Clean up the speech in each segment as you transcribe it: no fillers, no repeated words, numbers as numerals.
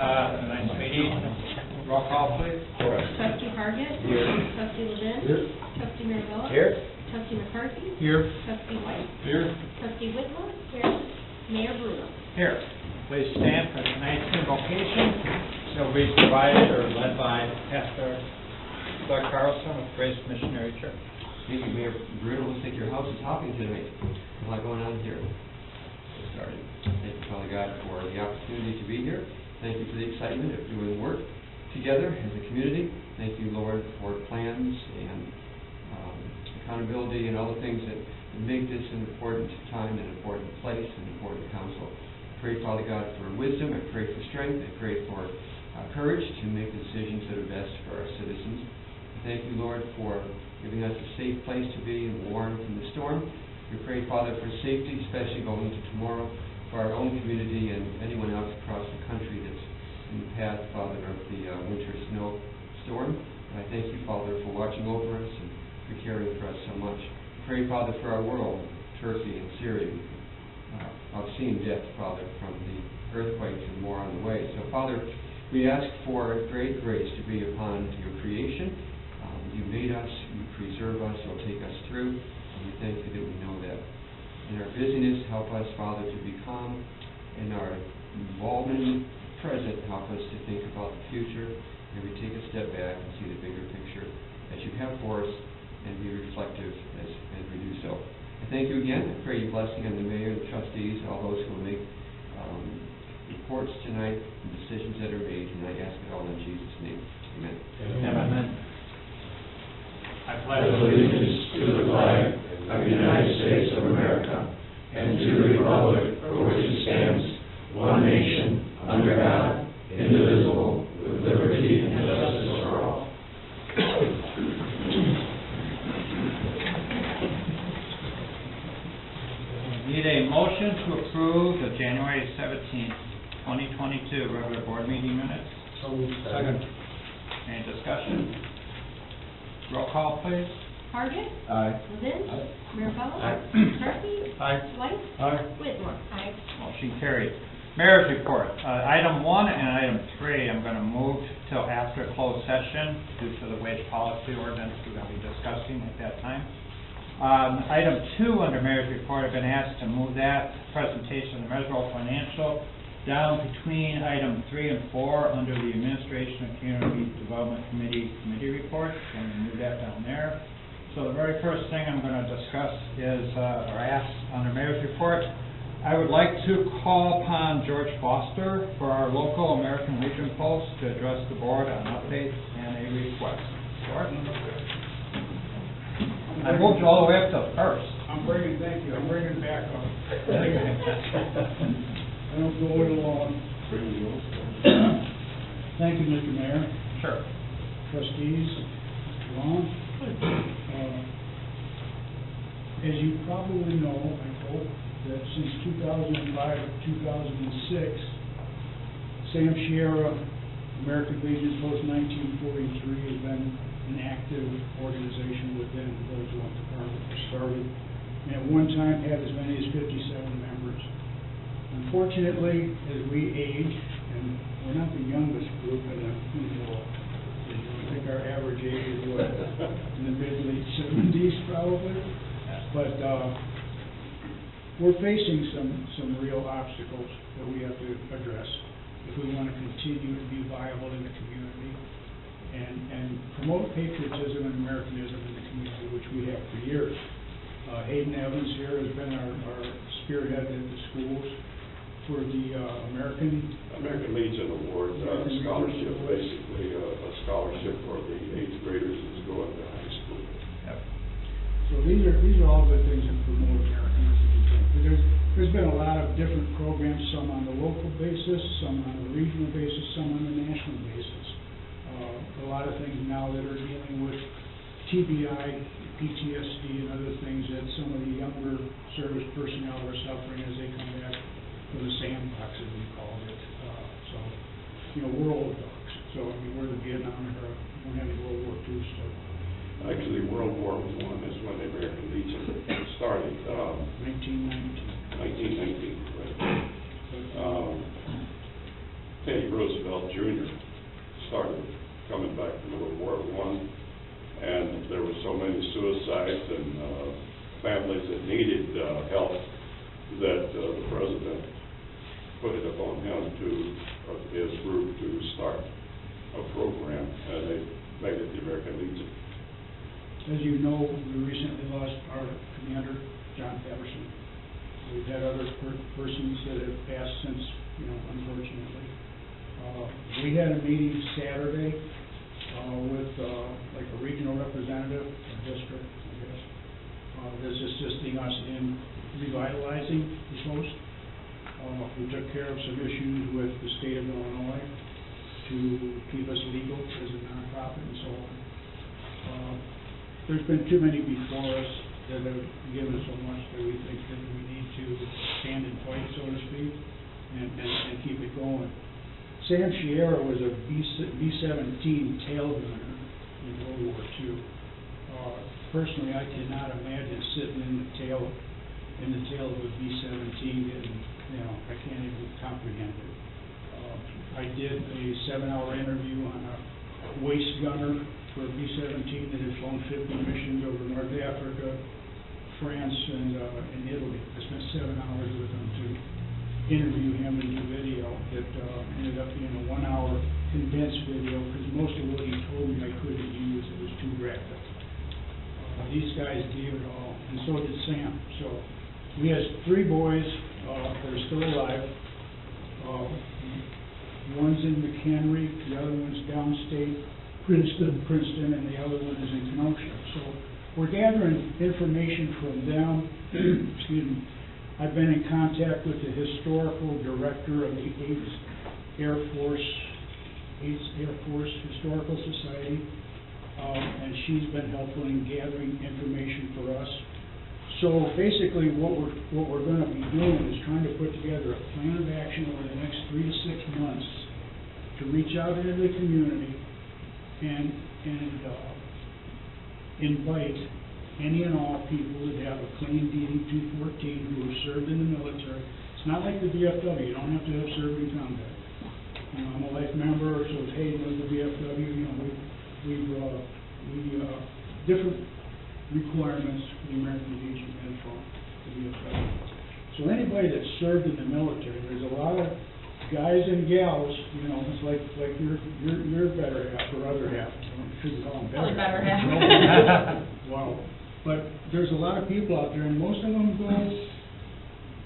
Nice meeting. Roll call, please. Trustee Hargit. Here. Trustee Levin. Here. Trustee Mirabella. Here. Trustee McCarthy. Here. Trustee White. Here. Trustee Whitmore. Here. Mayor Bruno. Here. Please stand for tonight's invocation. It'll be provided or led by Pastor Doug Carlson of Grace Missionary Church. Thank you, Mayor Bruno. Looks like your house is hopping tonight. A lot going on here. Get started. Thank you, Father God, for the opportunity to be here. Thank you for the excitement of doing work together as a community. Thank you, Lord, for plans and accountability and all the things that make this an important time, an important place, an important council. I pray, Father God, for wisdom. I pray for strength. I pray for courage to make decisions that are best for our citizens. Thank you, Lord, for giving us a safe place to be and warm from the storm. We pray, Father, for safety, especially going into tomorrow, for our own community and anyone else across the country that's in the path, Father, of the winter snow storm. And I thank you, Father, for watching over us and for caring for us so much. Pray, Father, for our world, Turkey and Syria. Obscene death, Father, from the earthquakes and more on the way. So, Father, we ask for great grace to be upon your creation. You made us, you preserve us, you'll take us through, and we thank you that we know that. In our busyness, help us, Father, to be calm. In our involvement in the present, help us to think about the future. May we take a step back and see the bigger picture that you have for us and be reflective as we do so. I thank you again. I pray your blessing on the mayor, the trustees, all those who will make reports tonight and decisions that are made, and I ask it all in Jesus' name. Amen. Amen. I pledge allegiance to the flag of the United States of America and to the republic for which it stands, one nation, under God, indivisible, with liberty and justice for all. Need a motion to approve the January 17th, 2022 regular board meeting minutes. Second. Any discussion? Roll call, please. Hargit. Aye. Levin. Aye. Mirabella. Aye. McCarthy. Aye. White. Aye. Whitmore. Aye. Motion carried. Mayor's report. Item 1 and item 3, I'm going to move till after closed session due to the wage policy ordinance we're going to be discussing at that time. Item 2 under Mayor's report, I've been asked to move that presentation of the Measurable Financial down between item 3 and 4 under the Administration and Community Development Committee report. I'm going to move that down there. So the very first thing I'm going to discuss is, or ask under Mayor's report, I would like to call upon George Foster for our local American Legion Post to address the board on updates and a request. George? I moved you all the way up to first. Thank you, I'm bringing it back up. I don't go it alone. Thank you, Mr. Mayor, Sure. trustees, Mr. Long. As you probably know, I hope, that since 2005 to 2006, Sam Sierra, American Legion Post 1943, has been an active organization within the Village of Department. Started, and at one time had as many as 57 members. Unfortunately, as we age, and we're not the youngest group in the world, I think our average age is what, in the mid-late 70s probably, but we're facing some real obstacles that we have to address if we want to continue to be viable in the community and promote patriotism and Americanism in the community, which we have for years. Hayden Evans here has been our spearhead at the schools for the American Legion Award scholarship, basically a scholarship for the 8th graders that's going to high school. Yep. So these are all good things that promote Americanism. There's been a lot of different programs, some on the local basis, some on the regional basis, some on the national basis. A lot of things now that are dealing with TBI, PTSD, and other things that some of the younger service personnel are suffering as they come back from the sandbox, as we called it. We're old dogs. So, we're the Vietnam era, we're having World War II stuff. Actually, World War I is when the American Legion started. 1919. 1919, right. Teddy Roosevelt Jr. started coming back from World War I, and there were so many suicides and families that needed help that the president put it upon him his group to start a program, and they made it the American Legion. As you know, we recently lost our commander, John Patterson. We've had other persons that have passed since, unfortunately. We had a meeting Saturday with like a regional representative, a district, I guess, that's assisting us in revitalizing the post. We took care of some issues with the state of Illinois to keep us legal as a nonprofit and so on. There's been too many before us that have given so much that we think that we need to stand and fight, so to speak, and keep it going. Sam Sierra was a B-17 tail gunner in World War II. Personally, I cannot imagine sitting in the tail of a B-17, and I can't even comprehend it. I did a 7-hour interview on a waist gunner for a B-17 that had flown 50 missions over North Africa, France, and Italy. I spent 7 hours with him to interview him and do video that ended up being a 1-hour condensed video because most of what he told me I couldn't use. It was too graphic. These guys gave it all, and so did Sam. So we have 3 boys that are still alive. One's in McHenry, the other one's downstate, Princeton, and the other one is in Kenosha. So we're gathering information from them. Excuse me. I've been in contact with the historical director of the 8th Air Force Historical Society, and she's been helpful in gathering information for us. So basically, what we're going to be doing is trying to put together a plan of action over the next 3 to 6 months to reach out into the community and invite any and all people that have a clean DD-214 who have served in the military. It's not like the VFW. You don't have to have served in combat. I'm a life member, so it's, hey, the VFW, we different requirements for the American Legion and for the VFW. So anybody that's served in the military, there's a lot of guys and gals, it's like your better half or other half. I shouldn't call them better half. Wow. But there's a lot of people out there, and most of them go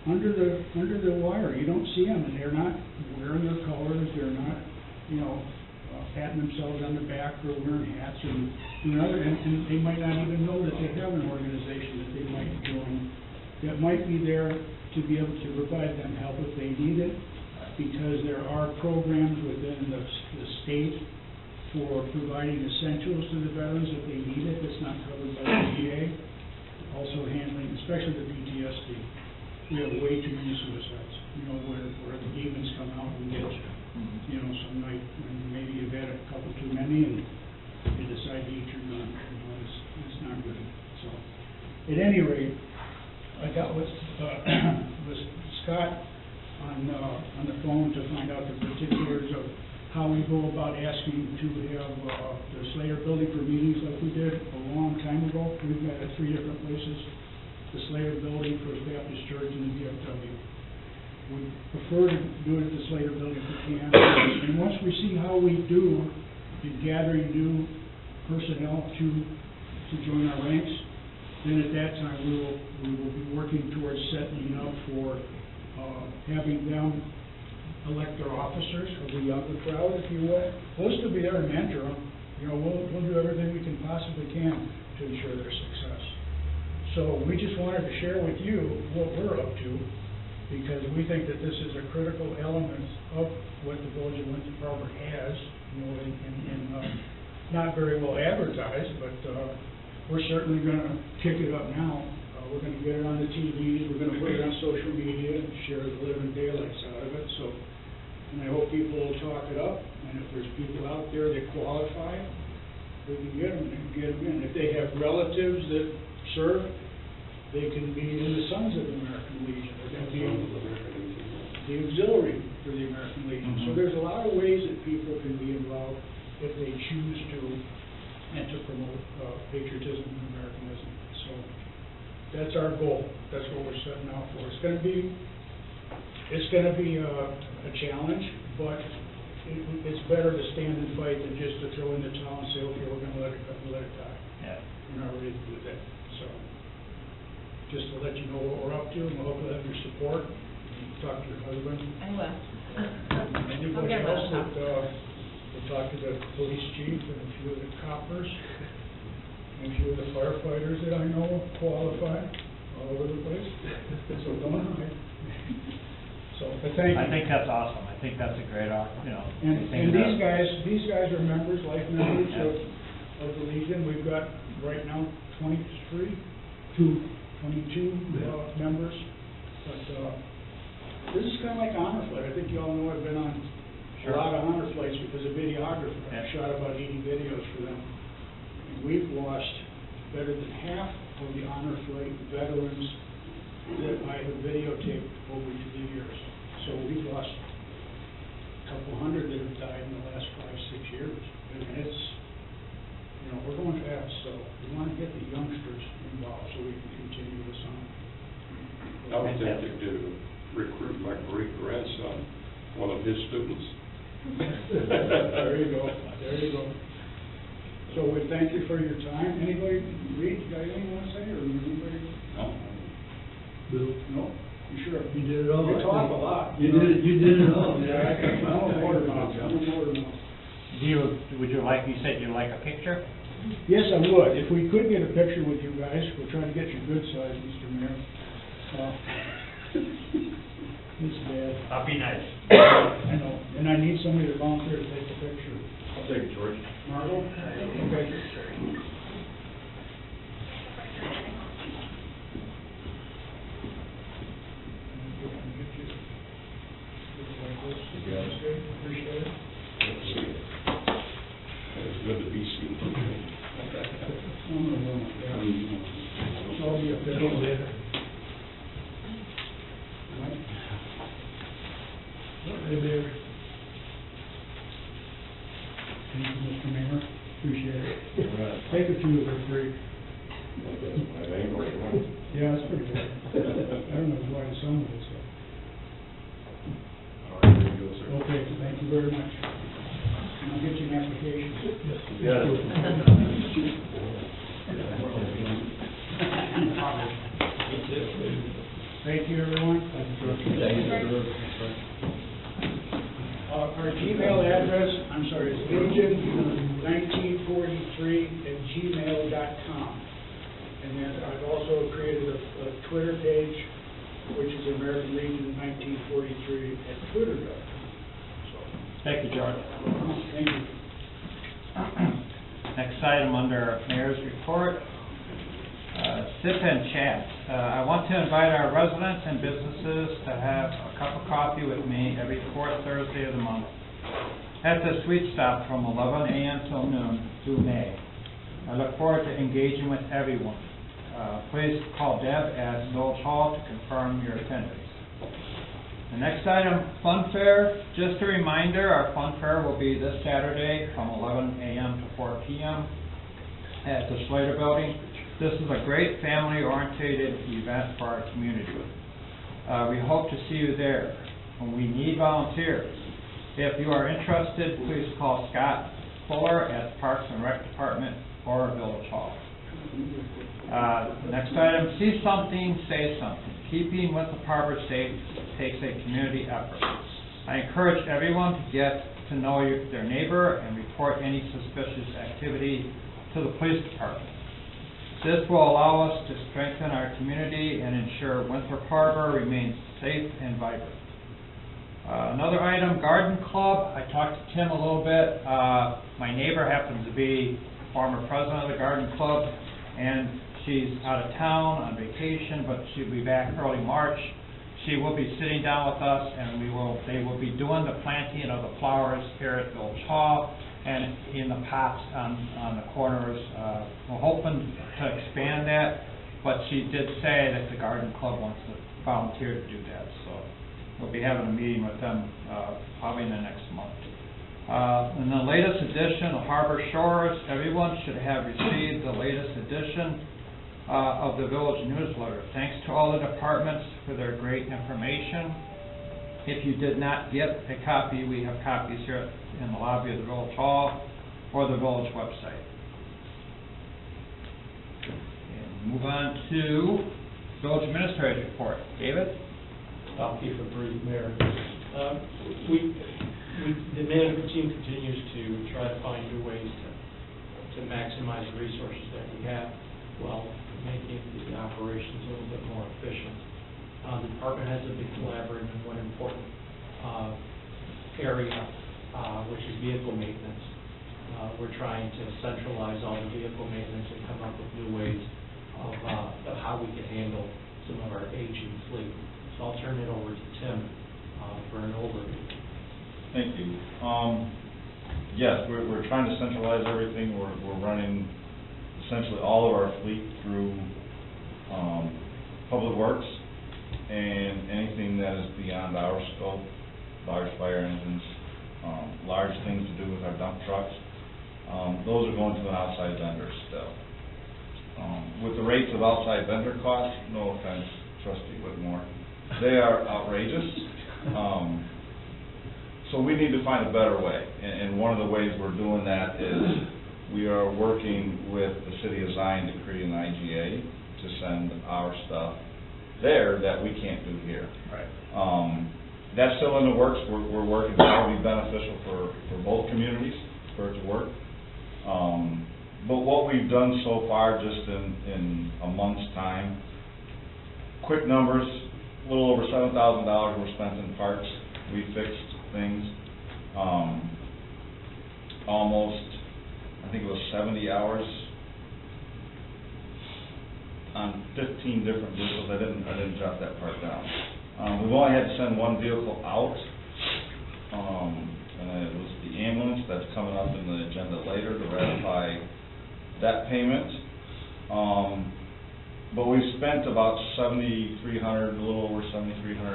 under the wire. You don't see them, and they're not wearing their colors. They're not, patting themselves on the back or wearing hats and they might not even know that they have an organization that they might join that might be there to be able to provide them help if they need it, because there are programs within the state for providing essentials to the veterans if they need it. It's not covered by the VA. Also handling, especially the PTSD. We have way too many suicides, where the demons come out and get you. Some night when maybe you've had a couple too many and you decide to eat your gun. It's not good. So, at any rate, I got with Scott on the phone to find out the particulars of how we go about asking to have the Slater building for meetings like we did a long time ago. We've got it 3 different places. The Slater building, First Baptist Church, and the VFW. We prefer to do it at the Slater building if we can. And once we see how we do in gathering new personnel to join our ranks, then at that time we will be working towards setting up for having them elect their officers of the younger crowd, if you will. Most will be there to mentor them. We'll do everything we can possibly can to ensure their success. So we just wanted to share with you what we're up to, because we think that this is a critical element of what the Village of Winthrop Harbor has, and not very well advertised, but we're certainly going to kick it up now. We're going to get it on the TV, we're going to put it on social media, and share the living daylights out of it. So, and I hope people will talk it up, and if there's people out there that qualify, we can get them in. If they have relatives that serve, they can be in the Sons of the American Legion. They can be the auxiliary for the American Legion. So Mhm. there's a lot of ways that people can be involved if they choose to, and to promote patriotism and Americanism. So that's our goal. That's what we're setting out for. It's gonna be a challenge, but it's better to stand and fight than just to throw in the towel and say, okay, we're gonna let it die. Yeah. We're not ready to do that. So, just to let you know what we're up to, and we'll have your support. Talk to your husband. I will. Anybody else that, we'll talk to the police chief and a few of the coppers, and a few of the firefighters that I know qualify all over the place. So don't hide. So, but thank you. I think that's awesome. I think that's a great, And thing these to- these guys are members, life members of the Legion. We've got right now 22 members. But, this is kind of like honor flight. I think you all know I've been on a lot of honor flights because of videographer. I've Yeah. shot about 80 videos for them. And we've lost better than half of the honor flight veterans that I have videotaped over the years. So we've lost a couple hundred that have died in the last 5-6 years. And it's, we're going fast, so we want to get the youngsters involved so we can continue this on. I was tempted to recruit my great-grandson, one of his students. There you go, there you go. So we thank you for your time. Anybody, Reed, you got anything you want to say, or anybody? No. Bill? No? You sure? You did it all. You I talk think. a lot. You did it all. Yeah, I'm a motor mouth, I'm a motor mouth. Would you like, you said you'd like a picture? Yes, I would. If we could get a picture with you guys, we'll try to get you good size, Mr. Mayor. It's bad. That'd be nice. I know, and I need somebody to volunteer to take the picture. I'll take it, George. Margot? Okay. Appreciate it. It's good to be seen. I'm gonna run it down. So I'll be up there. Hey, Mayor. Thank you, Mr. Mayor. Appreciate it. Take a few of them, free. I ain't going to. Yeah, that's pretty good. I don't know why some of it's. All right, there you go, sir. Okay, thank you very much. And I'll get you an application. Thank you, everyone. Our Gmail address, I'm sorry, is legion1943@gmail.com. And then I've also created a Twitter page, which is American Legion 1943 @twitter.com. Thank you, George. Thank you. Next item under Mayor's Report, sip and chat. I want to invite our residents and businesses to have a cup of coffee with me every fourth Thursday of the month at the Sweet Stop from 11 a.m. till noon through May. I look forward to engaging with everyone. Please call Deb at Village Hall to confirm your attendance. The next item, Fun Fair. Just a reminder, our Fun Fair will be this Saturday from 11 a.m. to 4 p.m. at the Slater Building. This is a great family-oriented event for our community. We hope to see you there. And we need volunteers. If you are interested, please call Scott Fuller at Parks and Rec Department or Village Hall. Next item, see something, say something. Keeping with the Harbor State takes a community effort. I encourage everyone to get to know their neighbor and report any suspicious activity to the police department. This will allow us to strengthen our community and ensure Winthrop Harbor remains safe and vibrant. Another item, Garden Club. I talked to Tim a little bit. My neighbor happens to be former president of the Garden Club, and she's out of town on vacation, but she'll be back early March. She will be sitting down with us, and they will be doing the planting of the flowers here at Village Hall and in the pots on the corners. We're hoping to expand that, but she did say that the Garden Club wants to volunteer to do that, so we'll be having a meeting with them, probably in the next month. In the latest edition of Harbor Shores, everyone should have received the latest edition of the village newsletter. Thanks to all the departments for their great information. If you did not get a copy, we have copies here in the lobby of the Village Hall or the village website. And move on to Village Administrator's Report. David? I'll keep it brief, Mayor. The management team continues to try to find new ways to maximize the resources that we have while making the operations a little bit more efficient. The department has a big collaborative in one important area, which is vehicle maintenance. We're trying to centralize all the vehicle maintenance and come up with new ways of how we can handle some of our aging fleet. So I'll turn it over to Tim for an overview. Thank you. Yes, we're trying to centralize everything. We're running essentially all of our fleet through Public Works, and anything that is beyond our scope, large fire engines, large things to do with our dump trucks, those are going to an outside vendor still. With the rates of outside vendor costs, no offense, Trustee Whitmore, they are outrageous. So we need to find a better way, and one of the ways we're doing that is we are working with the city of Zion to create an IGA to send our stuff there that we can't do here. Right. That's still in the works. We're working. That will be beneficial for both communities for it to work. But what we've done so far, just in a month's time, quick numbers, a little over $7,000 were spent in parts. We fixed things. Almost, I think it was 70 hours on 15 different vehicles. I didn't jot that part down. We've only had to send one vehicle out, and it was the ambulance that's coming up in the agenda later to ratify that payment. But we've spent about $7,300, a little over $7,300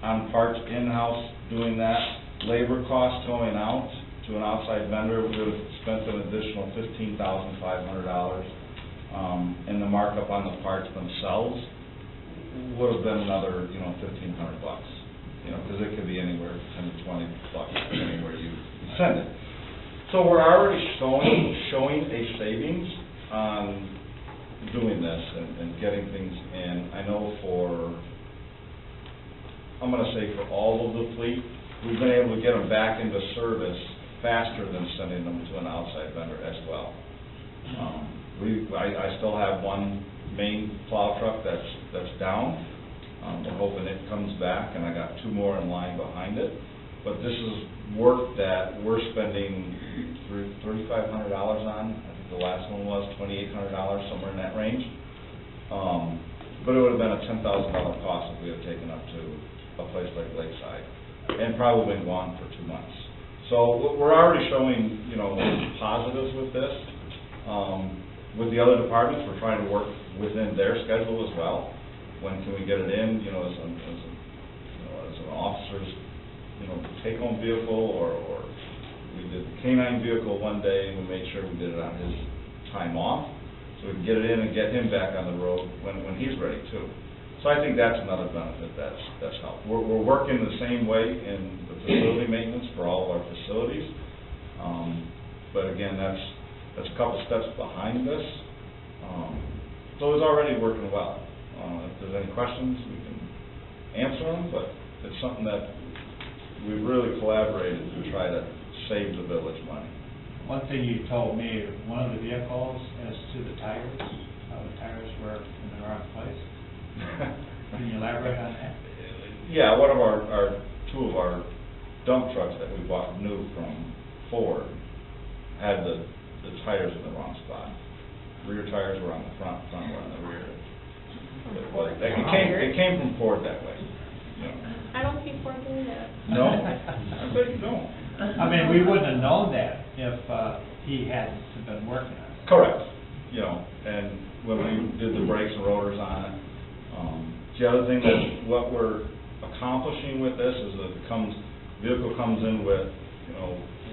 on parts in-house doing that. Labor costs going out to an outside vendor, we would have spent an additional $15,500. And the markup on the parts themselves would have been another, $1,500, because it could be anywhere $10 to $20, depending where you send it. So we're already showing a savings on doing this and getting things in. I know I'm going to say for all of the fleet, we've been able to get them back into service faster than sending them to an outside vendor as well. I still have one main plow truck that's down. We're hoping it comes back, and I got two more in line behind it. But this is work that we're spending $3,500 on. I think the last one was $2,800, somewhere in that range. But it would have been a $10,000 cost if we had taken up to a place like Lakeside, and probably been gone for 2 months. So we're already showing, positives with this. With the other departments, we're trying to work within their schedule as well. When can we get it in, as an officer's, take-home vehicle, or we did the K-9 vehicle one day, and we made sure we did it on his time off, so we can get it in and get him back on the road when he's ready too. So I think that's another benefit that's helped. We're working the same way in the facility maintenance for all of our facilities, but again, that's a couple steps behind this. So it's already working well. If there's any questions, we can answer them, but it's something that we've really collaborated to try to save the village money. One thing you told me, one of the vehicles as to the tires, how the tires were in the wrong place. Can you elaborate on that? Yeah, two of our dump trucks that we bought new from Ford had the tires in the wrong spot. Rear tires were on the front were on the rear. It came from Ford that way. I don't see Ford doing that. No, I bet you don't. I mean, we wouldn't have known that if he hadn't been working on it. Correct. And when we did the brakes and rotors on it. The other thing that what we're accomplishing with this is that vehicle comes in with,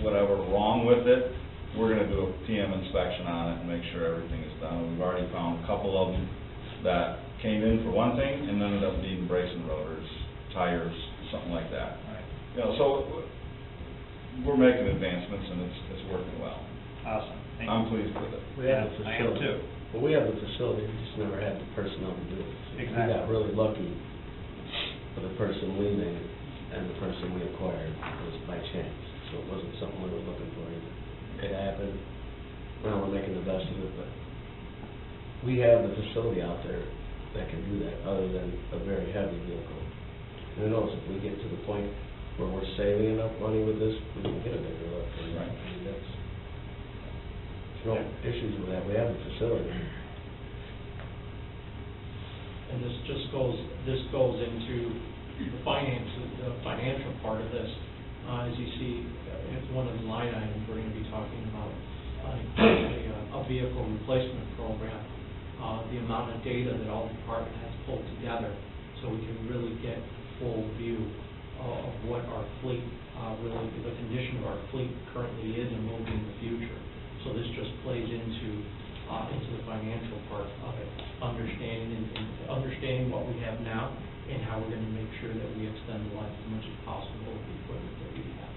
whatever wrong with it, we're gonna do a PM inspection on it and make sure everything is done. We've already found a couple of them that came in for one thing and ended up needing brakes and rotors, tires, something like that. Right. So we're making advancements and it's working well. Awesome. Thank you. I'm pleased with it. We have the I am facility. too. Well, we have the facility, we just never had the personnel to do it. So Exactly. We got really lucky for the person leaving and the person we acquired was by chance. So it wasn't something we were looking for either. It happened, well, we're making the best of it, but we have the facility out there that can do that, other than a very heavy vehicle. And who knows, if we get to the point where we're saving enough money with this, we can get a bigger lift. Right. I mean, there's no issues with that, we have the facility. And this goes into the finances, the financial part of this. As you see, it's one of the line items we're gonna be talking about, a vehicle replacement program. The amount of data that all department has pulled together, so we can really get full view of what our fleet, really, the condition of our fleet currently is and will be in the future. So this just plays into the financial part of it, understanding what we have now and how we're gonna make sure that we extend the life as much as possible of the equipment that we have.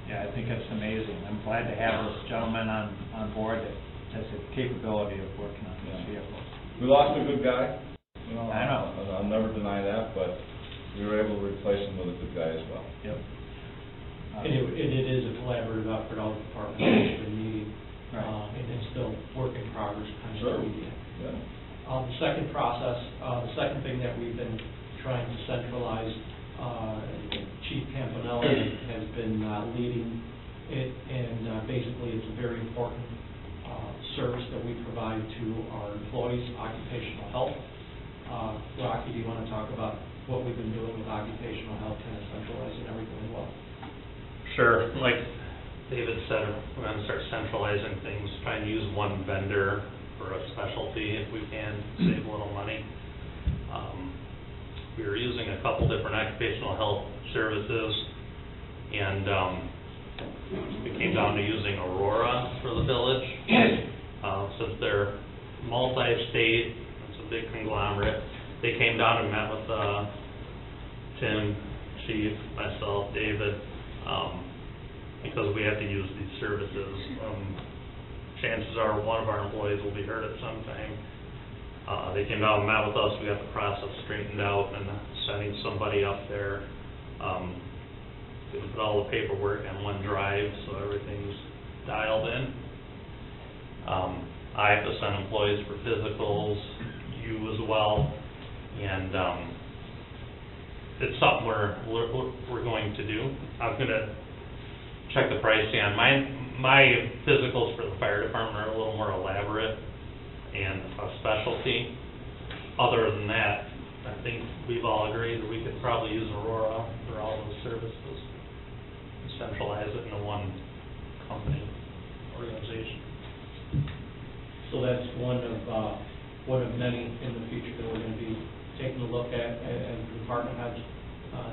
Yeah, I think it's amazing. I'm glad to have this gentleman on board that has the capability of working on these vehicles. We lost a good guy. I know. I'll never deny that, but we were able to replace him with a good guy as well. Yep. And it is a collaborative effort, all the departments have been meeting, Right. and it's still work in progress kind of. Sure. meeting. Yeah. The second process, the second thing that we've been trying to centralize, Chief Campanelli has been leading it, and basically it's a very important service that we provide to our employees, occupational health. Rocky, do you want to talk about what we've been doing with occupational health, kind of centralizing everything as well? Sure. Like David said, we're going to start centralizing things, try and use one vendor for a specialty if we can, save a little money. We were using a couple different occupational health services, and it came down to using Aurora for the village. Since they're multi-state, it's a big conglomerate, they came down and met with Tim, Chief, myself, David, because we have to use these services. Chances are one of our employees will be hurt at some time. They came down and met with us, we got the process straightened out, and sending somebody up there, gonna put all the paperwork on one drive, so everything's dialed in. I have to send employees for physicals, you as well, and it's something we're going to do. I'm gonna check the pricing on my physicals for the fire department are a little more elaborate and a specialty. Other than that, I think we've all agreed that we could probably use Aurora for all those services, centralize it into one company, organization. So that's one of many in the future that we're going to be taking a look at, and the department heads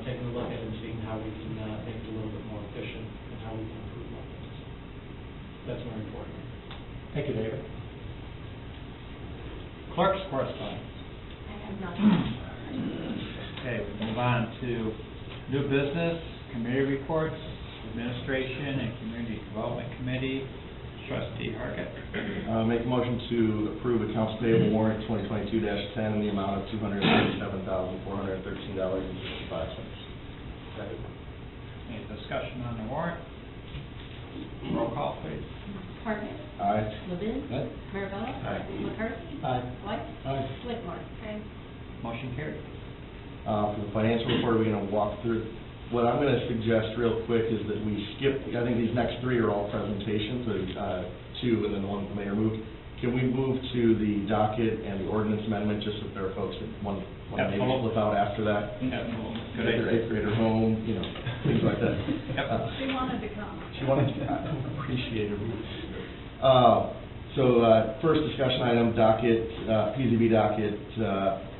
taking a look at and seeing how we can make it a little bit more efficient and how we can improve on things. That's very important. Thank you, David. Clerk's correspondence. I have nothing. Okay, we move on to new business, committee reports, administration and community development committee. Trustee Hargett. Make a motion to approve accounts payable warrant 2022-10 in the amount of $237,413.65. Second. Any discussion on the warrant? Roll call, please. Hartnett. Aye. Levin. Aye. Mirabella. Aye. McCarthy. Aye. White. Aye. Whitmore. Aye. Motion carried. For the financial report, we're going to walk through. What I'm going to suggest real quick is that we skip, I think these next three are all presentations, two and then the one the mayor moved. Can we move to the docket and the ordinance amendment, just if there are folks that want to maybe slip out after that? Absolutely. Good Get their idea. eighth grader home, things like that. Yep. She wanted to come. She wanted to, I appreciate it. So, first discussion item, docket, PZB docket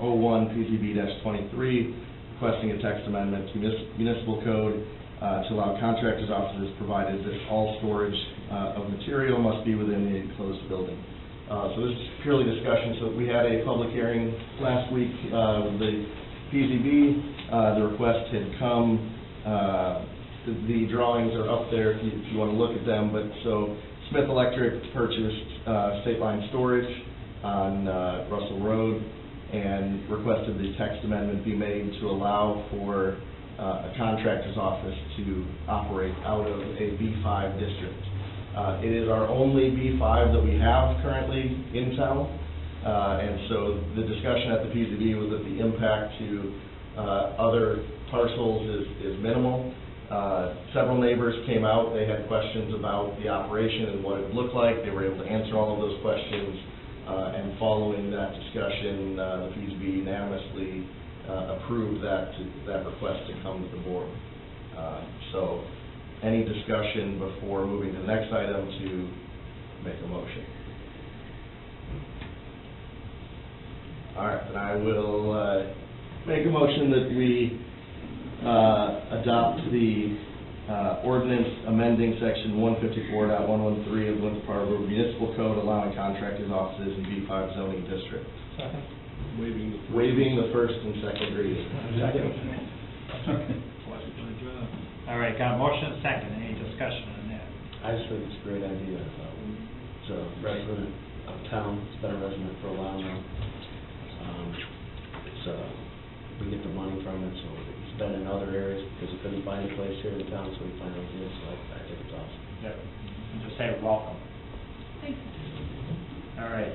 01, PZB-23, requesting a text amendment to municipal code to allow contractors' offices provided that all storage of material must be within the enclosed building. So this is purely discussion. So we had a public hearing last week with the PZB. The request had come. The drawings are up there if you want to look at them. But so Smith Electric purchased State Line Storage on Russell Road and requested the text amendment be made to allow for a contractor's office to operate out of a B5 district. It is our only B5 that we have currently in town, and so the discussion at the PZB was that the impact to other parcels is minimal. Several neighbors came out, they had questions about the operation and what it would look like. They were able to answer all of those questions, and following that discussion, the PZB unanimously approved that request to come to the board. So any discussion before moving to the next item to make a motion? All right, then I will make a motion that we adopt the ordinance amending section 154.113 of the Winter Park Road Municipal Code allowing contractors' offices in B5 zoning district. Second. Waiving the first and second reading. All right, got a motion, second, any discussion on that? I just think it's a great idea. It's a resident of town, it's been a resident for a while now. We get the money from it, so it's been in other areas because we couldn't find a place here in town, so we finally did, so I think it's awesome. Yep. And just say welcome. Thanks. All right,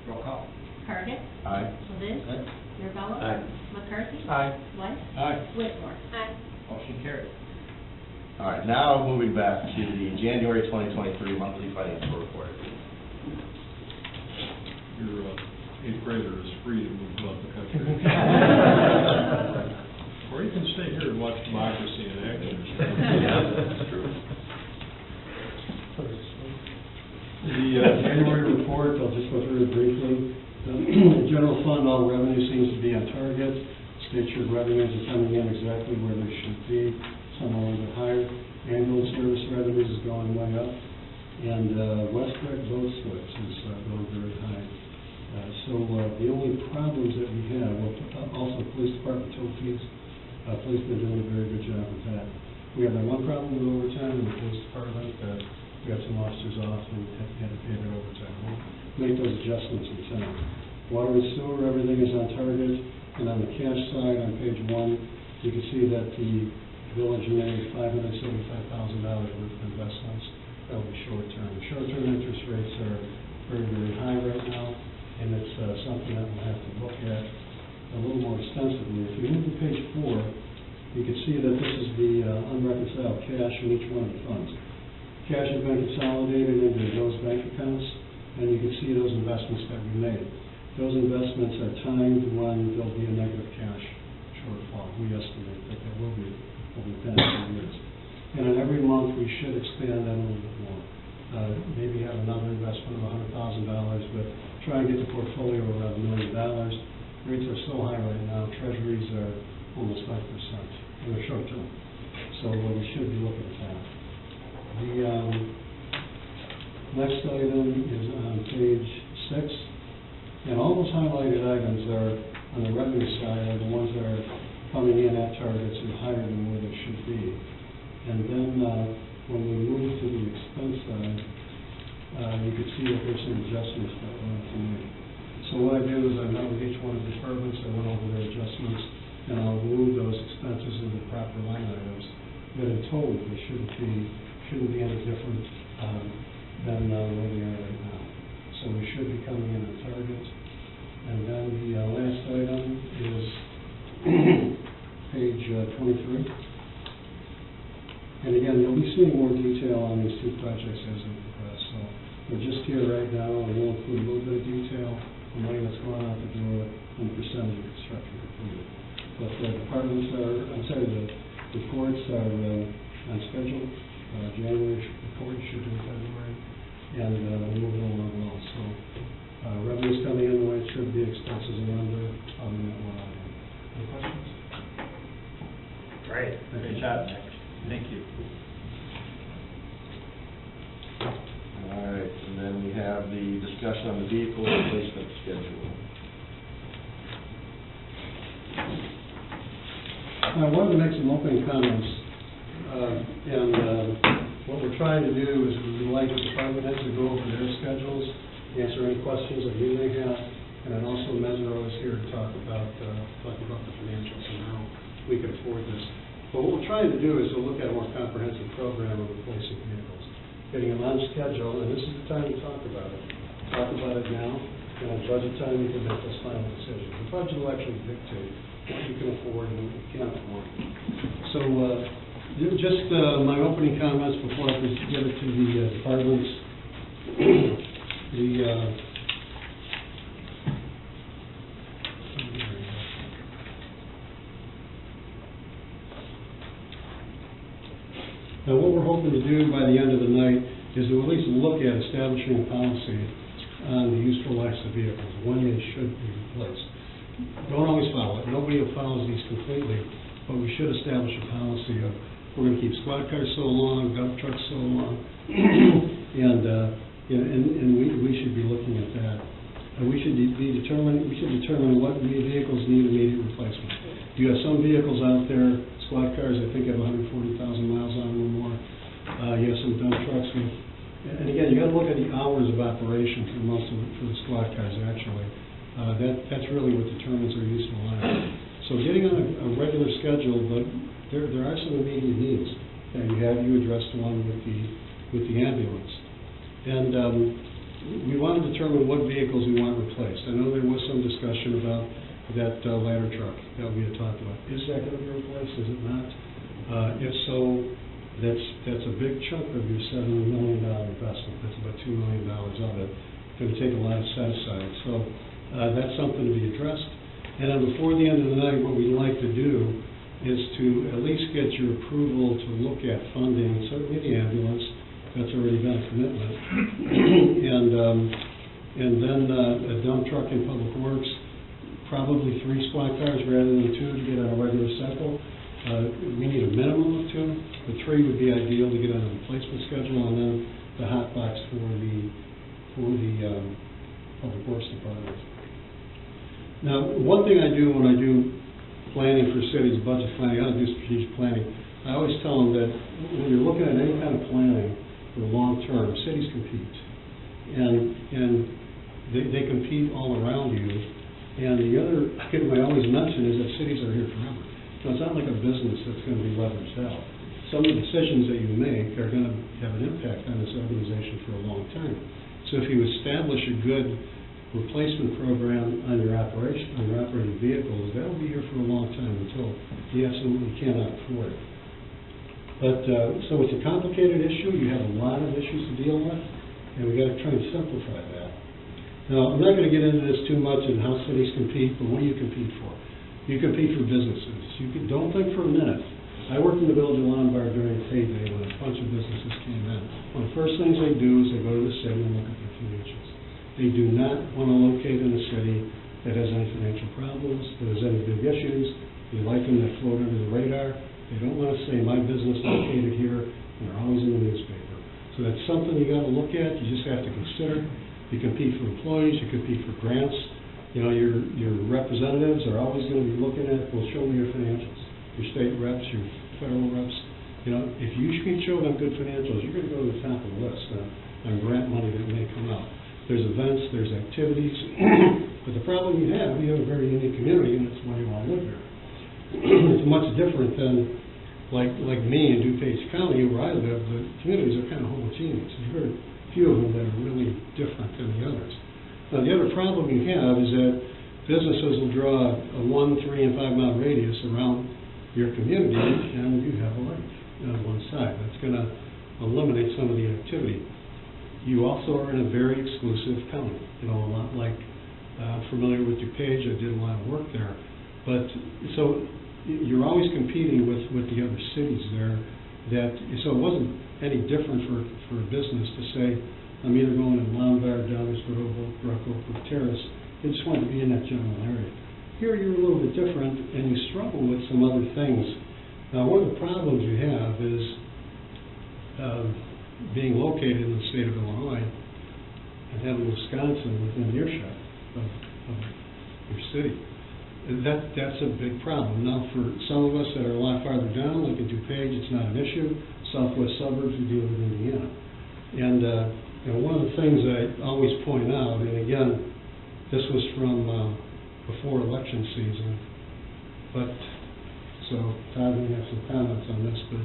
roll call. Target. Aye. Levin. Aye. Mirabella. Aye. McCarthy. Aye. White. Aye. Whitmore. Aye. Motion carried. All right, now moving back to the January 2023 monthly financial report. Your eighth grader is free to move throughout the country. Or you can stay here and watch democracy in action. Yeah, that's true. The January report, I'll just go through it briefly. The general fund, all revenue seems to be on target. State your revenues are coming in exactly where they should be, some a little bit higher. Ambulance service revenues is going way up. And Westwick Boat Slips is going very high. So the only problems that we have, well, also police department toll fees. Police been doing a very good job with that. We have that one problem with overtime in the police department. We got some officers off and had to pay their overtime. We'll make those adjustments in time. Water and sewer, everything is on target. And on the cash side, on page 1, you can see that the village made $575,000 worth of investments. That will be short-term. Short-term interest rates are very, very high right now, and it's something that we'll have to look at a little more extensively. If you move to page 4, you can see that this is the unreconciled cash in each one of the funds. Cash has been consolidated into those bank accounts, and you can see those investments that we made. Those investments are timed when there'll be a negative cash shortfall. We estimate that there will be over the past few years. And in every month, we should expand that a little bit more. Maybe have another investment of $100,000, but try and get the portfolio around $1 million. Rates are so high right now, treasuries are almost 5% in the short term. So we should be looking at that. The next item is on page 6. And all those highlighted items are, on the revenue side, are the ones that are coming in at targets and higher than where they should be. And then when we move to the expense side, you can see that there's some adjustments that we'll have to make. So what I do is I met with each one of the departments, I went over their adjustments, and I'll move those expenses into the proper line items. But in total, they shouldn't be any different than where they are right now. So we should be coming in on target. And then the last item is page 23. And again, you'll be seeing more detail on these two projects as they progress. So we're just here right now, and we'll include a little bit of detail on money that's going out the door and the percentage of construction completed. But the departments are, the reports are on schedule. January report should be in February. and moving along well. So revenue's coming in the way it should be, expenses are under that line. Any questions? Great, good job, Nick. Thank you. All right, and then we have the discussion on the vehicle replacement schedule. I wanted to make some opening comments, what we're trying to do is we'd like the department heads to go over their schedules, answer any questions that you may have, and then also Mesro is here to talk about the financials and how we can afford this. But what we're trying to do is to look at a more comprehensive program of replacing vehicles, getting them on schedule, and this is the time to talk about it. Talk about it now, and at budget time, we can make those final decisions. The budget will actually dictate what you can afford and what you can't afford. So, just my opening comments before I give it to the departments. Now, what we're hoping to do by the end of the night is to at least look at establishing a policy on the useful lives of vehicles, when they should be replaced. Don't always follow it. Nobody follows these completely, but we should establish a policy of we're going to keep squad cars so long, dump trucks so long, and we should be looking at that. And we should determine what vehicles need immediate replacement. You have some vehicles out there, squad cars, I think have 140,000 miles on them or more. You have some dump trucks with, and again, you got to look at the hours of operation for most of for the squad cars actually. That's really what determines their useful life. So getting on a regular schedule, but there are some immediate needs. And you addressed one with the ambulance. And we want to determine what vehicles we want replaced. I know there was some discussion about that ladder truck that we had talked about. Is that going to be replaced? Is it not? If so, that's a big chunk of your $7 million investment. That's about $2 million of it. It's going to take a lot of set aside. So that's something to be addressed. And then before the end of the night, what we'd like to do is to at least get your approval to look at funding, certainly the ambulance, that's already been a commitment, and then a dump truck in Public Works, probably 3 squad cars rather than 2 to get on a regular cycle. We need a minimum of 2, but 3 would be ideal to get on a replacement schedule, and then the hot box for the Public Works Department. Now, one thing I do when I do planning for cities, budget planning, I don't do strategic planning, I always tell them that when you're looking at any kind of planning for the long term, cities compete. And they compete all around you. And the other item I always mention is that cities are here forever. So it's not like a business that's going to be leveraged out. Some of the decisions that you make are going to have an impact on this organization for a long time. So if you establish a good replacement program on your operation, on your operating vehicles, that'll be here for a long time until you absolutely cannot afford it. But, so it's a complicated issue. You have a lot of issues to deal with, and we got to try and simplify that. Now, I'm not going to get into this too much in how cities compete, but what do you compete for? You compete for businesses. Don't think for a minute. I worked in the Village of Lombard during the payday when a bunch of businesses came in. One of the first things they do is they go to the city and look at their financials. They do not want to locate in a city that has any financial problems, that has any big issues. They like them that float under the radar. They don't want to say, my business located here, and they're always in the newspaper. So that's something you got to look at. You just have to consider. You compete for employees. You compete for grants. You know, your representatives are always going to be looking at, well, show me your financials. Your state reps, your federal reps. You know, if you can show them good financials, you're going to go to the top of the list on grant money that may come out. There's events, there's activities, but the problem you have a very unique community, and that's why you want to live here. It's much different than, like me in DuPage County, where I live, the communities are kind of homogeneous. There's very few of them that are really different than the others. Now, the other problem you have is that businesses will draw a 1, 3, and 5 mile radius around your community, and you have a lake on one side. That's going to eliminate some of the activity. You also are in a very exclusive county, a lot like, I'm familiar with DuPage, I did a lot of work there. But, so, you're always competing with the other cities there, so it wasn't any different for a business to say, I'm either going in Lombard, Douglasboro, Greco, or Terrace. They just want to be in that general area. Here, you're a little bit different, and you struggle with some other things. Now, one of the problems you have is being located in the state of Illinois and having Wisconsin within earshot of your city. That's a big problem. Now, for some of us that are a lot farther down, like in DuPage, it's not an issue. Southwest suburbs, we deal with Indiana. And one of the things I always point out, and again, this was from before election season, but so Todd may have some comments on this, but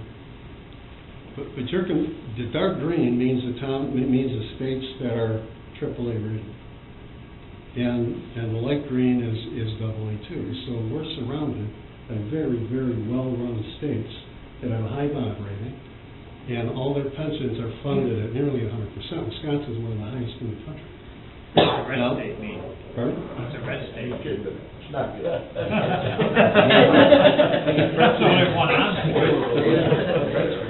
the dark green means the states that are AAA rated. And the light green is AA too. So we're surrounded by very, very well-run states that have a high bond rating, and all their pensions are funded at nearly 100%. Wisconsin is one of the highest in the country. What's a red state mean? Pardon? What's a red state? It's not good. That's the only one on there.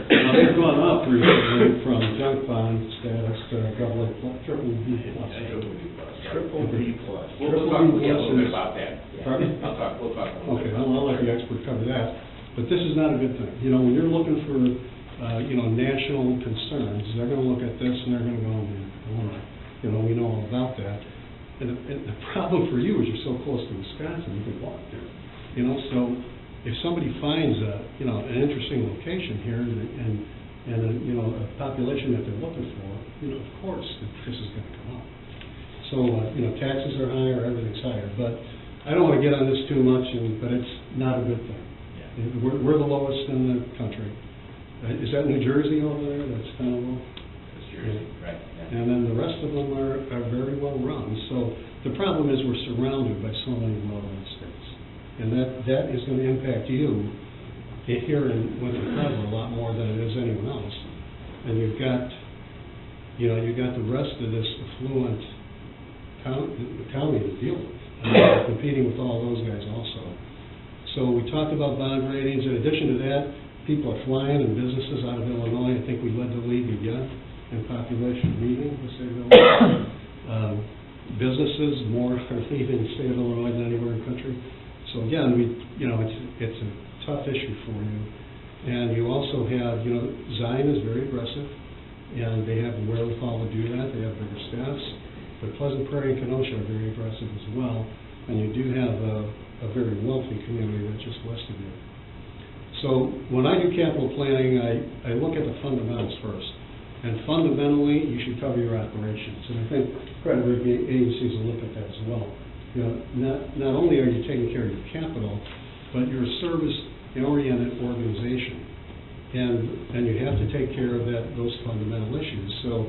Now, they've gone up recently from junk bond status to triple B plus. Triple B plus. We'll talk a little bit about that. Pardon? We'll talk. Okay, I'll let the expert cover that. But this is not a good thing. You know, when you're looking for, national concerns, they're gonna look at this and they're gonna go, we know all about that. And the problem for you is you're so close to Wisconsin, you can walk there. So if somebody finds an interesting location here and a population that they're looking for, of course, this is gonna come up. So, taxes are higher, everything's higher, but I don't want to get on this too much, but it's not a good thing. Yeah. We're the lowest in the country. Is that New Jersey over there? That's kind of low? That's Jersey, right. Yeah. And then the rest of them are very well run. So the problem is we're surrounded by so many well-run states. And that is going to impact you here in Winter Harbor a lot more than it is anyone else. And you've got the rest of this affluent county to deal with. Competing with all those guys also. So we talked about bond ratings. In addition to that, people are flying and businesses out of Illinois. I think we led the league again in population leaving the state of Illinois. Businesses more are leaving the state of Illinois than anywhere in the country. So again, it's a tough issue for you. And you also have, Zion is very aggressive, and they have the wherewithal to do that. They have bigger staffs. But Pleasant Prairie and Kenosha are very aggressive as well, and you do have a very wealthy community that's just west of you. So when I do capital planning, I look at the fundamentals first. And fundamentally, you should cover your operations. And I think credit rating agencies will look at that as well. Not only are you taking care of your capital, but you're a service-oriented organization. And you have to take care of those fundamental issues. So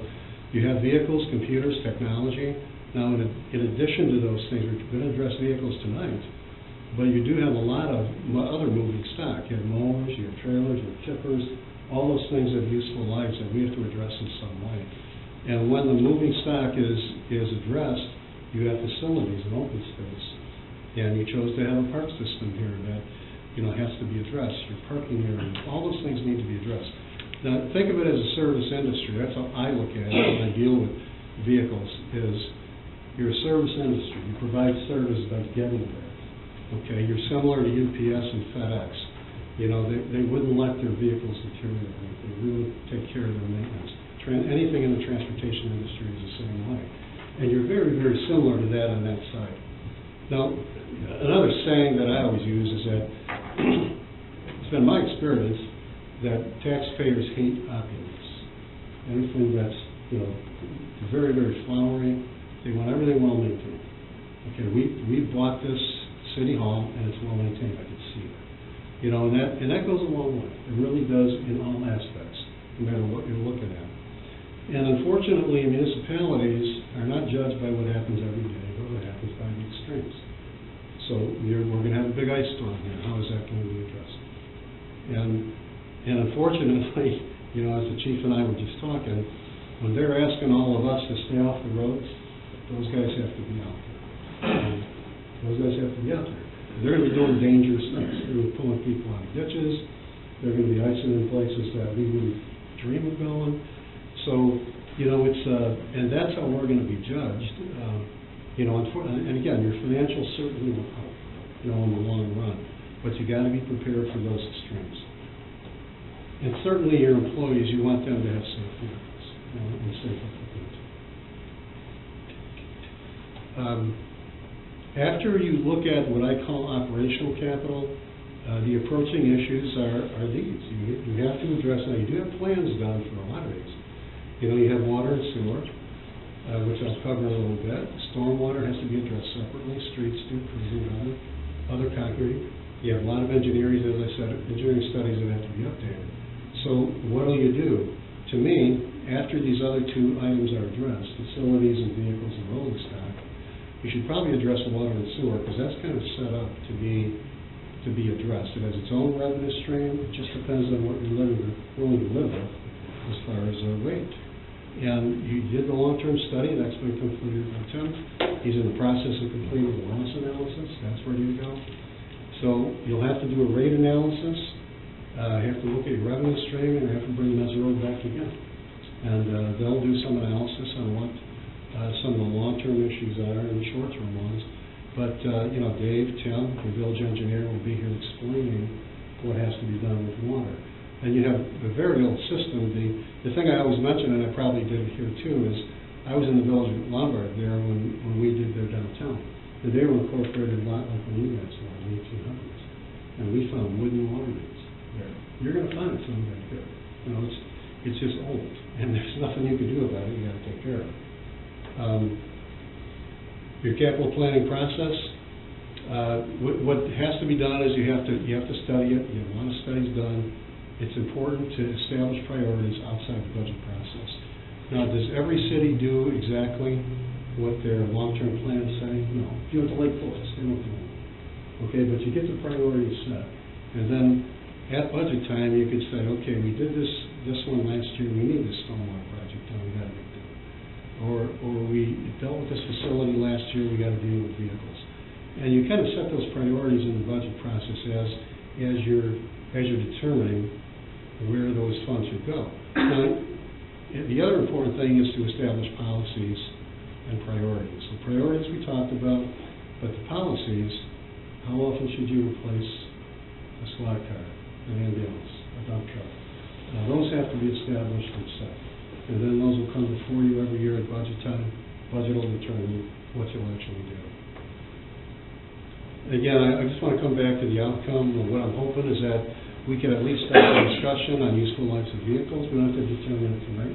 you have vehicles, computers, technology. Now, in addition to those things, we're going to address vehicles tonight, but you do have a lot of other moving stock. You have mowers, you have trailers, you have tippers, all those things have useful lives that we have to address in some way. And when the moving stock is addressed, you have facilities and open space. And you chose to have a park system here that has to be addressed. Your parking area, all those things need to be addressed. Now, think of it as a service industry. That's how I look at it when I deal with vehicles, is you're a service industry. You provide service by getting there. Okay, you're similar to UPS and FedEx. They wouldn't let their vehicles deteriorate. They really take care of their maintenance. Anything in the transportation industry is the same way. And you're very, very similar to that on that side. Now, another saying that I always use is that it's been my experience that taxpayers hate opulence. Anything that's, very, very flowery, they want everything well maintained. Okay, we bought this city hall and it's well maintained, I can see it. And that goes a long way. It really does in all aspects, no matter what you're looking at. And unfortunately, municipalities are not judged by what happens every day, but what happens by the extremes. So we're going to have a big ice storm here. How is that going to be addressed? And unfortunately, as the chief and I were just talking, when they're asking all of us to stay off the roads, those guys have to be out there. Those guys have to be out there. They're going to be doing dangerous things. They're going to be pulling people out of ditches. They're going to be icing in places that we wouldn't dream of going. So You know, it's, and that's how we're gonna be judged. You know, and again, your financials certainly will help, you know, in the long run, but you gotta be prepared for those extremes. And certainly your employees, you want them to have safe vehicles, you know, and safe equipment. After you look at what I call operational capital, the approaching issues are these. You have to address, now you do have plans done for a lot of these. You know, you have water and sewer, which I'll cover a little bit. Stormwater has to be addressed separately, streets do, paving, other concrete. You have a lot of engineering, as I said, engineering studies that have to be updated. So what do you do? To me, after these other two items are addressed, facilities and vehicles and rolling stock, you should probably address water and sewer, because that's kind of set up to be addressed. It has its own revenue stream. It just depends on what you're willing to live with as far as rate. And you did the long-term study. That's been completed by Tim. He's in the process of completing the loss analysis. That's ready to go. So you'll have to do a rate analysis. You have to look at your revenue stream, and you have to bring Mesereau back again. And they'll do some analysis on what some of the long-term issues are and the short-term ones. But, you know, Dave, Tim, the village engineer will be here explaining what has to be done with water. And you have a very old system. The thing I always mention, and I probably did it here too, is I was in the village of Lombard there when we did their downtown. And they were incorporated a lot like when you guys were in the 1800s. And we found wooden water mains. You're going to find some back there. You know, it's just old. And there's nothing you can do about it. You got to take care of it. Your capital planning process, what has to be done is you have to study it. You have a lot of studies done. It's important to establish priorities outside the budget process. Now, does every city do exactly what their long-term plans say? No. If you went to Lake Forest, they don't do it. Okay, but you get the priorities set. And then at budget time, you could say, okay, we did this one last year. We need this stormwater project done. We got to make it. Or we dealt with this facility last year. We got to deal with vehicles. And you kind of set those priorities in the budget process as you're determining where those funds should go. Now, the other important thing is to establish policies and priorities. So priorities we talked about, but the policies, how often should you replace a squad car, an ambulance, a dump truck? Those have to be established and set. And then those will come before you every year at budget time. Budget will determine what you'll actually do. Again, I just want to come back to the outcome. What I'm hoping is that we can at least start a discussion on useful lives of vehicles. We don't have to determine it tonight.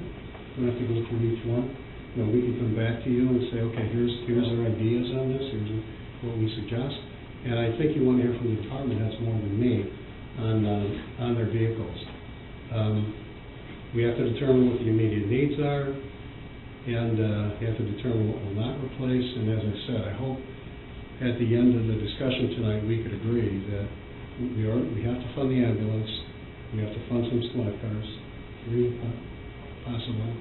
We don't have to go through each one. You know, we can come back to you and say, okay, here's our ideas on this. Here's what we suggest. And I think you want to hear from the department heads more than me on their vehicles. We have to determine what the immediate needs are, and we have to determine what we'll not replace. And as I said, I hope at the end of the discussion tonight we could agree that we have to fund the ambulance, we have to fund some squad cars, 3 possibly,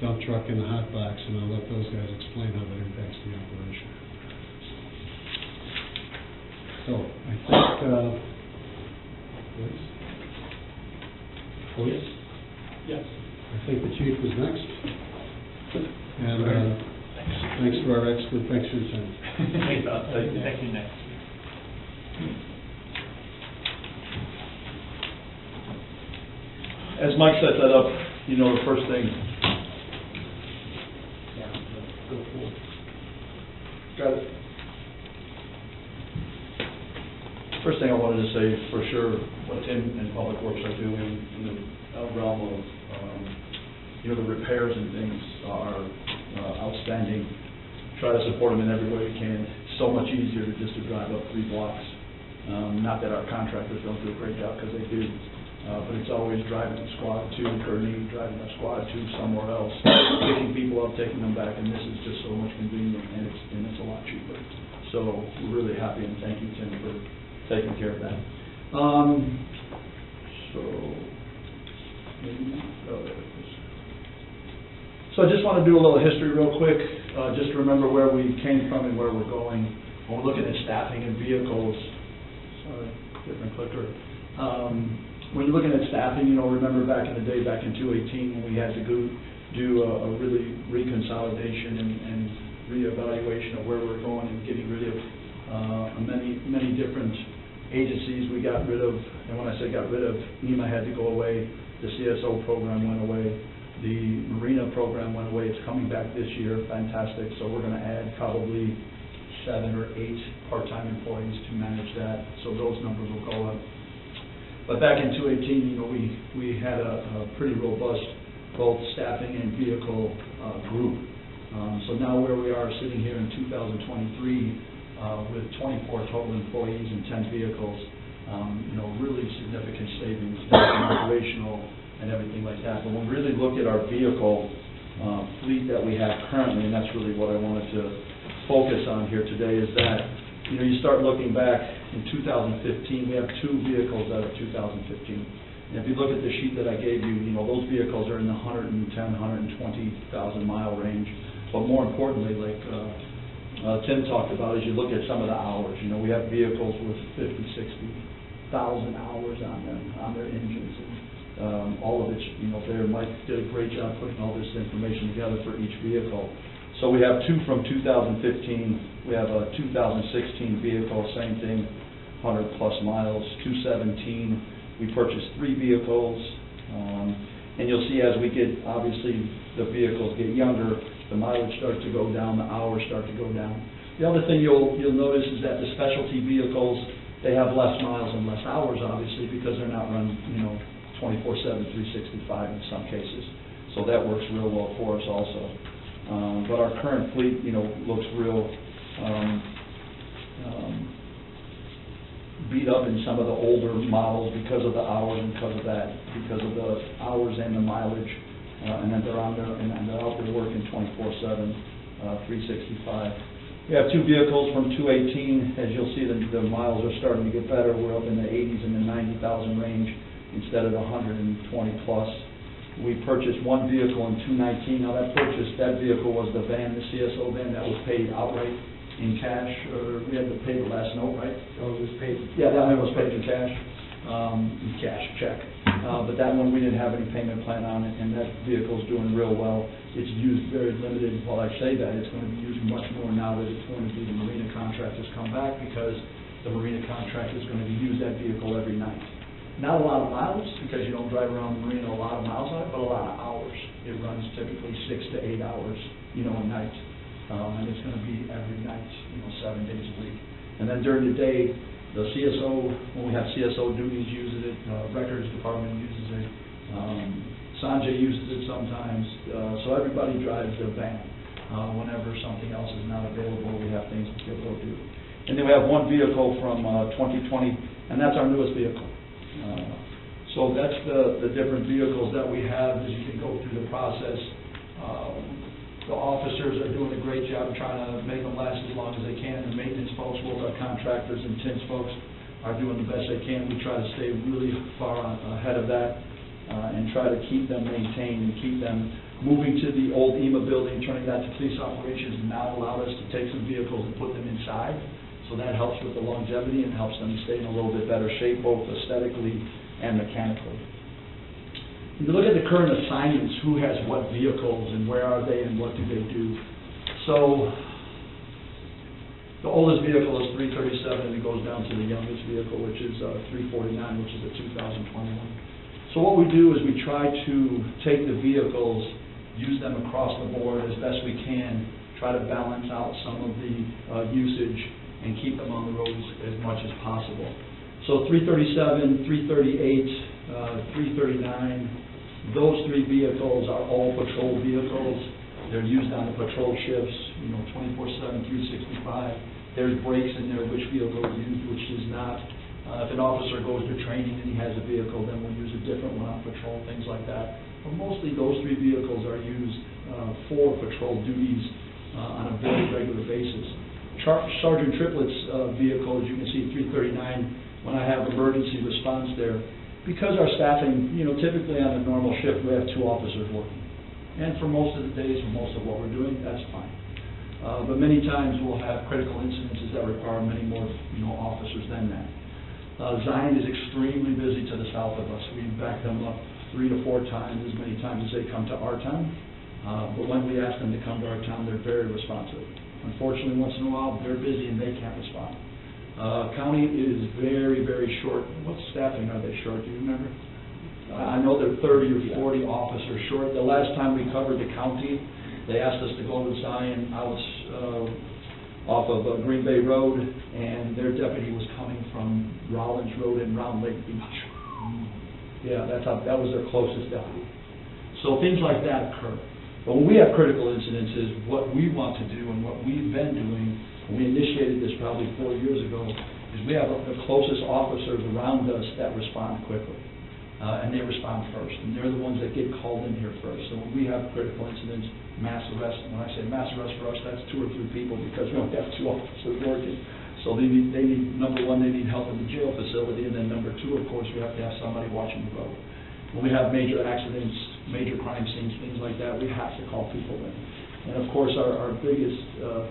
dump truck and the hot box, and I'll let those guys explain how that impacts the operation. So I think, police? Yes. I think the chief was next. And thanks to our expert. Thanks for your time. Thank you, Nick. As Mike set that up, you know, the first thing. Got it. First thing I wanted to say for sure, what Tim and Public Works are doing in the realm of, you know, the repairs and things are outstanding. Try to support them in every way we can. It's so much easier just to drive up 3 blocks. Not that our contractors don't do a great job, because they do. But it's always driving a squad to Kearney, driving a squad to somewhere else, picking people up, taking them back, and this is just so much convenient, and it's a lot cheaper. So we're really happy, and thank you, Tim, for taking care of that. So I just want to do a little history real quick, just to remember where we came from and where we're going. When we're looking at staffing and vehicles, sorry, different clicker. when you're looking at staffing, you know, remember back in the day, back in 2018, when we had to go do a really reconsolidation and reevaluation of where we're going and getting rid of many different agencies. We got rid of, and when I say got rid of, NEMA had to go away, the CSO program went away, the Marina program went away. It's coming back this year, fantastic. So we're going to add probably 7 or 8 part-time employees to manage that, so those numbers will go up. But back in 2018, you know, we had a pretty robust both staffing and vehicle group. So now where we are sitting here in 2023 with 24 total employees and 10 vehicles, you know, really significant savings in operational and everything like that. But when we really look at our vehicle fleet that we have currently, and that's really what I wanted to focus on here today, is that, you know, you start looking back in 2015, we have 2 vehicles out of 2015. And if you look at the sheet that I gave you, you know, those vehicles are in the 110,000, 120,000 mile range. But more importantly, like Tim talked about, as you look at some of the hours, you know, we have vehicles with 50,000, 60,000 hours on them, on their engines. And all of it, you know, there, Mike did a great job putting all this information together for each vehicle. So we have 2 from 2015. We have a 2016 vehicle, same thing, 100 plus miles. 2017. We purchased 3 vehicles, and you'll see as we get, obviously, the vehicles get younger, the mileage starts to go down, the hours start to go down. The other thing you'll notice is that the specialty vehicles, they have less miles and less hours, obviously, because they're not run, you know, 24/7, 365 in some cases. So that works real well for us also. But our current fleet, you know, looks real beat up in some of the older models because of the hours and because of that, because of the hours and the mileage, and then they're on there and they're out there working 24/7, 365. We have 2 vehicles from 2018. As you'll see, the miles are starting to get better. We're up in the 80s and the 90,000 range instead of the 120 plus. We purchased 1 vehicle in 2019. Now that vehicle was the van, the CSO van that was paid outright in cash, or we had to pay the last note, right? Oh, it was paid. Yeah, that one was paid in cash, check. But that one, we didn't have any payment plan on it, and that vehicle's doing real well. It's used very limited. While I say that, it's going to be used much more now that it's going to be the Marina contract has come back, because the Marina contract is going to be used that vehicle every night. Not a lot of miles, because you don't drive around the Marina a lot of miles on it, but a lot of hours. It runs typically 6 to 8 hours, you know, a night. And it's going to be every night, you know, 7 days a week. And then during the day, the CSO, when we have CSO duties, uses it, records department uses it, Sanjay uses it sometimes, so everybody drives their van. Whenever something else is not available, we have things to go do. And then we have 1 vehicle from 2020, and that's our newest vehicle. So that's the different vehicles that we have as you can go through the process. The officers are doing a great job trying to make them last as long as they can. The maintenance folks, both our contractors and Tim's folks, are doing the best they can. We try to stay really far ahead of that and try to keep them maintained and keep them moving to the old EMA building, turning that to police operations, and now allow us to take some vehicles and put them inside. So that helps with the longevity and helps them stay in a little bit better shape, both aesthetically and mechanically. If you look at the current assignments, who has what vehicles and where are they and what do they do? So the oldest vehicle is 337 and it goes down to the youngest vehicle, which is 349, which is a 2021. So what we do is we try to take the vehicles, use them across the board as best we can, try to balance out some of the usage and keep them on the roads as much as possible. So 337, 338, 339, those 3 vehicles are all patrol vehicles. They're used on the patrol shifts, you know, 24/7, 365. There's breaks in there, which vehicle is used, which is not. If an officer goes to training and he has a vehicle, then we'll use a different one on patrol, things like that. But mostly those 3 vehicles are used for patrol duties on a very regular basis. Sergeant Triplett's vehicle, as you can see, 339, when I have emergency response there, because our staffing, you know, typically on a normal shift, we have 2 officers working. And for most of the days, for most of what we're doing, that's fine. But many times we'll have critical incidences that require many more, you know, officers than that. Zion is extremely busy to the south of us. We back them up 3 to 4 times, as many times as they come to our town. But when we ask them to come to our town, they're very responsive. Unfortunately, once in a while, they're busy and they can't respond. County is very, very short. What staffing are they short, do you remember? I know they're 30 or 40 officers short. The last time we covered the county, they asked us to go to Zion out off of Green Bay Road, and their deputy was coming from Rollins Road and Round Lake Beach. Yeah, that was their closest deputy. So things like that occur. But when we have critical incidences, what we want to do and what we've been doing, and we initiated this probably 4 years ago, is we have the closest officers around us that respond quickly. And they respond first, and they're the ones that get called in here first. So when we have critical incidents, mass arrest, when I say mass arrest for us, that's 2 or 3 people because we only have 2 officers working. So they need, number one, they need help in the jail facility, and then number 2, of course, we have to have somebody watching the road. When we have major accidents, major crime scenes, things like that, we have to call people in. And of course, our biggest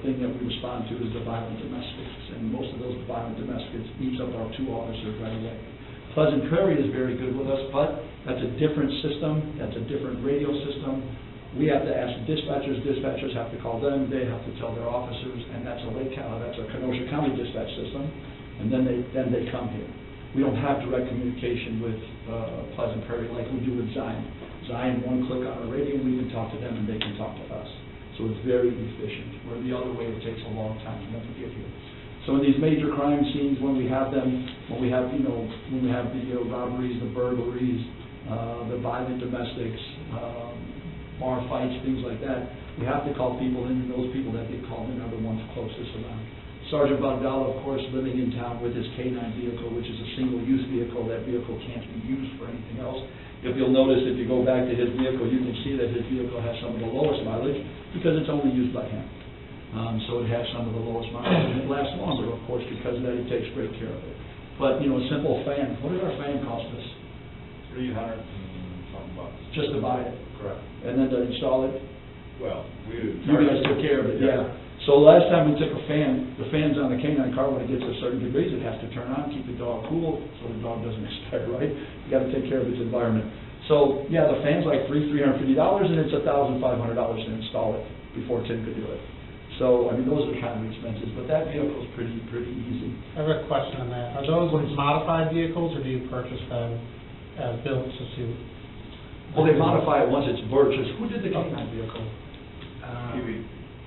thing that we respond to is the violent domestics, and most of those violent domestics eats up our 2 officers right away. Pleasant Prairie is very good with us, but that's a different system, that's a different radio system. We have to ask dispatchers have to call them, they have to tell their officers, and that's a Kenosha County dispatch system, and then they come here. We don't have direct communication with Pleasant Prairie like we do with Zion. Zion, 1 click on our radio, we can talk to them and they can talk to us. So it's very efficient, where the other way it takes a long time for them to get here. So in these major crime scenes, when we have the robberies, the burglaries, the violent domestics, bar fights, things like that, we have to call people in, and those people that get called in are the ones closest around. Sergeant Bogdala, of course, living in town with his K-9 vehicle, which is a single-use vehicle. That vehicle can't be used for anything else. If you'll notice, if you go back to his vehicle, you can see that his vehicle has some of the lowest mileage because it's only used by him. So it has some of the lowest mileage, and it lasts longer, of course, because of that he takes great care of it. But, a simple fan, what did our fan cost us? $300 and something bucks. Just to buy it? Correct. And then to install it? Well, You guys took care of it, yeah. So last time we took a fan, the fan's on the K-9 car, when it gets to certain degrees, it has to turn on, keep the dog cool, so the dog doesn't expire, right? You gotta take care of its environment. So, yeah, the fan's like $350, and it's $1,500 to install it before Tim could do it. So, those are kind of expenses, but that vehicle's pretty easy. I have a question on that. Are those modified vehicles, or do you purchase them as built to suit? Well, they modify it once it's purchased. Who did the K-9 vehicle?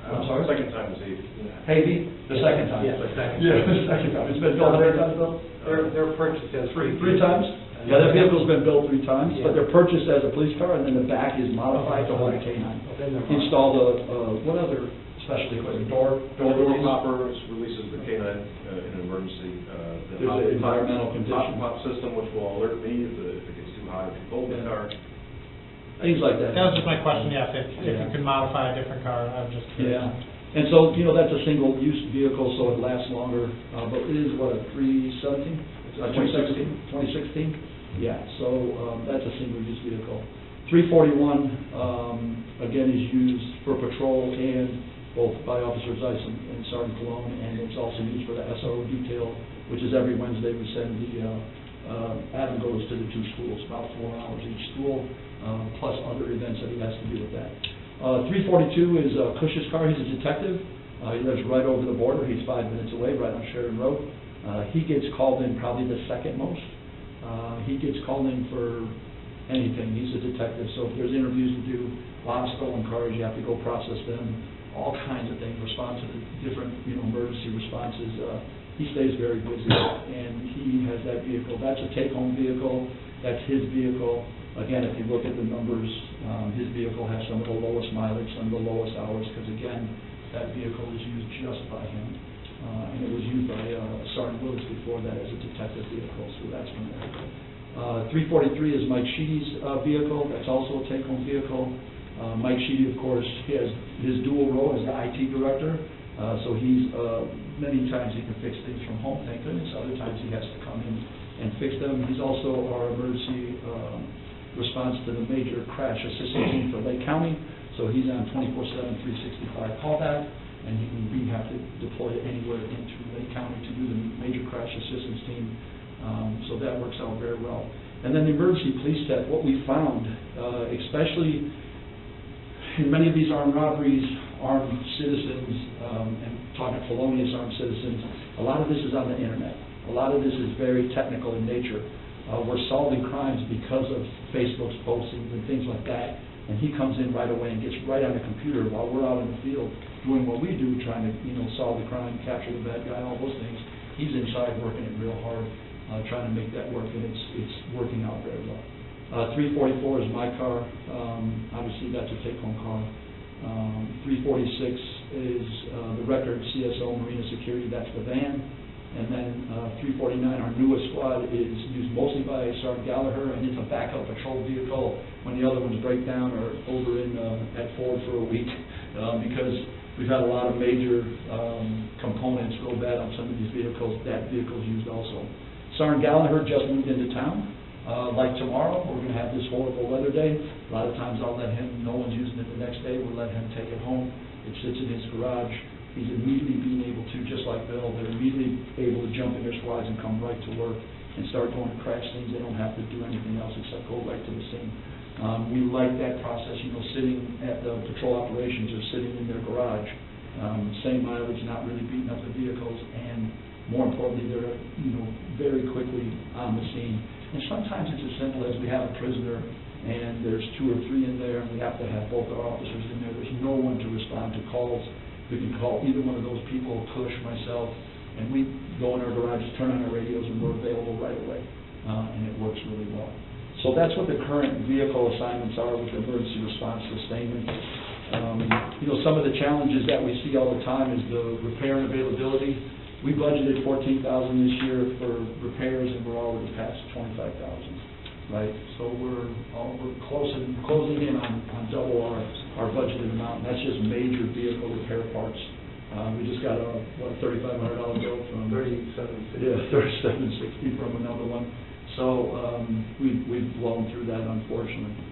I'm sorry? Second time this evening. Havey? The second time? Yeah, the second. Yeah, the second time. It's been built how many times, Bill? They're purchased as Three times? Yeah, that vehicle's been built 3 times, but they're purchased as a police car, and then the back is modified to hold a K-9. Installed what other specialty equipment? Door Hopper releases the K-9 in an emergency. There's an environmental condition. Hot system which will alert me if it gets too hot or too cold in the car. Things like that. That was just my question, yes, if you can modify a different car, I'm just curious. Yeah, and so, that's a single-use vehicle, so it lasts longer, but it is, what, a 2016? Yeah, so that's a single-use vehicle. 341, again, is used for patrol and both by Officer Zeiss and Sergeant Cologne, and it's also used for the SRO detail, which is every Wednesday we send Adam goes to the 2 schools, about 4 hours each school, plus other events that he has to do with that. 342 is Cush's car. He's a detective. He lives right over the border. He's 5 minutes away, right on Sheridan Road. He gets called in probably the second most. He gets called in for anything. He's a detective, so if there's interviews to do, a lot of stolen cars, you have to go process them, all kinds of things, respond to the different, emergency responses. He stays very busy, and he has that vehicle. That's a take-home vehicle. That's his vehicle. Again, if you look at the numbers, his vehicle has some of the lowest mileage, some of the lowest hours, because again, that vehicle is used just by him. And it was used by Sergeant Willis before that as a detective vehicle, so that's from there. 343 is Mike Sheedy's vehicle. That's also a take-home vehicle. Mike Sheedy, of course, he has his dual role as the IT director. So he's, many times he can fix things from home, thank goodness. Other times he has to come in and fix them. He's also our emergency response to the major crash assistance team for Lake County. So he's on 24/7, 365 callback, and we have to deploy anywhere into Lake County to do the major crash assistance team. So that works out very well. And then the emergency police tech, what we found, especially in many of these armed robberies, armed citizens, and talking felonious armed citizens, a lot of this is on the internet. A lot of this is very technical in nature. We're solving crimes because of Facebook's postings and things like that. And he comes in right away and gets right on the computer while we're out in the field doing what we do, trying to, solve the crime, capture the bad guy, all those things. He's inside working it real hard, trying to make that work, and it's working out very well. 344 is my car. Obviously, that's a take-home car. 346 is the record CSO Marina Security. That's the van. And then 349, our newest squad, is used mostly by Sergeant Gallagher, and it's a backup patrol vehicle when the other ones break down or over in at Ford for a week, because we've had a lot of major components go bad on some of these vehicles. That vehicle's used also. Sergeant Gallagher just moved into town. Like tomorrow, we're going to have this horrible weather day. A lot of times I'll let him, no one's using it the next day, we'll let him take it home. It sits in his garage. He's immediately being able to, just like Bill, they're immediately able to jump in their squads and come right to work and start going to crash scenes. They don't have to do anything else except go right to the scene. We like that process, sitting at the patrol operations or sitting in their garage. Same mileage, not really beating up the vehicles, and more importantly, they're, very quickly on the scene. And sometimes it's as simple as we have a prisoner and there's 2 or 3 in there, and we have to have both our officers in there. There's no one to respond to calls. We can call either one of those people, Cush, myself, and we go in our garages, turn on our radios, and we're available right away, and it works really well. So that's what the current vehicle assignments are with emergency response sustainment. Some of the challenges that we see all the time is the repair and availability. We budgeted $14,000 this year for repairs, and we're already past $25,000. Right, so we're closing in on double our budgeted amount. And that's just major vehicle repair parts. We just got a $3,500 bill from $3,760 from another one. So we've blown through that, unfortunately.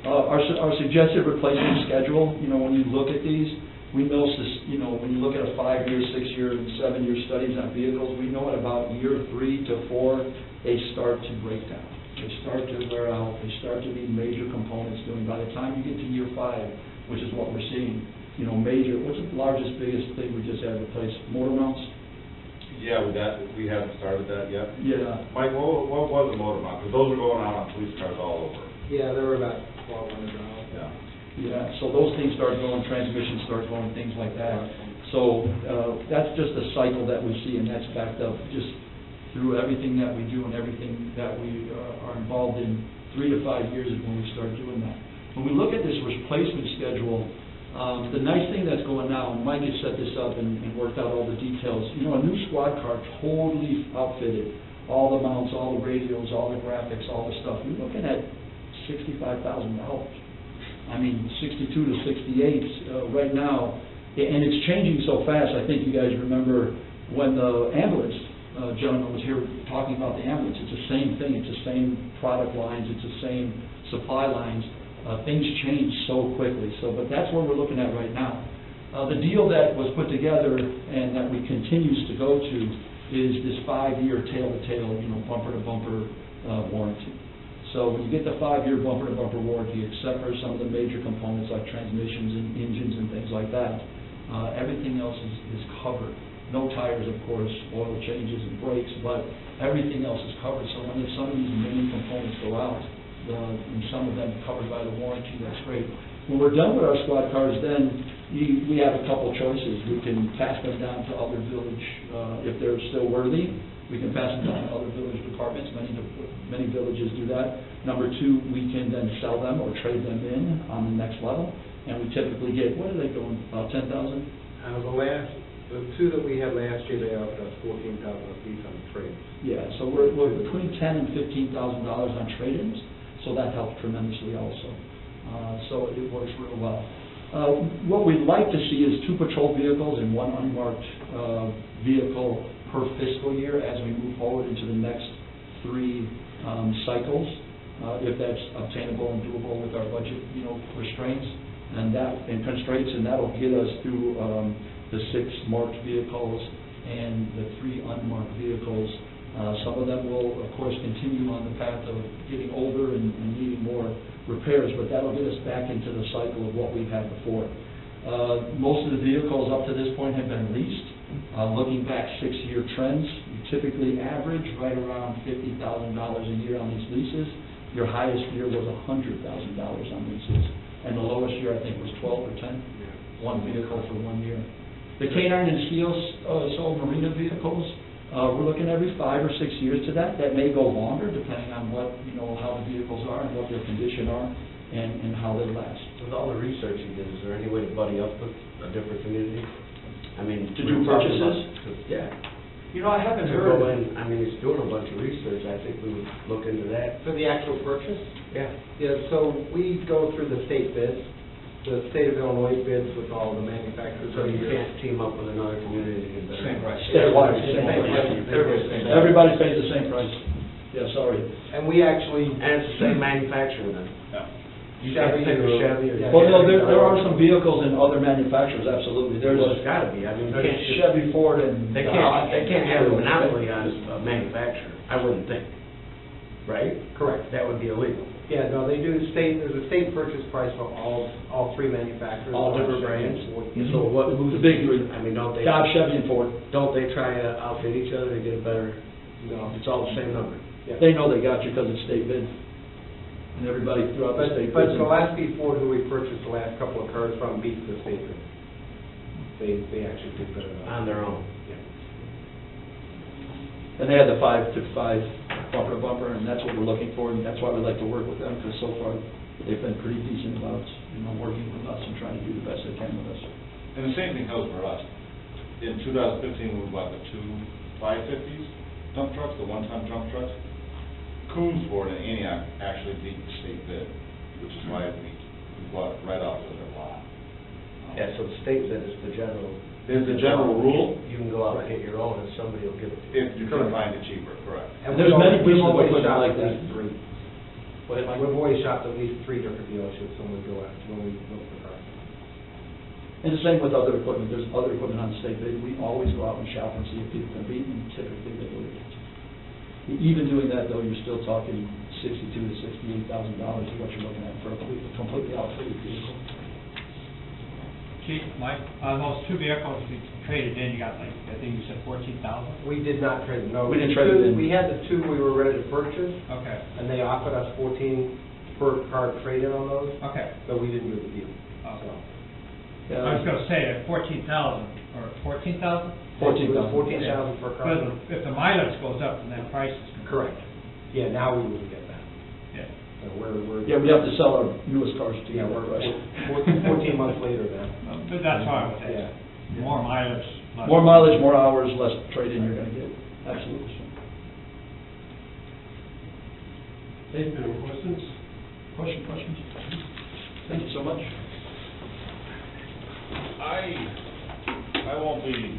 Our suggested replacement schedule. When you look at these, we know this. When you look at a 5-year, 6-year, and 7-year studies on vehicles, we know at about year 3 to 4 they start to break down. They start to wear out. They start to need major components doing. By the time you get to year 5, which is what we're seeing, major. What's the largest, biggest thing we just had replaced? Motor mounts. Yeah, we haven't started that yet. Yeah. Mike, what was the motor mount? Because those are going out on police cars all over. Yeah, there were about 1,200 Yeah. Yeah. So those things start going, transmissions start going, things like that. So that's just a cycle that we see, and that's backed up just through everything that we do and everything that we are involved in. 3 to 5 years is when we start doing that. When we look at this replacement schedule, the nice thing that's going now, and Mike has set this up and worked out all the details, a new squad car totally outfitted, all the mounts, all the radios, all the graphics, all the stuff. You're looking at $65,000. I mean, 62 to 68 right now, and it's changing so fast. I think you guys remember when the ambulance gentleman was here talking about the ambulance. It's the same thing. It's the same product lines. It's the same supply lines. Things change so quickly. But that's what we're looking at right now. The deal that was put together and that we continues to go to is this 5-year tail-to-tail, bumper-to-bumper warranty. So when you get the 5-year bumper-to-bumper warranty, except for some of the major components like transmissions and engines and things like that, everything else is covered. No tires, of course, oil changes and brakes, but everything else is covered. So when some of these main components go out, and some of them covered by the warranty, that's great. When we're done with our squad cars, then we have a couple choices. We can pass them down to other village, if they're still worthy. We can pass them down to other village departments. Many villages do that. Number 2, we can then sell them or trade them in on the next level. And we typically get, what are they going, about 10,000? The 2 that we had last year, they offered us $14,000 apiece on trades. Yeah, so we're between $10,000 and $15,000 on trade-ins, so that helps tremendously also. So it works real well. What we'd like to see is 2 patrol vehicles and 1 unmarked vehicle per fiscal year as we move forward into the next 3 cycles, if that's obtainable and doable with our budget, restraints and constraints, and that'll get us through the 6 marked vehicles and the 3 unmarked vehicles Some of them will, of course, continue on the path of getting older and needing more repairs, but that'll get us back into the cycle of what we've had before. Most of the vehicles up to this point have been leased. Looking back 6-year trends, you typically average right around $50,000 a year on these leases. Your highest year was $100,000 on leases, and the lowest year, I think, was 12 or 10, one vehicle for 1 year. The K-9 and Steel sold marina vehicles, we're looking every 5 or 6 years to that. That may go longer, depending on what, how the vehicles are and what their condition are and how they last. With all the research you did, is there any way to buddy up with a different community? I mean, To do purchases? Yeah. I haven't To go in, I mean, it's doing a bunch of research, I think we would look into that. For the actual purchase? Yeah. Yeah, so we go through the state bids, the state of Illinois bids with all the manufacturers. So you can't team up with another community to get better? Same price. Statewide, Same price. Everybody pays the same price. Yeah, sorry. And we actually. And it's the same manufacturer then? You Chevy, can't pick a Chevy or... Well, no, there are some vehicles in other manufacturers, absolutely. There's Well, it's gotta be, I mean, you there's can't just... Chevy, Ford, and... They can't have a monopoly on a manufacturer, I wouldn't think, right? Correct. That would be illegal. Yeah, no, they do there's a state purchase price for all three manufacturers. All different brands? So what, who's The big three. I mean, don't they... Dodge, Chevy, and Ford. Don't they try to outfit each other to get a better... No. It's all the same number. Yeah. They know they got you because it's state bid. And everybody throughout the state But bids. Gillespie Ford, who we purchased the last couple of cars from, beats the state bid. They actually did better than us. On their own. And they had the 5-to-5 bumper to bumper, and that's what we're looking for, and that's why we like to work with them, because so far, they've been pretty decent about, working with us and trying to do the best they can with us. And the same thing goes for us. In 2015, we bought the two 550s dump trucks, the one-ton dump trucks. Coons Ford and Antioch actually beat the state bid, which is why we bought it right off of their lot. Yeah, so the state bid is the general... There's the general rule. You can go out and get your own, and somebody will give it to you. If you can find it cheaper, correct. And There's many we've pieces of always equipment shopped like at that. least three. We've always shopped at least 3 different dealerships when we go out, when we look for cars. And the same with other equipment, there's other equipment on the state bid, we always go out and shop and see if people can beat, and typically they will. Even doing that, though, you're still talking $62,000 to $68,000 is what you're looking at for a completely outfitted vehicle. Chief, Mike, those two vehicles you traded in, you got I think you said 14,000? We did not trade them, no. We didn't trade them in. We had the two we were ready to purchase, Okay, and they offered us 14 per car trade-in on those, okay. but we didn't do the deal. Okay. Yeah. I was gonna say, at 14,000, or 14,000? 14,000. 14,000 per car. But if the mileage goes up, then that price is gonna... Correct. Yeah, now we wouldn't get that. Yeah. So we're. Yeah, we have to sell our newest cars to Yeah, get we're that price. 14 months later now. But that's why I was Yeah. asking. More mileage. less- More mileage, more hours, less trade-in you're gonna get, absolutely. Any questions? Questions? Thank you so much. I won't be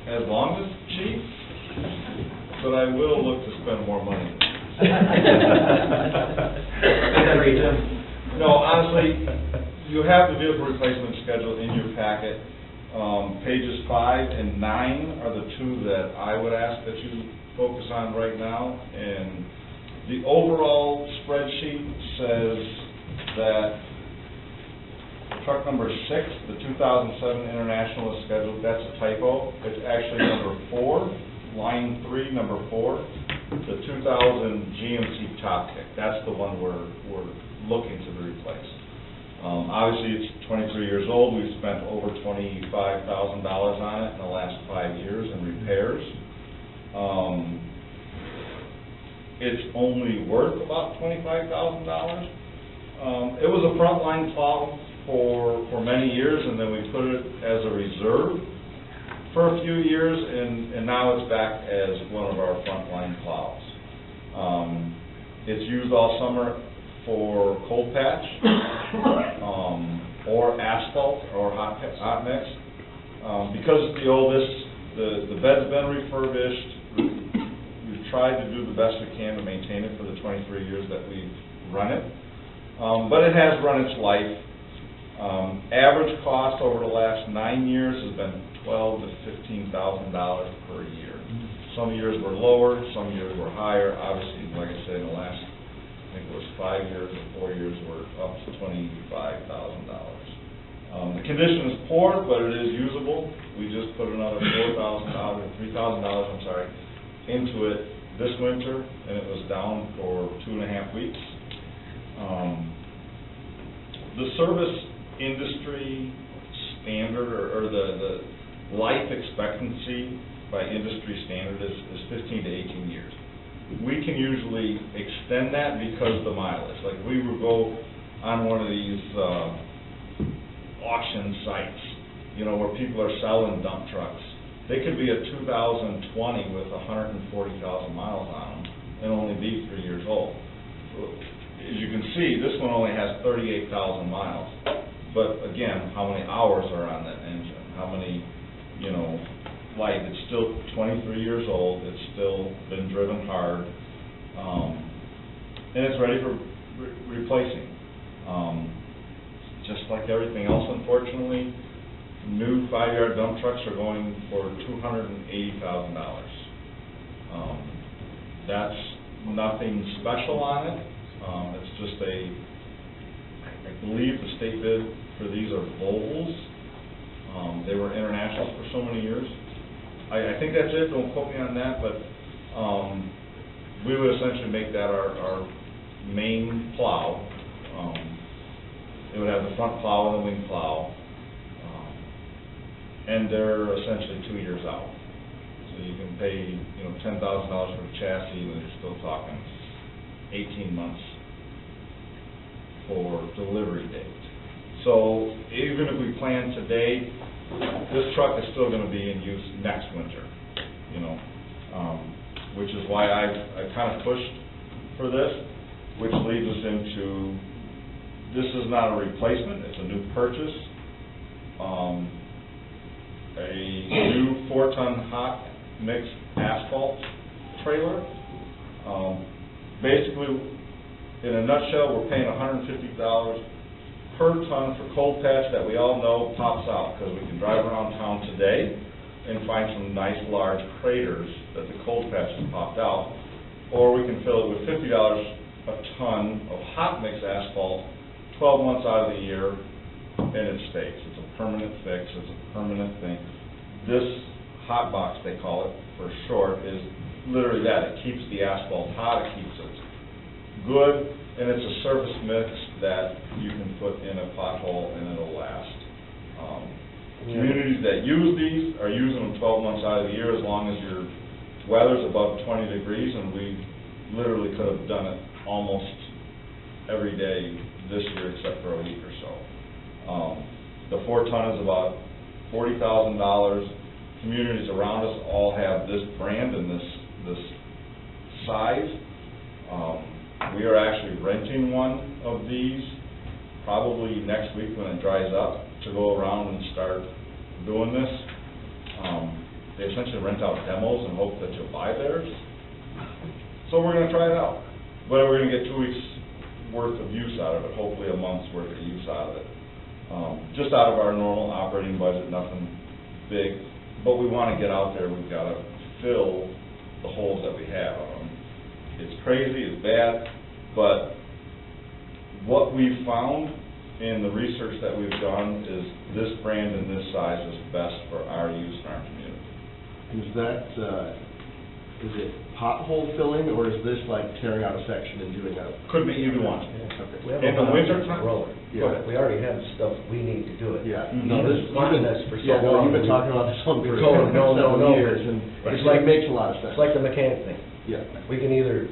as long as chief, but I will look to spend more money. No, honestly, you have the vehicle replacement schedule in your packet. Pages 5 and 9 are the two that I would ask that you focus on right now. And the overall spreadsheet says that truck number 6, the 2007 International is scheduled, that's a typo. It's actually number 4, line 3, number 4. The 2000 GMC Top Kick, that's the one we're looking to replace. Obviously, it's 23 years old. We've spent over $25,000 on it in the last 5 years in repairs. It's only worth about $25,000. It was a frontline plow for many years, and then we put it as a reserve for a few years, and now it's back as one of our frontline plows. It's used all summer for cold patch, or asphalt, or hot mix. Because it's the oldest, the bed's been refurbished. We've tried to do the best we can to maintain it for the 23 years that we've run it. But it has run its life. Average cost over the last 9 years has been $12,000 to $15,000 per year. Some years were lower, some years were higher. Obviously, like I said, in the last, I think it was 5 years or 4 years, we're up to $25,000. The condition is poor, but it is usable. We just put another $4,000, $3,000, I'm sorry, into it this winter, and it was down for 2.5 weeks. The service industry standard, or the life expectancy by industry standard is 15 to 18 years. We can usually extend that because of the mileage. Like, we would go on one of these auction sites, you know, where people are selling dump trucks. They could be a 2020 with 140,000 miles on them and only be 3 years old. As you can see, this one only has 38,000 miles. But again, how many hours are on that engine? How many, you know, life? It's still 23 years old. It's still been driven hard. And it's ready for replacing. Just like everything else, unfortunately, new 5-yard dump trucks are going for $280,000. That's nothing special on it. It's just I believe the state bid for these are Volvos. They were internationals for so many years. I think that's it, don't quote me on that, but we would essentially make that our main plow. It would have the front plow and the wing plow. And they're essentially 2 years out. So you can pay, you know, $10,000 for the chassis, and you're still talking 18 months for delivery date. So even if we plan today, this truck is still going to be in use next winter, you know, which is why I kind of pushed for this, which leads us into, this is not a replacement, it's a new purchase. A new 4-ton hot mix asphalt trailer. Basically, in a nutshell, we're paying $150 per ton for cold patch that we all know pops out, because we can drive around town today and find some nice large craters that the cold patch has popped out, or we can fill it with $50 a ton of hot mix asphalt 12 months out of the year, and it stays. It's a permanent fix, it's a permanent thing. This hot box, they call it for short, is literally that. It keeps the asphalt hot, it keeps it good, and it's a surface mix that you can put in a pothole and it'll last. Communities that use these are using them 12 months out of the year, as long as your weather's above 20 degrees, and we literally could have done it almost every day this year except for a week or so. The 4-ton is about $40,000. Communities around us all have this brand and this size. We are actually renting one of these probably next week when it dries up to go around and start doing this. They essentially rent out demos and hope that you'll buy theirs. So we're going to try it out. But we're going to get 2 weeks worth of use out of it, hopefully a month's worth of use out of it. Just out of our normal operating budget, nothing big. But we want to get out there, we've got to fill the holes that we have. It's crazy, it's bad, but what we've found in the research that we've done is this brand and this size is best for our use in our community. Is that, is it pothole filling, or is this like tearing out a section and doing a? Could be either one. Okay. We have In the winter time? roller, Yeah. but we already have the stuff we need to do it. Yeah. No, this, wanted this for so yeah, no, long. you've been talking about this one for We told them, no, several years, and It's it like- makes a lot of sense. It's like the mechanic thing. Yeah. We can either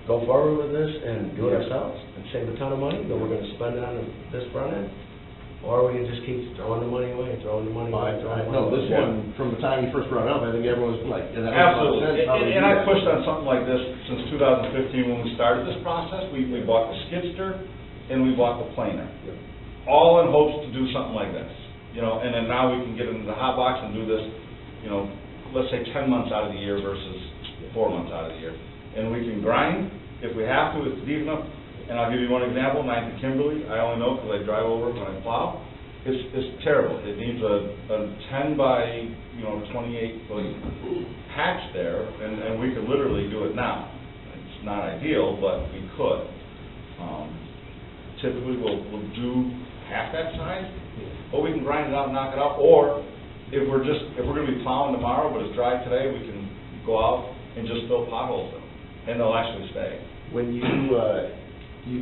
go forward with this and do it ourselves and save a ton of money, but we're gonna spend it on this front end, or we can just keep throwing the money away, throwing the money away, throwing the money No, away. this one, from the time you first brought it up, I think everyone was like, yeah, that makes a lot of Absolutely, sense. How do we and do I that? pushed on something like this since 2015 when we started this process. We bought the skidster and we bought the planer, all in hopes to do something like this, you know, and then now we can get into the hot box and do this, you know, let's say 10 months out of the year versus 4 months out of the year. And we can grind if we have to, it's deep enough, and I'll give you one example, 9th and Kimberly, I only know because I drive over when I plow. It's terrible. It needs a 10 by, 28-foot patch there, and we could literally do it now. It's not ideal, but we could. Typically, we'll do half that size, or we can grind it out and knock it out, or if we're going to be plowing tomorrow, but it's dry today, we can go out and just fill potholes in them, and they'll actually stay. When you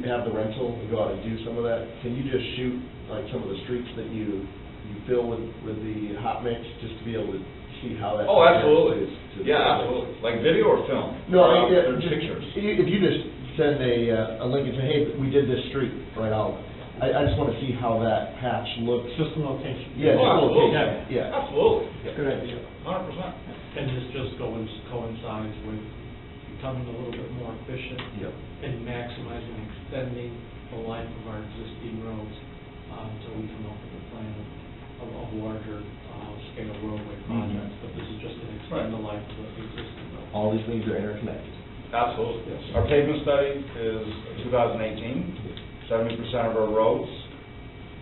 have the rental and go out and do some of that, can you just shoot like some of the streets that you fill with the hot mix, just to be able to see how that? Oh, absolutely. compares to Yeah, absolutely. Like video or film? No, They're just pictures. If you just send a link and say, hey, we did this street, right, I just want to see how that patch looks. Just the location. Yeah, just the absolutely. location, yeah. Absolutely. Good idea. 100%. And this just coincides with becoming a little bit more efficient Yep. and maximizing, extending the life of our existing roads, until we come up with a plan of larger scale roadway projects. But this is just to extend the life of the existing roads. All these things are interconnected. Absolutely. Our pavement study is 2018. 70% of our roads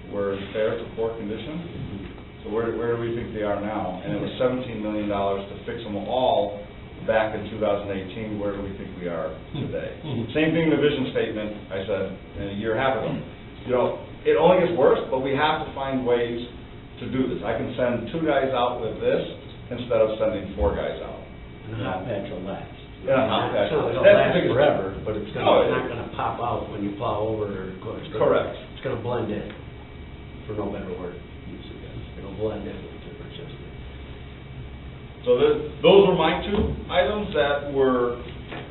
were in fair to poor condition. So where do we think they are now? And it was $17 million to fix them all back in 2018. Where do we think we are today? Same thing in the vision statement I said a year and a half ago. It only gets worse, but we have to find ways to do this. I can send 2 guys out with this instead of sending 4 guys out. And a hot patch will last. Yeah, hot patch. It's not That's gonna the last biggest- forever, but it's No, not gonna pop out when you plow over or go. Correct. It's gonna blend in, for no better word, use it as. It'll blend in with the different system. So those were my 2 items that were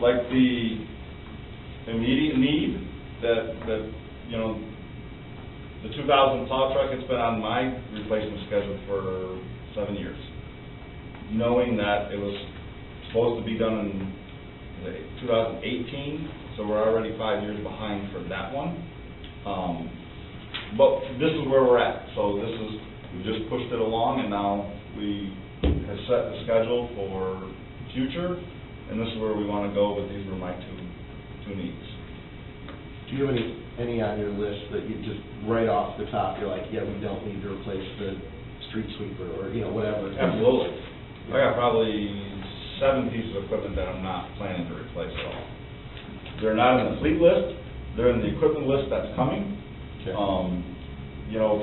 like the immediate need that the 2000 plow truck, it's been on my replacement schedule for 7 years. Knowing that it was supposed to be done in 2018, so we're already 5 years behind for that one. But this is where we're at. So we just pushed it along, and now we have set the schedule for future, and this is where we want to go, but these were my two needs. Do you have any on your list that you just right off the top, you're like, yeah, we don't need to replace the street sweeper or, whatever? Absolutely. I got probably 7 pieces of equipment that I'm not planning to replace at all. They're not in the fleet list, they're in the equipment list that's coming. Okay.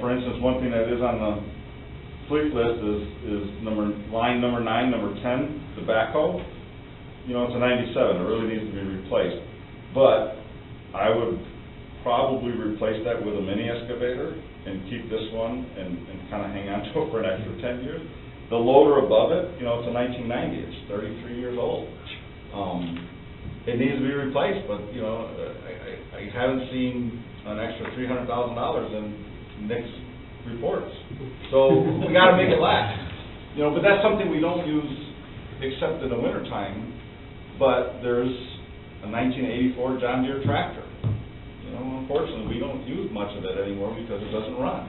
For instance, one thing that is on the fleet list is line number 9, number 10, the backhoe. It's a 97, it really needs to be replaced. But I would probably replace that with a mini excavator and keep this one and kind of hang on to it for an extra 10 years. The loader above it, it's a 1990, it's 33 years old. It needs to be replaced, but, I haven't seen an extra $300,000 in Nick's reports. So we got to make it last. But that's something we don't use except in the wintertime. But there's a 1984 John Deere tractor. Unfortunately, we don't use much of it anymore because it doesn't run.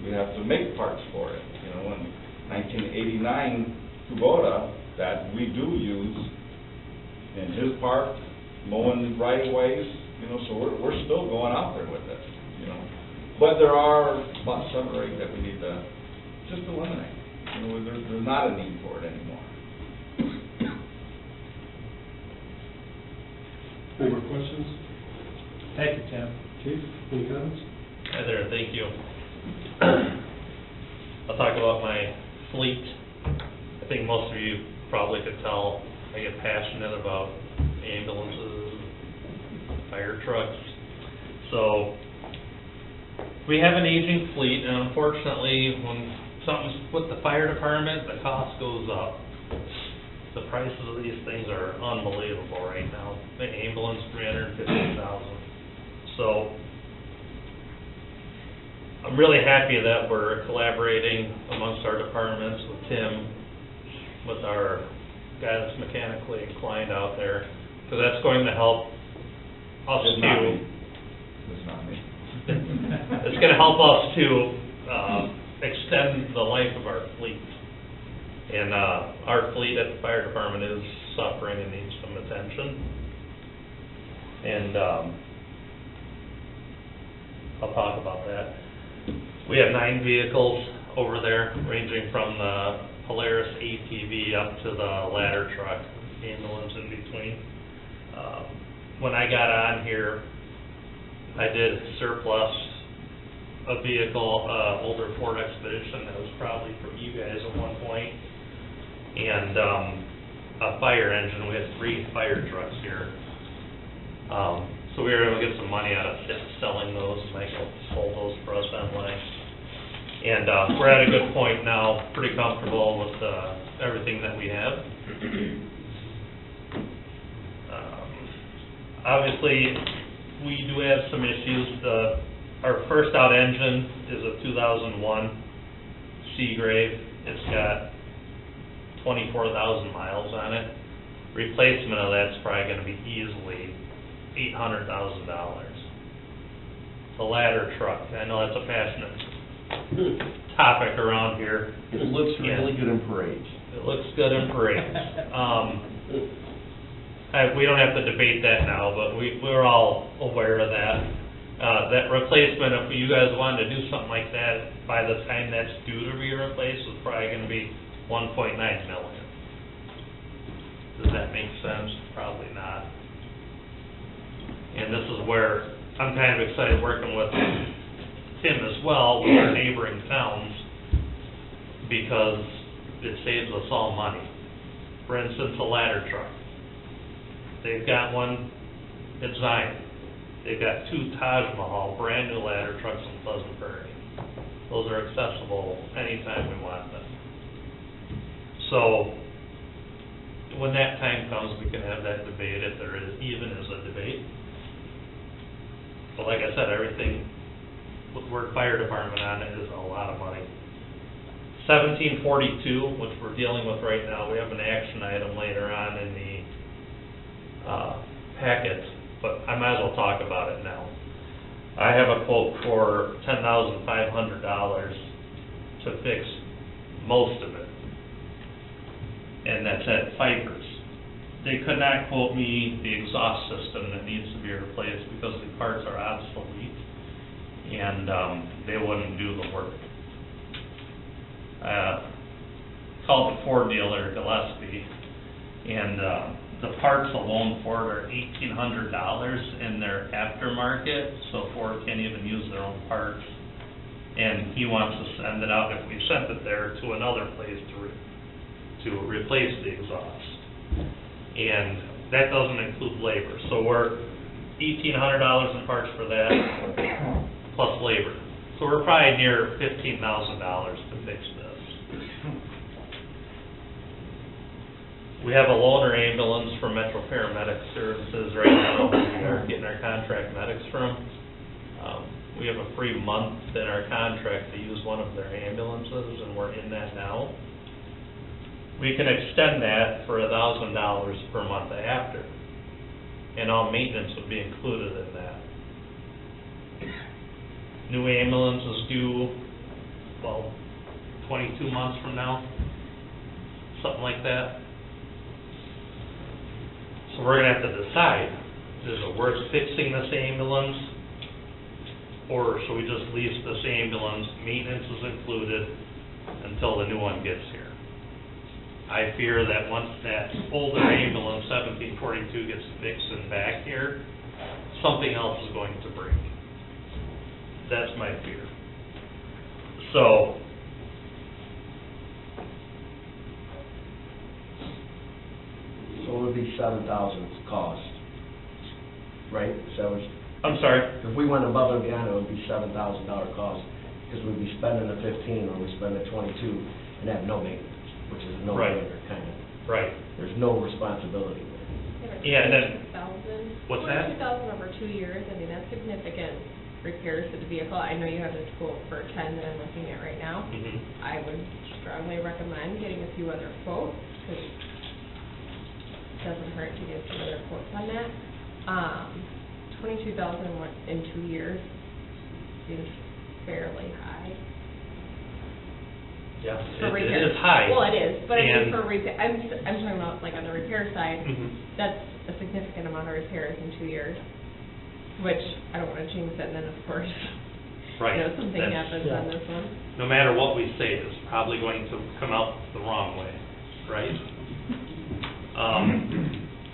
We have to make parts for it. And 1989 Kubota that we do use in his park, mowing right of ways. So we're still going out there with it. But there are about 7 or 8 that we need to just eliminate. There's not a need for it anymore. Any more questions? Thank you, Tim. Chief, any comments? Hi there, thank you. I'll talk about my fleet. I think most of you probably could tell I get passionate about ambulances, fire trucks. So we have an aging fleet, and unfortunately, when something's with the fire department, the cost goes up. The prices of these things are unbelievable right now. The ambulance, $350,000. So I'm really happy that we're collaborating amongst our departments with Tim, with our guy that's mechanically inclined out there, because that's going to help us It's not too. me. It's not me. It's going to help us to extend the life of our fleet. And our fleet at the fire department is suffering and needs some attention. And I'll talk about that. We have 9 vehicles over there, ranging from the Polaris ATV up to the ladder truck, ambulance in between. When I got on here, I did surplus a vehicle, older Ford Expedition that was probably from you guys at one point, and a fire engine. We had 3 fire trucks here. So we were able to get some money out of selling those. Michael sold those for us online. And we're at a good point now, pretty comfortable with everything that we have. Obviously, we do have some issues. Our first out engine is a 2001 Seagrave. It's got 24,000 miles on it. Replacement of that's probably going to be easily $800,000. The ladder truck, I know that's a passionate topic around here. It looks really good in parades. It looks good in parades. We don't have to debate that now, but we're all aware of that. That replacement, if you guys wanted to do something like that, by the time that's due to be replaced, is probably going to be $1.9 million. Does that make sense? Probably not. And this is where I'm kind of excited working with Tim as well, with our neighboring towns, because it saves us all money. For instance, a ladder truck. They've got one at Zion. They've got 2 Taj Mahal brand new ladder trucks in Pleasant Prairie. Those are accessible anytime we want them. So when that time comes, we can have that debate, if there is even is a debate. But like I said, everything with work fire department on it is a lot of money. 1742, which we're dealing with right now, we have an action item later on in the packet, but I might as well talk about it now. I have a quote for $10,500 to fix most of it, and that's at Fibers. They could not quote me the exhaust system that needs to be replaced because the parts are obsolete, and they wouldn't do the work. Called the Ford dealer, Gillespie, and the parts alone for it are $1,800 in their aftermarket, so Ford can't even use their own parts. And he wants to send it out, if we sent it there, to another place to replace the exhaust. And that doesn't include labor, so we're $1,800 in parts for that, plus labor. So we're probably near $15,000 to fix this. We have a loaner ambulance for Metro Paramedic Services right now. We are getting our contract medics from. We have a free month in our contract to use one of their ambulances, and we're in that now. We can extend that for $1,000 per month after, and all maintenance would be included in that. New ambulance is due, 22 months from now, something like that. So we're going to have to decide, is it worth fixing this ambulance, or should we just lease this ambulance, maintenance is included, until the new one gets here? I fear that once that older ambulance, 1742, gets fixed and back here, something else is going to break. That's my fear. So, So it would be $7,000 cost, right? So I'm sorry? if we went above and beyond, it would be $7,000 cost, because we'd be spending the 15 or we spend the 22 and have no maintenance, which is a no-brainer kind of. Right. There's no responsibility there. Yeah, and then, 22,000. what's that? 22,000 over 2 years, I mean, that's significant repairs to the vehicle. I know you have this quote for 10 that I'm looking at right now. Mhm. I would strongly recommend getting a few other quotes, because it doesn't hurt to get some other quotes on that. 22,000 in 2 years seems fairly high. Yeah, For it repair. is high. Well, it is, but I mean, And- for repair, I'm talking about like on the repair side, Mhm. that's a significant amount of repairs in 2 years, which I don't want to jinx it, and then of course, Right. you know, something That's- happens on this one. No matter what we say, it's probably going to come out the wrong way, right?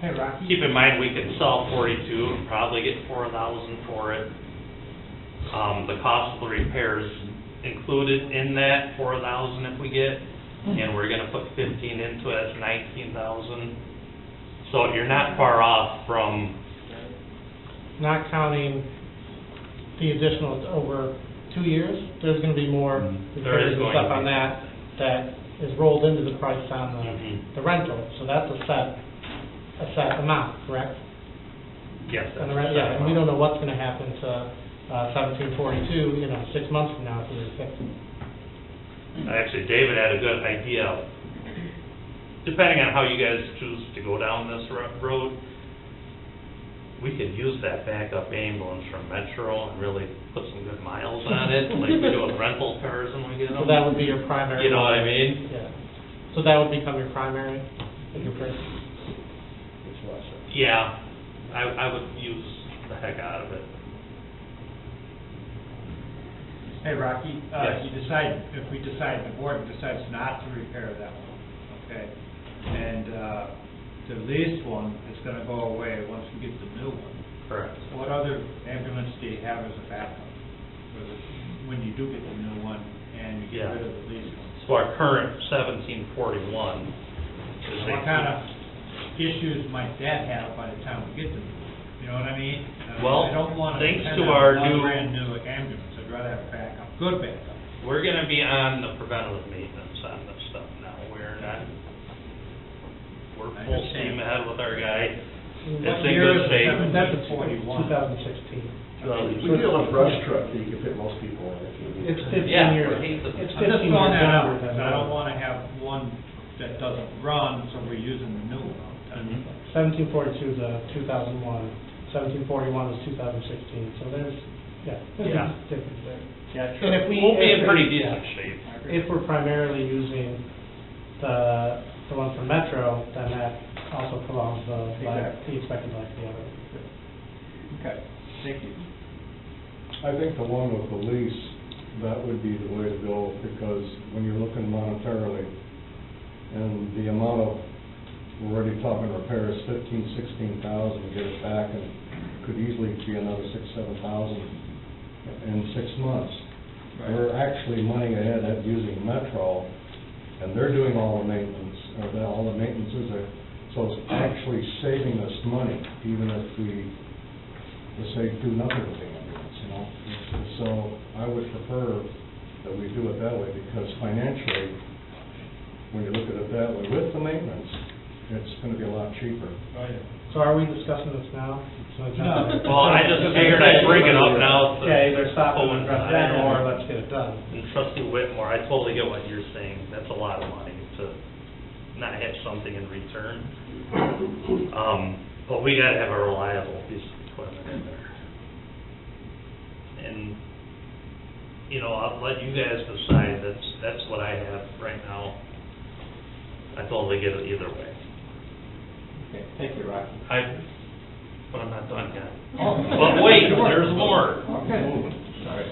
Hey, Rocky? Keep in mind, we could sell 42 and probably get 4,000 for it. The cost of the repairs included in that 4,000 if we get, and we're gonna put 15 into it, it's 19,000. So you're not far off from, Not counting the additional over 2 years, there's gonna be more There is repairs and going stuff to on be. that is rolled into the price on Mhm. the rental, so that's a set amount, correct? yes, that's. And the rent, yeah, and we don't know what's gonna happen to 1742, 6 months from now if we fix it. Actually, David had a good idea. Depending on how you guys choose to go down this road, we could use that backup ambulance from Metro and really put some good miles on it, like we do with rental cars when we get them. So that would be your primary. You know what I mean? Yeah. So that would become your primary, like your first. Yeah, I would use the heck out of it. Hey, Rocky, Yes. if we decide, the board decides not to repair that one, okay? And, the leased one is gonna go away once we get the new one. Correct. What other ambulance do you have as a backup when you do get the new one and you get Yeah. rid of the leased one? So our current 1741 is What kind of issues might that have by the time we get the new one? You know what I mean? Well, I don't wanna thanks depend to on our one new- brand new ambulance, I'd rather have backup, good backup. We're gonna be on the preventative maintenance on this stuff now. We're I full understand. steam ahead with our guy. What It's in year good is it? shape. That's 41. 2016. We do have a brush truck that you can fit most people in if you need. It's 15 Yeah, years. I hate the- It's I'm just 15 throwing years that out, younger because than I don't that. wanna have one that doesn't run, so we're using the new one all the time. Mhm. 1742 is 2001, 1741 is 2016, so there's Yeah. a difference there. Yeah, And if we. We'll be in if- pretty yeah. decent shape. If we're primarily using the one from Metro, then that also prolongs the Exactly. the expected life of the other. Okay, thank you. I think the one with the lease, that would be the way to go, because when you're looking monetarily, and the amount of, we're already talking repairs, 16,000 to get it back, and could easily be another 7,000 in 6 months. We're actually money ahead at using Metro, and they're doing all the maintenance, all the maintenance is there. So it's actually saving us money, even if we, let's say, do nothing with the ambulance, So I would prefer that we do it that way, because financially, when you look at it that way, with the maintenance, it's gonna be a lot cheaper. So are we discussing this now? No. Well, I just figured I'd bring it up now. Okay, either stop and address that, coincide. or let's get it done. And Trustee Whitmore, I totally get what you're saying. That's a lot of money to not have something in return. But we gotta have a reliable piece of equipment in there. And, I'll let you guys decide. That's what I have right now. I totally get it either way. Okay, thank you, Rocky. But I'm not done yet. Oh. But wait, there's more. Okay. Sorry.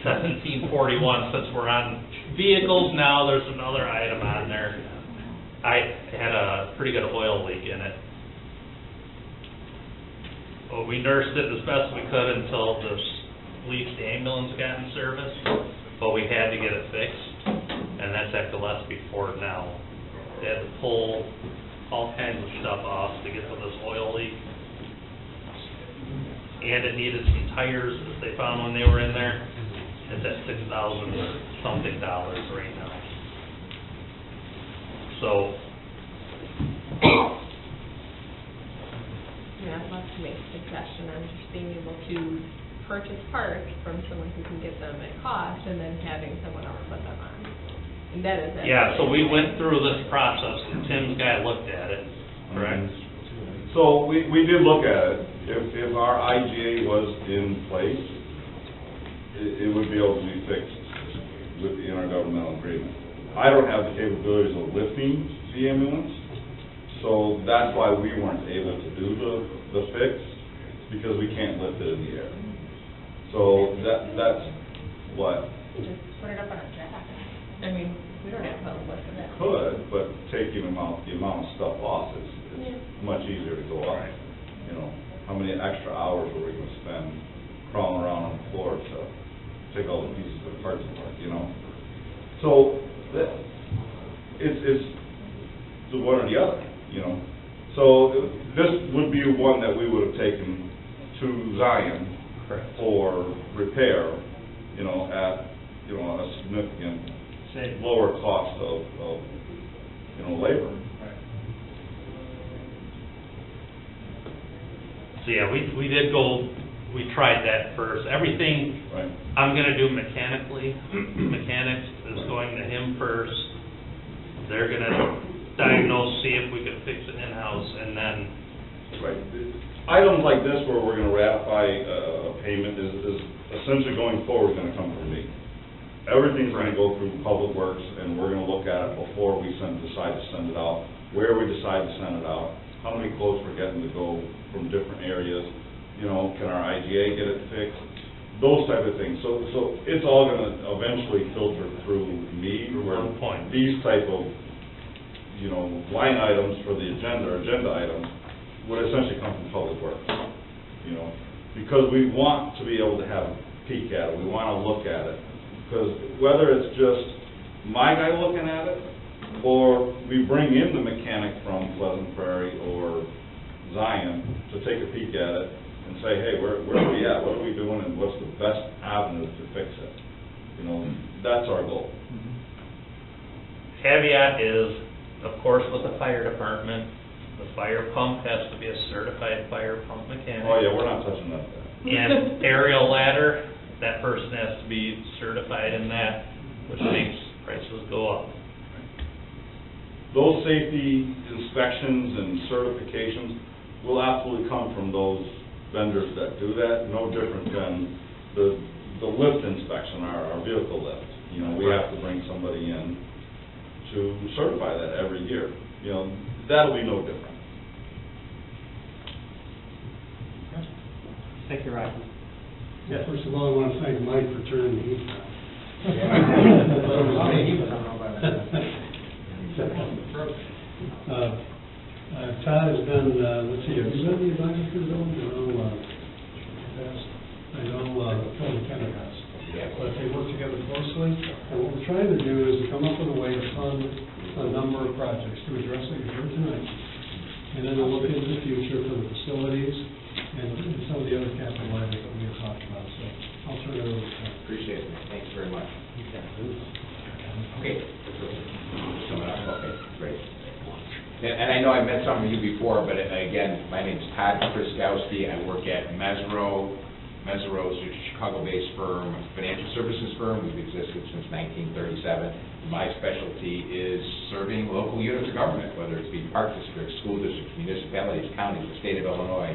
1741, since we're on vehicles now, there's another item on there. I had a pretty good oil leak in it. Well, we nursed it as best we could until this leased ambulance got in service, but we had to get it fixed, and that's at Gillespie Ford now. They had to pull all kinds of stuff off to get to this oil leak. And it needed some tires that they found when they were in there. It's at $6,000-something right now. So, Yeah, I'd love to make a suggestion on just being able to purchase parts from someone who can get them at cost, and then having someone else put them on. And that is. yeah, so we went through this process, and Tim's guy looked at it, correct? So we did look at it. If our IGA was in place, it would be able to be fixed with the intergovernmental agreement. I don't have the capabilities of lifting the ambulance, so that's why we weren't able to do the fix, because we can't lift it in the air. So that's what Just put it up on a track. I mean, we don't have to look at that. could, but taking the amount of stuff off is much easier to go up. You know, how many extra hours are we gonna spend crawling around on the floor to take all the pieces of parts apart, you know? So, it's the one or the other, you know? So, this would be one that we would have taken to Zion for repair, you know, at, you know, a significant lower cost of, you know, labor. So, yeah, we did go, we tried that first. Everything Right. I'm gonna do mechanically, mechanics is going to him first. They're gonna diagnose, see if we can fix it in-house, and then, Right. Items like this where we're gonna ratify a payment is essentially going forward gonna come from me. Everything's gonna go through Public Works, and we're gonna look at it before we decide to send it out, where we decide to send it out, how many quotes we're getting to go from different areas, you know, can our IGA get it fixed? Those type of things. So it's all gonna eventually filter through me, where One point. these type of, you know, line items for the agenda items would essentially come from Public Works, you know, because we want to be able to have a peek at it, we want to look at it, because whether it's just my guy looking at it, or we bring in the mechanic from Pleasant Prairie or Zion to take a peek at it and say, hey, where are we at, what are we doing, and what's the best avenue to fix it, you know, that's our goal. caveat is, of course, with the fire department, the fire pump has to be a certified fire pump mechanic. Oh, yeah, we're not touching that. And aerial ladder, that person has to be certified in that, which makes prices go up. Those safety inspections and certifications will absolutely come from those vendors that do that, no different than the lift inspection, our vehicle lift. You know, we have to bring somebody in to certify that every year. You know, that'll be no different. Thank you, Rocky. Yeah, first of all, I want to thank Mike for turning the heat on. Todd has been, let's see, have you been the advisor for the zone? I know, Tony Kennedy has. But they work together closely, and what we're trying to do is come up with a way to fund a number of projects to address what you're heard tonight, and then to look into the future for the facilities and some of the other capital items that we have talked about, so I'll turn it over to Todd. Appreciate it, thanks very much. Okay. Okay, great. And I know I met some of you before, but again, my name's Todd Kriskowski. I work at Mesro. Mesro is a Chicago-based firm, financial services firm. We've existed since 1937. My specialty is serving local units of government, whether it's be park districts, school districts, municipalities, counties, the state of Illinois,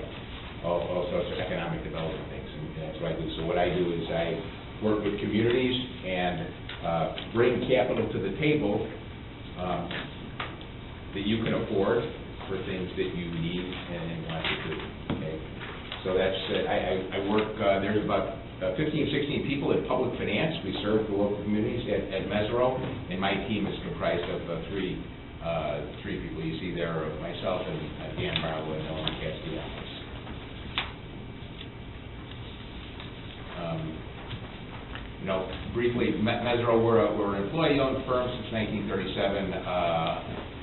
all sorts of economic development things, and that's what I do. So what I do is I work with communities and bring capital to the table that you can afford for things that you need and want to do, okay? So that's, I work, there's about 15, 16 people in public finance. We serve the local communities at Mesro, and my team is comprised of three people you see there, myself and Dan Barlow and Ellen Castellanos. You know, briefly, Mesro, we're an employee-owned firm since 1937,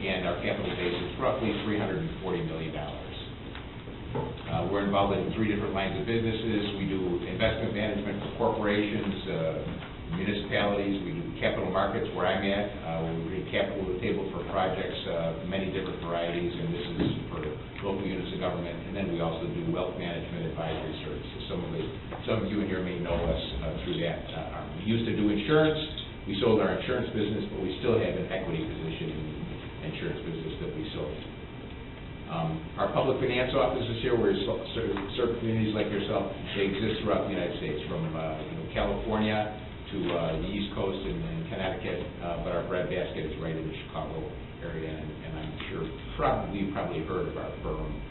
and our capital base is roughly $340 million. We're involved in 3 different lines of businesses. We do investment management for corporations, municipalities. We do capital markets, where I'm at. We bring capital to the table for projects, many different varieties, and this is for local units of government. And then we also do wealth management advisory services. Some of you in here may know us through that. We used to do insurance. We sold our insurance business, but we still have an equity position in the insurance business that we sold. Our public finance offices here, where we serve communities like yourself, they exist throughout the United States, from California to the East Coast and Connecticut, but our breadbasket is right in the Chicago area, and I'm sure you probably heard of our firm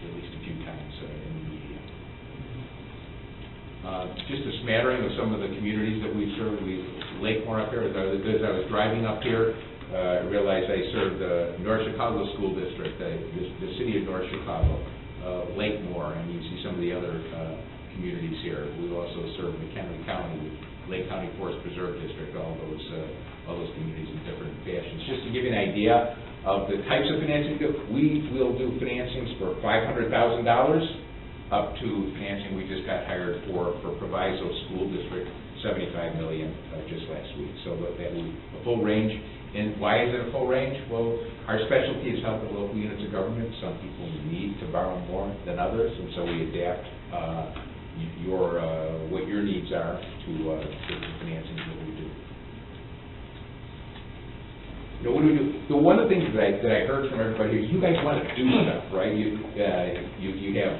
at least a few times in the media. just a smattering of some of the communities that we serve. Lakemore up here, as I was driving up here, I realized I served the North Chicago School District, the city of North Chicago, Lakemore, and you see some of the other communities here. We also serve McHenry County, Lake County Forest Preserve District, all those communities in different fashions. Just to give you an idea of the types of financing we will do financings for $500,000 up to financing we just got hired for Proviso School District, $75 million just last week. So that will a full range. And why is it a full range? Well, our specialty is helping local units of government. Some people need to borrow more than others, and so we adapt what your needs are to the financing that we do. You know, what do we do? So one of the things that I heard from everybody here, you guys want to do stuff, right? You have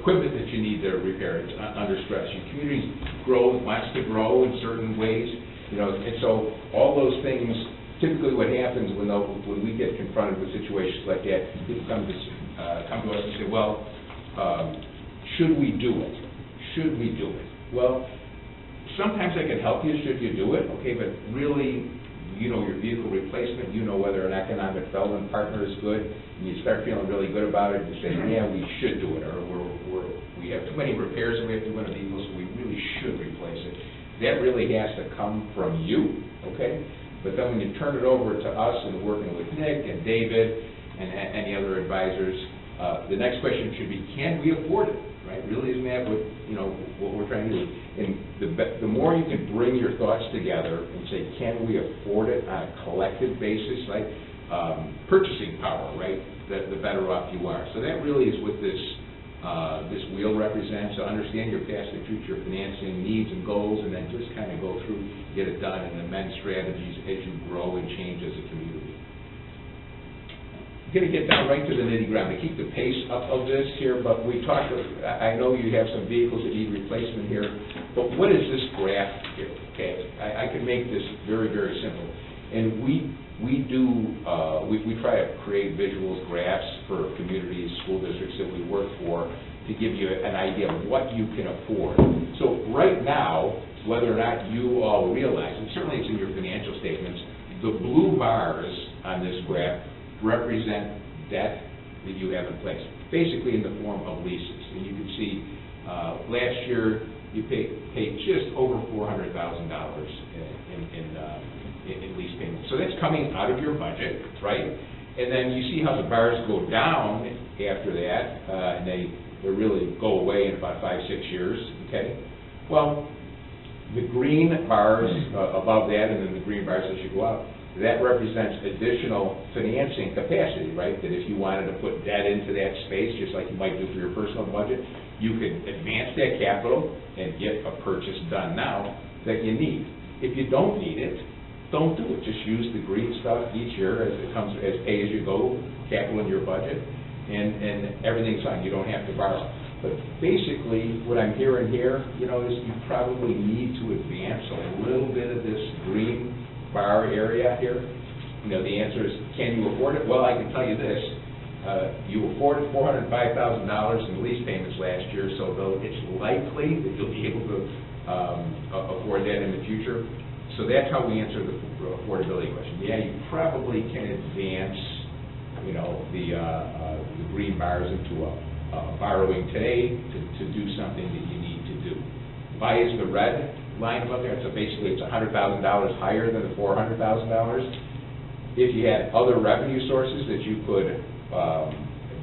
equipment that you need to repair. It's under stress. Your community wants to grow in certain ways, you know, and so all those things. Typically, what happens when we get confronted with situations like that, people come to us and say, "Well, should we do it? Should we do it?" Well, sometimes I can help you. Should you do it? Okay, but really. You know your vehicle replacement, you know whether an economic development partner is good, and you start feeling really good about it, and you say, yeah, we should do it, or we have too many repairs and we have to win a vehicle, so we really should replace it. That really has to come from you, okay? But then when you turn it over to us and working with Nick and David and any other advisors, the next question should be, can we afford it, right? Really, isn't that what we're trying to do? And the more you can bring your thoughts together and say, can we afford it on a collective basis, right? Purchasing power, right? The better off you are. So that really is what this wheel represents. So understand your past and future financing needs and goals, and then just kind of go through, get it done, and amend strategies as you grow and change as a community. I'm going to get down right to the nitty-gritty. To keep the pace up of this here, but we talked, I know you have some vehicles that need replacement here, but what is this graph here? Okay, I can make this very, very simple. And we try to create visuals, graphs for communities, school districts that we work for to give you an idea of what you can afford. So right now, whether or not you all realize, and certainly it's in your financial statements, the blue bars on this graph represent debt that you have in place, basically in the form of leases. And you can see last year you paid just over $400,000 in lease payments. So that's coming out of your budget, right? And then you see how the bars go down after that, and they really go away in about 5-6 years, okay? Well, the green bars above that and then the green bars as you go up, that represents additional financing capacity, right? That if you wanted to put debt into that space, just like you might do for your personal budget, you could advance that capital and get a purchase done now that you need. If you don't need it, don't do it. Just use the green stuff each year as it comes as pay-as-you-go capital in your budget, and everything's fine. You don't have to borrow. But basically, what I'm hearing here, is you probably need to advance a little bit of this green bar area here. The answer is, can you afford it? Well, I can tell you this. You afforded $405,000 in lease payments last year, so though it's likely that you'll be able to afford that in the future. So that's how we answer the affordability question. Yeah, you probably can advance, the green bars into borrowing today to do something that you need to do. Why is the red line above there? So basically it's $100,000 higher than the $400,000. If you had other revenue sources that you could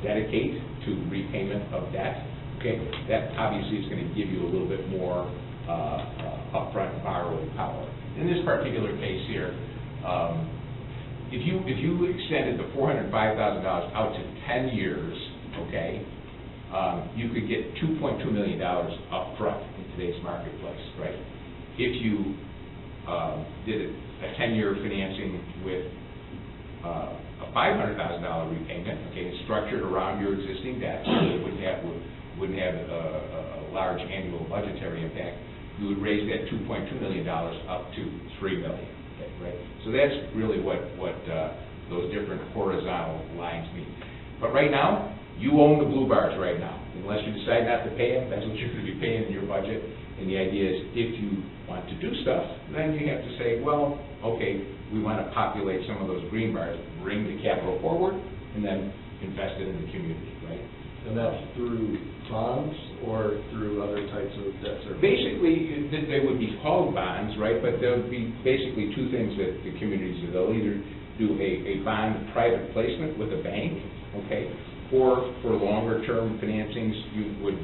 dedicate to repayment of debt, okay, that obviously is going to give you a little bit more upfront borrowing power. In this particular case here, if you extended the $405,000 out to 10 years, okay, you could get $2.2 million upfront in today's marketplace, right? If you did a 10-year financing with a $500,000 repayment, okay, structured around your existing debt, so it wouldn't have a large annual budgetary impact, you would raise that $2.2 million up to $3 million, okay, right? So that's really what those different horizontal lines mean. But right now, you own the blue bars right now. Unless you decide not to pay them, that's what you're going to be paying in your budget. And the idea is, if you want to do stuff, then you have to say, well, okay, we want to populate some of those green bars, bring the capital forward, and then invest it in the community, right? And that's through bonds or through other types of debt service? Basically, they would be called bonds, right, but there would be basically two things that the communities do. They'll either do a bond private placement with a bank, okay, or for longer-term financings, you would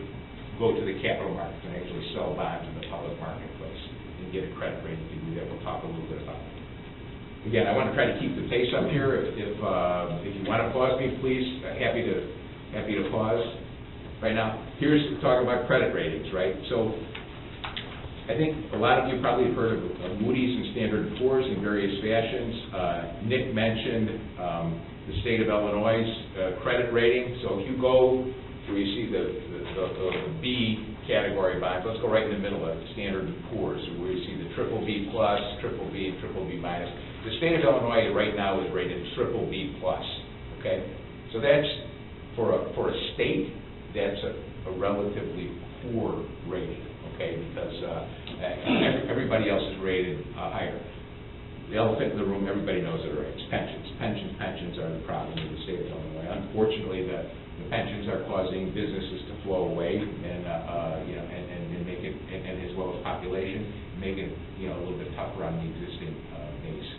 go to the capital markets and actually sell bonds in the public marketplace and get a credit rating to do that. We'll talk a little bit about that. Again, I want to try to keep the pace up here. If you want to pause me, please, happy to pause. Right now, here's talking about credit ratings, right? So I think a lot of you probably have heard of Moody's and Standard & Poor's in various fashions. Nick mentioned the state of Illinois' credit rating. So if you go where you see the B category bonds, let's go right in the middle of Standard & Poor's, where you see the triple B plus, triple B, and triple B minus. The state of Illinois right now is rated triple B plus, okay? So that's, for a state, that's a relatively poor rating, okay? Because everybody else is rated higher. The elephant in the room, everybody knows it, right? It's pensions. Pensions are the problem in the state of Illinois. Unfortunately, the pensions are causing businesses to flow away, and make it, and as well as population, make it a little bit tougher on the existing base.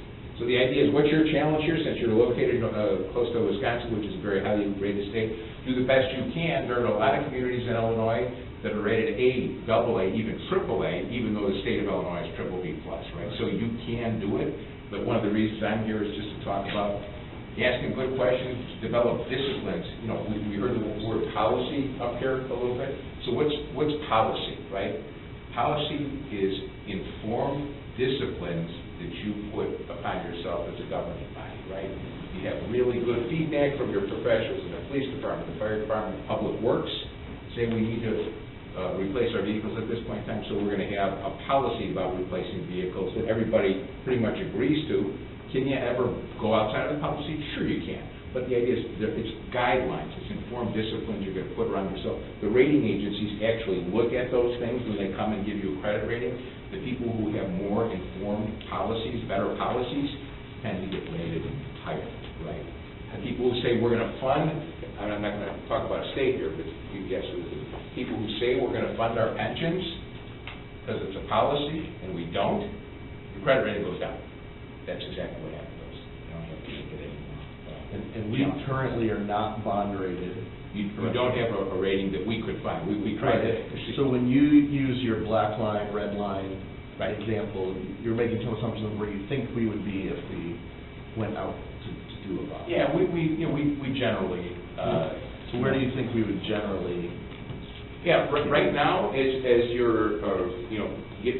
So the idea is, what's your challenge here? Since you're located close to Wisconsin, which is a very highly rated state, do the best you can. There are a lot of communities in Illinois that are rated A, AA, even AAA, even though the state of Illinois is triple B plus, right? So you can do it, but one of the reasons I'm here is just to talk about asking good questions, develop disciplines. We heard the word policy up here a little bit. So what's policy, right? Policy is informed disciplines that you put upon yourself as a governing body, right? You have really good feedback from your professionals in the police department, the fire department, public works, say we need to replace our vehicles at this point in time, so we're going to have a policy about replacing vehicles that everybody pretty much agrees to. Can you ever go outside of the policy? Sure you can. But the idea is that it's guidelines, it's informed disciplines you're going to put around yourself. The rating agencies actually look at those things when they come and give you a credit rating. The people who have more informed policies, better policies, tend to get rated higher, right? And people who say we're going to fund, I'm not going to talk about a state here, but you guess who it is. People who say we're going to fund our pensions because it's a policy and we don't, the credit rating goes down. That's exactly what happens. You don't have to make it anymore. And we currently are not bond rated. You don't have a rating that we could find. We tried it. So when you use your black line, red line example, you're making some assumptions of where you think we would be if we went out to do a bond. Yeah, we generally. So where do you think we would generally? Yeah, right now, as you're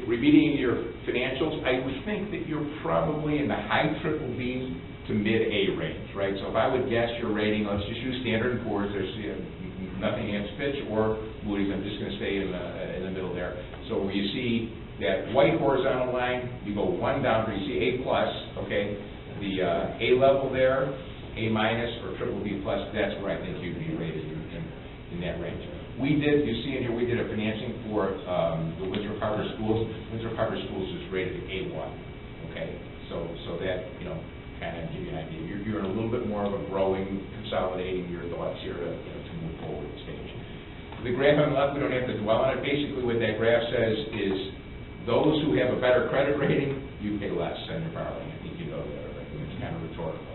remedying your financials, I would think that you're probably in the high triple B to mid A range, right? So if I would guess your rating, let's just use Standard & Poor's. There's nothing against Fitch or Moody's. I'm just going to stay in the middle there. So where you see that white horizontal line, you go one down where you see A plus, okay? The A level there, A minus or triple B plus, that's where I think you'd be rated in that range. We did, you see in here, we did a financing for the Winthrop Harbor Schools. Winthrop Harbor Schools is rated A1, okay? So that, kind of give you an idea. You're in a little bit more of a growing, consolidating your thoughts here to move forward stage. The graph on the left, we don't have to dwell on it. Basically, what that graph says is those who have a better credit rating, you pay less than you're borrowing. I think you know that already. It's kind of rhetorical.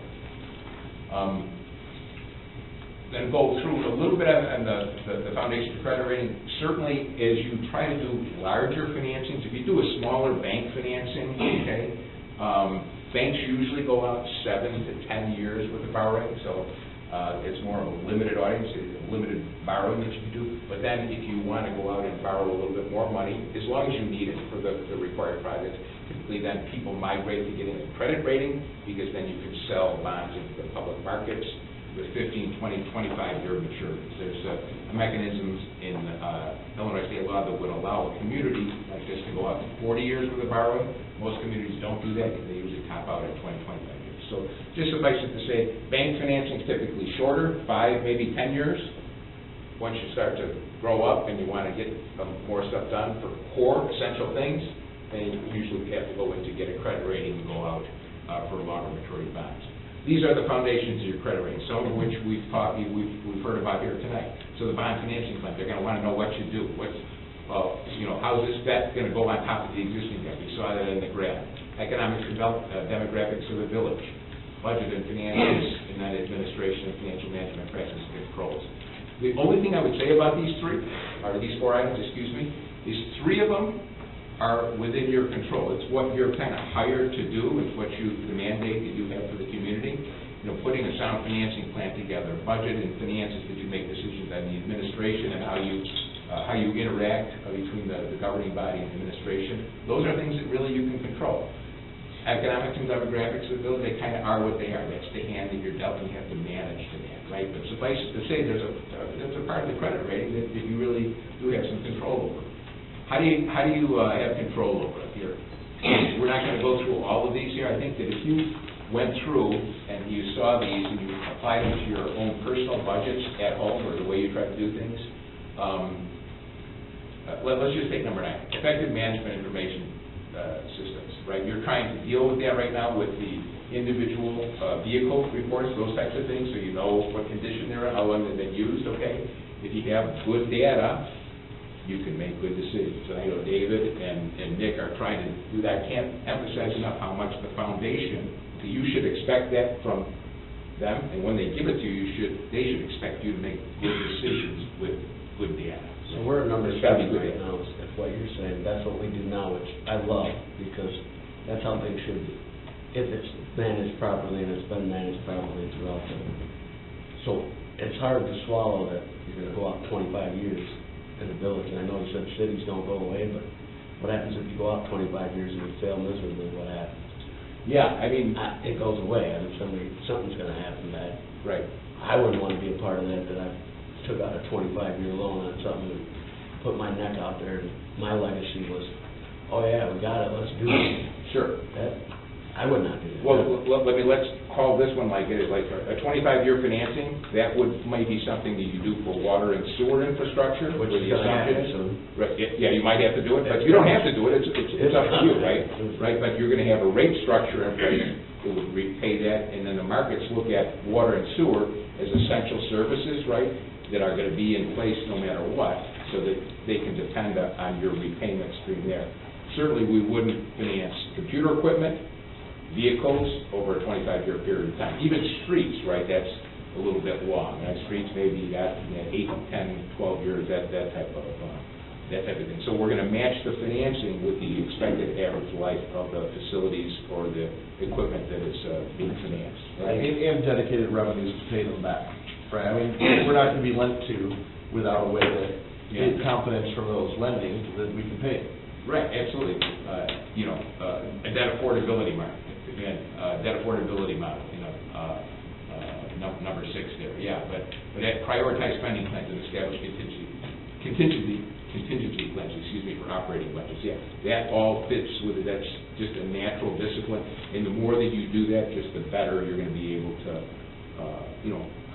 Then go through a little bit on the foundation for credit rating. Certainly, as you try to do larger financings, if you do a smaller bank financing, okay, banks usually go out 7 to 10 years with the borrowing, so it's more of a limited audience, a limited borrowing that you can do. But then if you want to go out and borrow a little bit more money, as long as you need it for the required projects, typically then people migrate to getting a credit rating, because then you can sell bonds into the public markets with 15, 20, 25-year maturities. There's a mechanism in Illinois state law that would allow a community like this to go out to 40 years with a borrowing. Most communities don't do that. They usually top out at 20, 25 years. So just suffice it to say, bank financing is typically shorter, 5, maybe 10 years. once you start to grow up and you want to get more stuff done for core essential things, then you usually have to go in to get a credit rating and go out for longer maturity bonds. These are the foundations of your credit rating, some of which we've heard about here tonight. So the bond financing plan, they're going to want to know what you do. How's this debt going to go on top of the existing debt? We saw that in the graph. Economic demographics of the village, budget and finances, and then administration and financial management practices and controls. The only thing I would say about these four items, is three of them are within your control. It's what you're kind of hired to do. It's the mandate that you have for the community. Putting a sound financing plan together, budget and finances that you make decisions on, the administration and how you interact between the governing body and administration. Those are things that really you can control. Economics and demographics of the village, they kind of are what they are. That's the hand that you're dealt and you have to manage to that, right? But suffice it to say, there's a part of the credit rating that you really do have some control over. How do you have control over it here? We're not going to go through all of these here. I think that if you went through and you saw these and you applied them to your own personal budgets at home or the way you try to do things, let's just take number 9, effective management information systems, right? You're trying to deal with that right now with the individual vehicle reports, those types of things, so you know what condition they're in, how long they've been used, okay? If you have good data, you can make good decisions. I know David and Nick are trying to do that. I can't emphasize enough how much the foundation, you should expect that from them, and when they give it to you, they should expect you to make good decisions with good data. So we're at number It's gotta be 7 good right data. now, if what you're saying, that's what we do now, which I love, because that's how things should be. If it's managed properly, and it's been managed properly throughout so it's hard to swallow that you're gonna go out 25 years in the village, and I know you said cities don't go away, but what happens if you go out 25 years and you fail miserably, what happens? Yeah, I mean... It goes away, I mean, something's gonna happen bad. Right. I wouldn't want to be a part of that I took out a 25-year loan on something and put my neck out there, and my legacy was, oh yeah, we got it, let's do it. Sure. I would not do that. Well, let's call this one like it is, like a 25-year financing, that might be something that you do for water and sewer infrastructure. Which with is the gonna happen assumptions. Right, yeah, you might have to do it, but you don't have to do it, it's up to you, right? Right, but you're gonna have a rate structure in place that would repay that, and then the markets look at water and sewer as essential services, right, that are gonna be in place no matter what, so that they can depend on your repayment stream there. Certainly, we wouldn't finance computer equipment, vehicles over a 25-year period of time. Even streets, right, that's a little bit long. Streets maybe you got 8, 10, 12 years, that type of thing. So we're going to match the financing with the expected average life of the facilities or the equipment that is being financed. Right, and dedicated revenues to pay them back, right? I mean, we're not going to be lent to without a way to get confidence from those lending that we can pay. Right, absolutely. A debt affordability market. Again, debt affordability model, number 6 there, yeah, but that prioritize spending plans and establish contingency plans, for operating budgets, yeah. That all fits with it, that's just a natural discipline, and the more that you do that, just the better you're gonna be able to,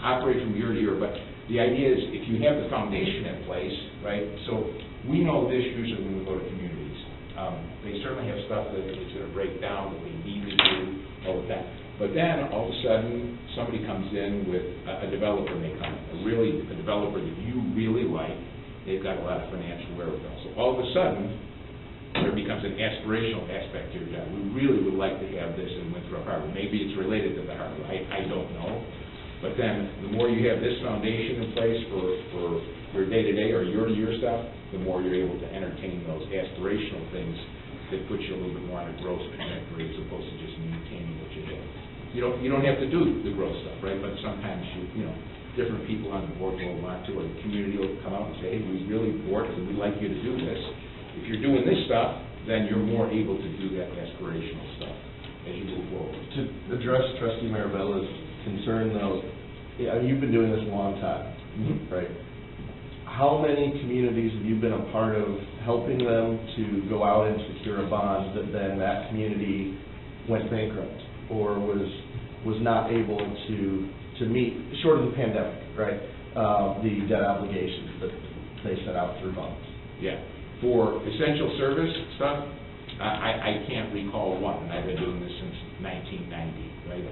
operate from year to year, but the idea is, if you have the foundation in place, right, so we know this usually when we go to communities. They certainly have stuff that is going to break down that they need to do all the time. But then, all of a sudden, somebody comes in with a developer may come in, a developer that you really like. They've got a lot of financial wherewithal. So all of a sudden, there becomes an aspirational aspect to your job. We really would like to have this in Winthrop Harbor. Maybe it's related to the harbor. I don't know. But then, the more you have this foundation in place for your day-to-day or year-to-year stuff, the more you're able to entertain those aspirational things that put you a little bit more on a growth trajectory as opposed to just maintaining what you have. You don't have to do the growth stuff, right? But sometimes different people on the board will want to, or the community will come out and say, hey, we really board and we'd like you to do this. If you're doing this stuff, then you're more able to do that aspirational stuff as you move forward. To address Trustee Marabella's concern, though, you've been doing this a long time, right? How many communities have you been a part of helping them to go out and secure a bond that then that community went bankrupt or was not able to meet, short of the pandemic, right? the debt obligations that they set out through bonds. Yeah. For essential service stuff, I can't recall one, and I've been doing this since 1990, right?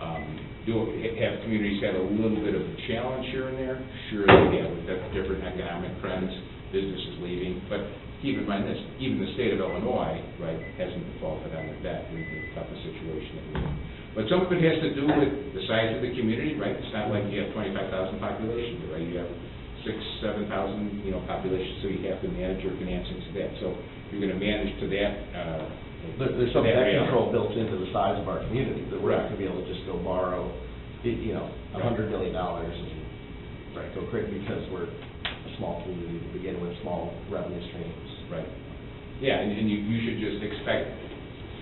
Have communities had a little bit of a challenge here and there? Sure they have, with different economic trends, businesses leaving, but keep in mind this, even the state of Illinois, right, hasn't defaulted on their debt in the toughest situation that we're in. But some of it has to do with the size of the community, right? It's not like you have 25,000 population, right? You have 6,000, 7,000, population, so you have to manage your financing to that. So you're going to manage to that. There's some debt control built into the size of our community, that we're not Right. going to be able to just go borrow, $100 million and go crazy because we're a small community to begin with, small revenue streams. Right. Yeah, and you should just expect,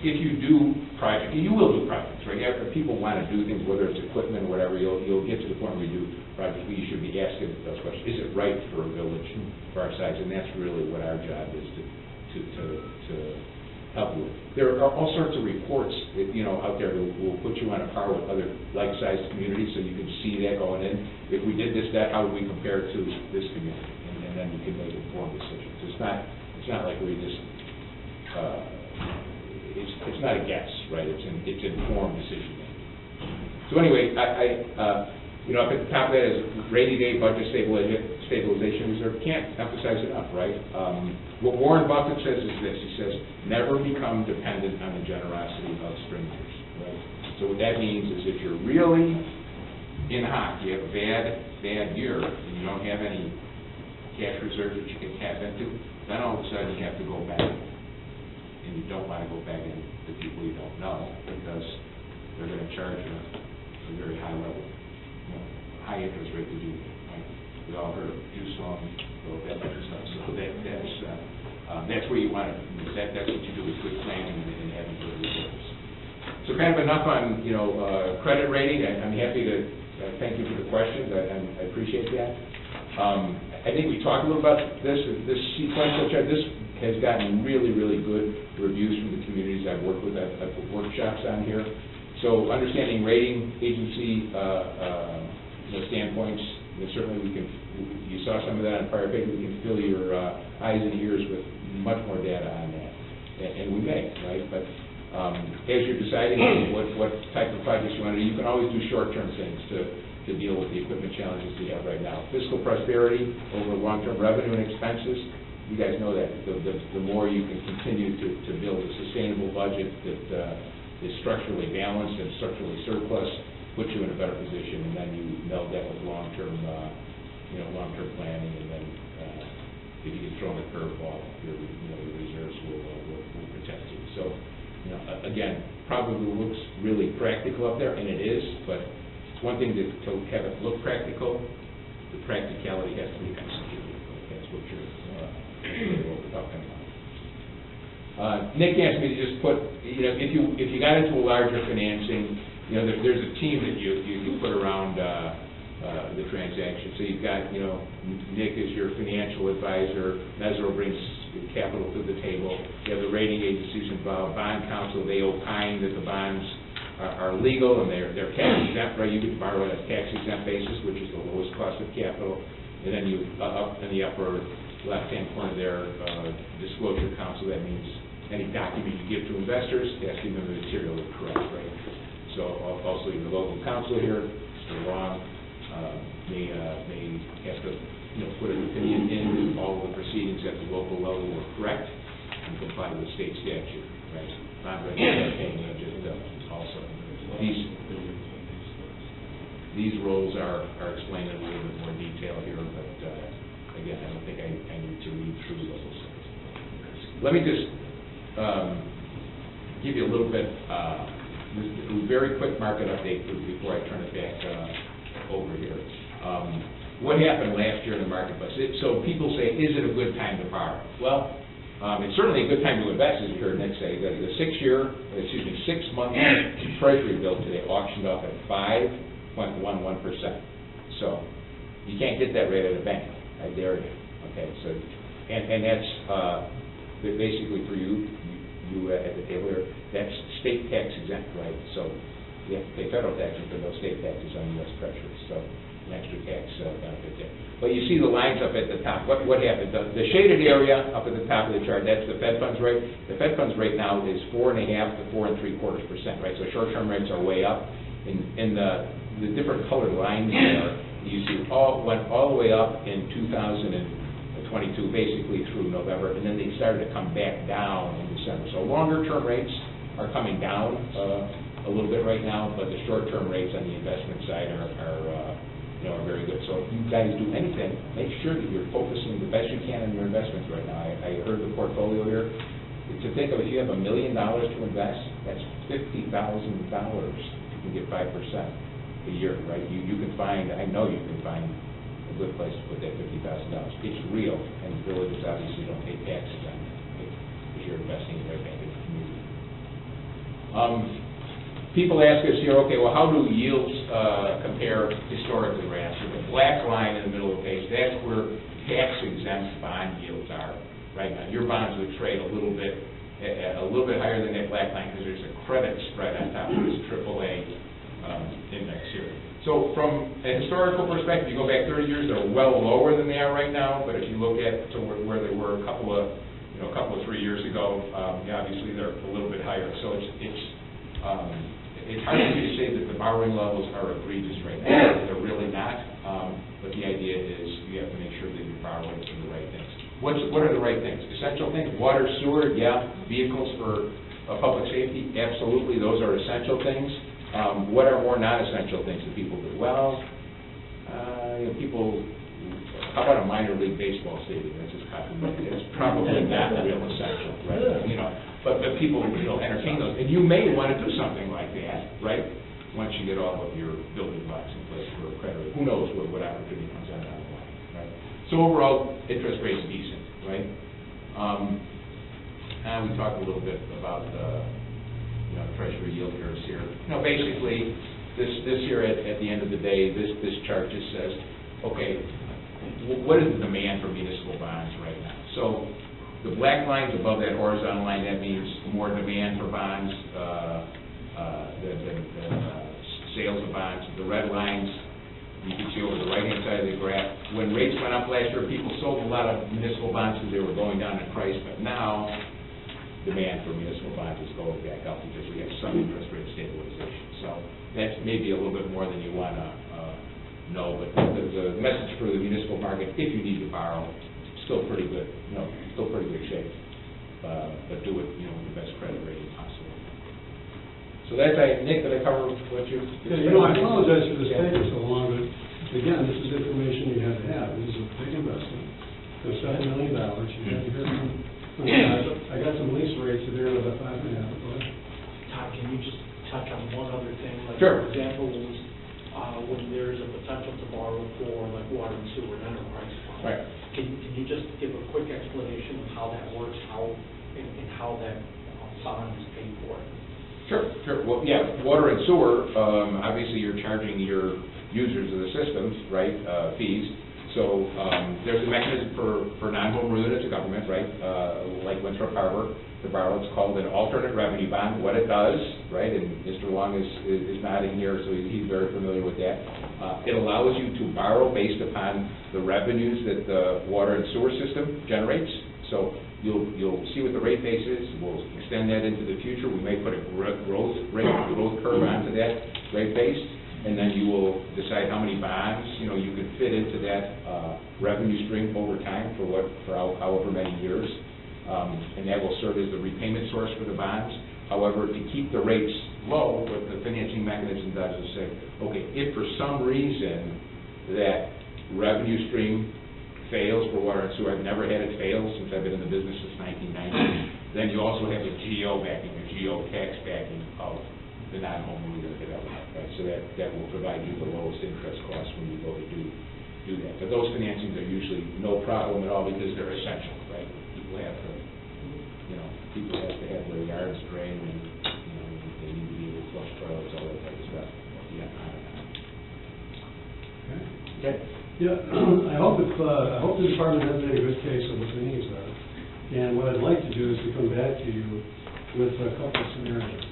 if you do projects, and you will do projects, right? If people want to do things, whether it's equipment or whatever, you'll get to the point where you do projects, but you should be asking those questions. Is it right for a village for our size? And that's really what our job is to help you with. There are all sorts of reports that, out there that will put you on a par with other like-sized communities, so you can see that going in. If we did this, how would we compare to this community? And then you can make informed decisions. It's not like we just, it's not a guess, right? It's informed decision making. So anyway, up at the top of that is rainy day budget stabilization reserve. Can't emphasize enough, right? What Warren Buffett says is this. He says, never become dependent on the generosity of strangers, right? So what that means is if you're really in hot, you have a bad year, and you don't have any cash reserves that you can tap into, then all of a sudden you have to go back. And you don't want to go back into people you don't know, because they're going to charge you a very high level, high interest rate to do that. Right? We all heard of juice loans, that type of stuff. So that's where you want to. That's what you do with good planning and having good reserves. So kind of enough on credit rating. I'm happy to thank you for the questions. I appreciate that. I think we talked a little about this sequential chart. This has gotten really, really good reviews from the communities I've worked with. I've put workshops on here. So understanding rating agency standpoints, certainly you saw some of that on prior page. We can fill your eyes and ears with much more data on that. And we may, right? But as you're deciding what type of projects you want to do, you can always do short-term things to deal with the equipment challenges we have right now. Fiscal prosperity over long-term revenue and expenses, you guys know that. The more you can continue to build a sustainable budget that is structurally balanced and structurally surplus, puts you in a better position, and then you meld that with long-term planning, and then if you can throw in a curveball, your reserves will protect you. So, again, probably looks really practical up there, and it is, but it's one thing to have it look practical. The practicality has to be executed. That's what you're talking about. Nick asked me to just put, if you got into a larger financing, there's a team that you put around the transaction. So you've got, Nick is your financial advisor. Mesro brings capital to the table. You have the rating agencies involved, bond counsel. They opine that the bonds are legal and they're tax exempt, right? You can borrow on a tax exempt basis, which is the lowest cost of capital. And then you up in the upper left-hand corner there, disclosure counsel. That means any document you give to investors, asking them the material is correct, right? So also your local counsel here, Mr. Long, may have to put an opinion in all of the proceedings at the local level were correct and comply with state statute, right? Non-regulated just also. These roles are explained in a little bit more detail here, but again, I don't think I need to read through those. Let me just give you a little bit, a very quick market update before I turn it back over here. What happened last year in the marketplace? So people say, is it a good time to borrow? Well, it's certainly a good time to invest, as you heard Nick say. The 6-month Treasury bill today auctioned off at 5.11%. So you can't get that rate at a bank. I dare you. Okay, so and that's basically for you at the table here. That's state tax exempt, right? So you have to pay federal taxes for those state taxes on U.S. Treasuries. So an extra tax benefit there. But you see the lines up at the top. What happened? The shaded area up at the top of the chart, that's the Fed funds rate. The Fed funds rate now is 4.5 to 4.75%, right? So short-term rates are way up. In the different colored lines there, you see went all the way up in 2022, basically through November, and then they started to come back down in December. So longer-term rates are coming down a little bit right now, but the short-term rates on the investment side are very good. So if you guys do anything, make sure that you're focusing the best you can on your investments right now. I heard the portfolio here. To think of, if you have $1 million to invest, that's $50,000. You can get 5% a year, right? You can find, I know you can find a good place to put that $50,000. It's real, and villages obviously don't pay taxes on that, right? Because you're investing right back in the community. People ask us here, okay, well, how do yields compare historically, Rand? So the black line in the middle of the page, that's where tax-exempt bond yields are right now. Your bonds would trade a little bit higher than that black line because there's a credit spread on top of this AAA index here. So from a historical perspective, you go back 30 years, they're well lower than they are right now. But if you look at to where they were a couple of 3 years ago, obviously they're a little bit higher. So it's hard for me to say that the borrowing levels are egregious right now. They're really not. But the idea is you have to make sure that you're borrowing for the right things. What are the right things? Essential things. Water, sewer, yeah. Vehicles for public safety, absolutely. Those are essential things. What are more non-essential things that people do? Well, how about a minor league baseball stadium? That's just copyrighted. It's probably not real essential, right? But people entertain those, and you may want to do something like that, right? Once you get all of your building blocks in place for a creditor, who knows what opportunity comes out of the line, right? So overall, interest rate's decent, right? And we talked a little bit about the treasury yield curves here. Basically, this year at the end of the day, this chart just says, okay, what is the demand for municipal bonds right now? So the black lines above that horizontal line, that means more demand for bonds, the sales of bonds. The red lines, you can see over the right-hand side of the graph. When rates went up last year, people sold a lot of municipal bonds because they were going down in price, but now demand for municipal bonds is going back up because we have some interest rate stabilization. So that's maybe a little bit more than you want to know, but the message for the municipal market, if you need to borrow, still pretty good, still pretty good shape, but do it, with the best credit rating possible. So that's, Nick, did I cover what you? Yeah, I apologize for this taking so long, but again, this is information you have to have. This is a big investment. It's $7 million. You have to hear from guys. I got some lease rates that are about 5.5. Todd, can you just touch on one other thing? Like, sure. For example, when there's a potential to borrow for like water and sewer and enterprise fund. Right. Can you just give a quick explanation of how that works, and how that bond is paid for? Sure. Well, yeah, water and sewer, obviously you're charging your users of the systems, right, fees. So there's a mechanism for non-home rule units of government, right, like Winthrop Harbor, to borrow. It's called an alternate revenue bond. What it does, right, and Mr. Long is nodding here, so he's very familiar with that. It allows you to borrow based upon the revenues that the water and sewer system generates. So you'll see what the rate base is. We'll extend that into the future. We may put a growth curve onto that rate base. And then you will decide how many bonds, you can fit into that revenue stream over time for however many years. And that will serve as the repayment source for the bonds. However, to keep the rates low, what the financing mechanism does is say, okay, if for some reason that revenue stream fails for water and sewer, I've never had it fail since I've been in the business since 1990, then you also have the GO backing, the GO tax backing of the non-home rule development, right? So that will provide you the lowest interest cost when you go to do that. But those financings are usually no problem at all because they're essential, right? People have to have their yards drained, and they need to be able to flush toilets, all that type of stuff. Okay. Yeah, I hope the department has made a good case of what the needs are. And what I'd like to do is to come back to you with a couple of scenarios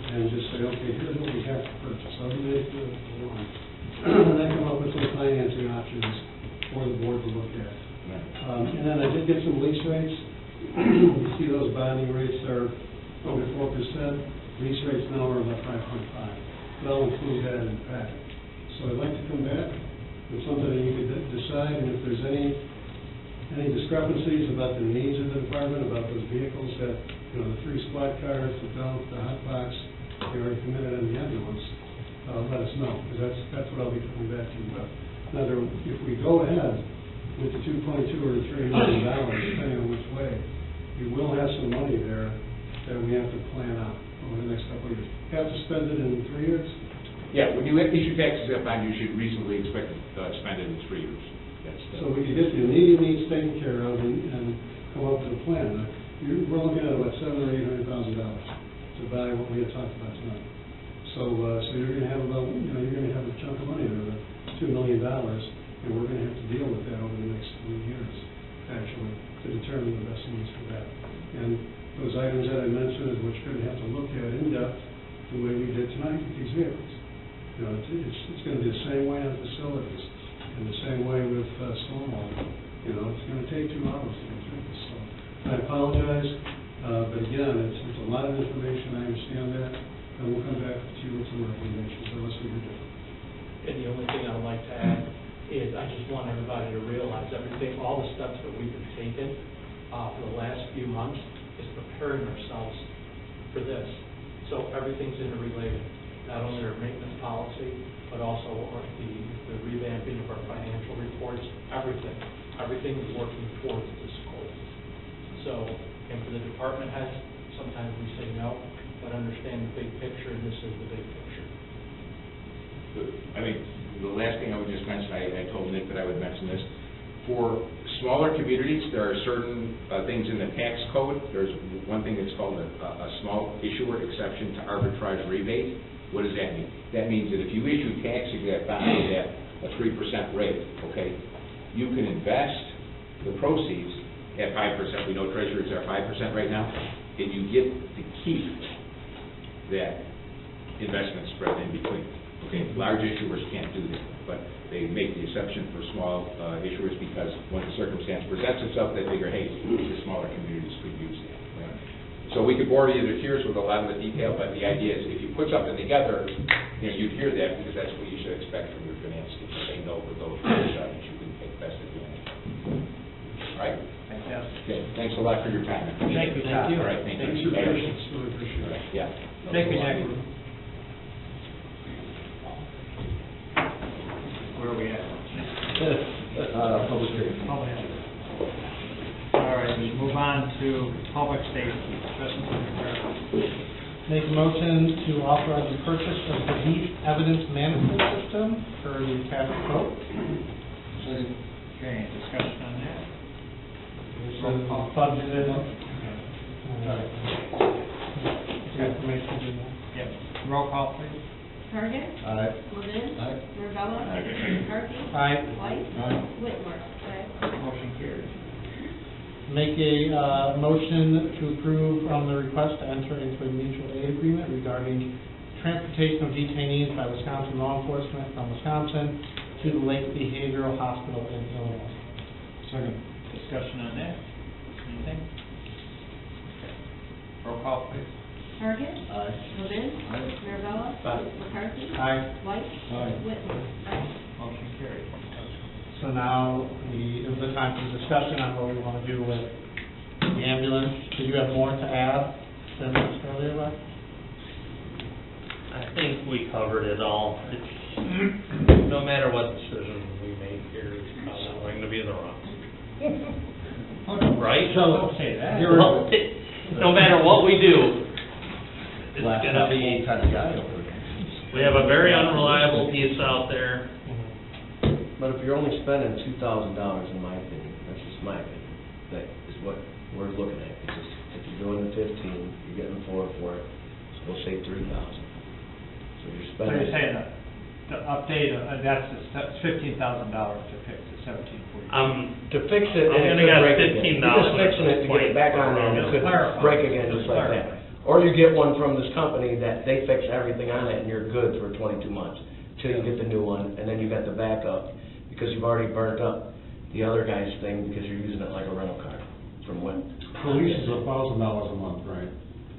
and just say, okay, here's what we have to purchase. I'll do it for one. and I come up with some financing options for the board to look at. And then I did get some lease rates. You see those bonding rates are over 4%. Lease rates now are about 5.5. But I'll include that in the packet. So I'd like to come back with something that you could decide, and if there's any discrepancies about the needs of the department, about those vehicles that, you know, the 3 squad cars, the belt, the hot box, they already committed on the ambulance, let us know, because that's what I'll be coming back to you about. Now, if we go ahead with the $2.2 or $3 million, depending on which way, we will have some money there that we have to plan out over the next couple of years. Have to spend it in 3 years? Yeah, when you issue taxes that bond, you should reasonably expect to spend it in 3 years. So we can get the immediate needs taken care of and come up with a plan. We're looking at about $700,000 or $800,000 to buy what we had talked about tonight. So you're going to have about, you're going to have a chunk of money there, $2 million, and we're going to have to deal with that over the next 3 years, actually, to determine the best needs for that. And those items that I mentioned is what you're going to have to look at in depth, the way we did tonight with these vehicles. It's going to be the same way on facilities, and the same way with stormwater. It's going to take 2 hours to go through this. So I apologize, but again, it's a lot of information. I understand that, and we'll come back to you with some recommendations unless we do different. And the only thing I would like to add is I just want everybody to realize everything, all the steps that we've been taking for the last few months is preparing ourselves for this. So everything's interrelated, not only our maintenance policy, but also the revamping of our financial reports, everything. Everything is working towards this goal. So, and for the department heads, sometimes we say no, but understand the big picture, and this is the big picture. I mean, the last thing I would just mention, I told Nick that I would mention this. For smaller communities, there are certain things in the tax code. There's one thing that's called a small issuer exception to arbitrage rebate. What does that mean? That means that if you issue tax-exempt bonds at a 3% rate, okay, you can invest the proceeds at 5%. We know treasuries are 5% right now, and you get to keep that investment spread in between. Okay, large issuers can't do that, but they make the exception for small issuers because when the circumstance presents itself, they figure, hey, the smaller communities could use that. Right? So we could bore you to tears with a lot of the detail, but the idea is if you put something together, you'd hear that because that's what you should expect from your finance team. They know with those that you can take best advantage. All right? Fantastic. Okay, thanks a lot for your time. Thank you, Tom. All right, thank you. Thanks for your patience, really appreciate it. Yeah. Thank you, Nick. Where are we at? Public hearing. Public hearing. All right, we move on to public safety. Make a motion to authorize the purchase of the heat evidence management system for the traffic code. Okay, discussion on that? This is budgeted. Information in there. Yep. Roll call, please. Target? Aye. Levin? Aye. Mirabella? Aye. McCarthy? Aye. White? Aye. Whitmore? Motion carries. Make a motion to approve the request to enter into a mutual aid agreement regarding transportation of detainees by Wisconsin law enforcement from Wisconsin to the Lake Behavioral Hospital in Illinois. Second. Discussion on that? Anything? Okay. Roll call, please. Target? Aye. Levin? Aye. Mirabella? Aye. McCarthy? Aye. White? Aye. Whitmore? Motion carries. So now is the time for discussion on what we want to do with the ambulance. Do you have more to add than this earlier, Wes? I think we covered it all. No matter what decision we make here, it's probably going to be the wrong. Right? Don't say that. Well, no matter what we do, it's going to be, Kind of guy over there. we have a very unreliable piece out there. But if you're only spending $2,000, in my opinion, that's just my opinion, that is what we're looking at. Because if you're doing the 15, you're getting 4 for it, so we'll say 3,000. So you're So spending. you're saying the update, that's $15,000 to fix the 1740. To fix it, I'm and it gonna could guess break again. You're just $15 fixing it to get it back on there, and it could break again just like that. Or you get one from this company that they fix everything on it, and you're good for 22 months. till you get the new one, and then you got the backup, because you've already burnt up the other guy's thing, because you're using it like a rental car, from when? The lease is $1,000 a month, right?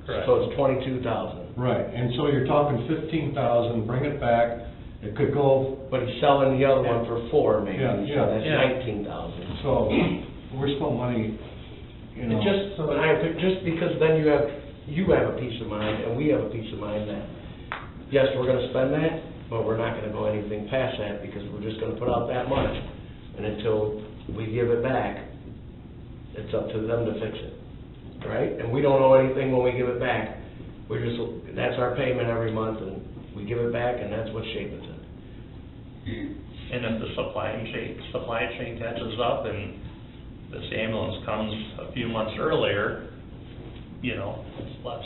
Correct. So it's 22,000. Right, and so you're talking 15,000, bring it back, it could go, But he's selling the other one for 4, maybe, Yeah, so yeah. that's Yeah. 19,000. so we're still money, you know. It just, just because then you have a peace of mind, and we have a peace of mind that, yes, we're gonna spend that, but we're not gonna go anything past that, because we're just gonna put out that much. And until we give it back, it's up to them to fix it, right? And we don't owe anything when we give it back. We're just, that's our payment every month, and we give it back, and that's what shape it's in. And if the supply chain catches up and this ambulance comes a few months earlier, you know, it's less.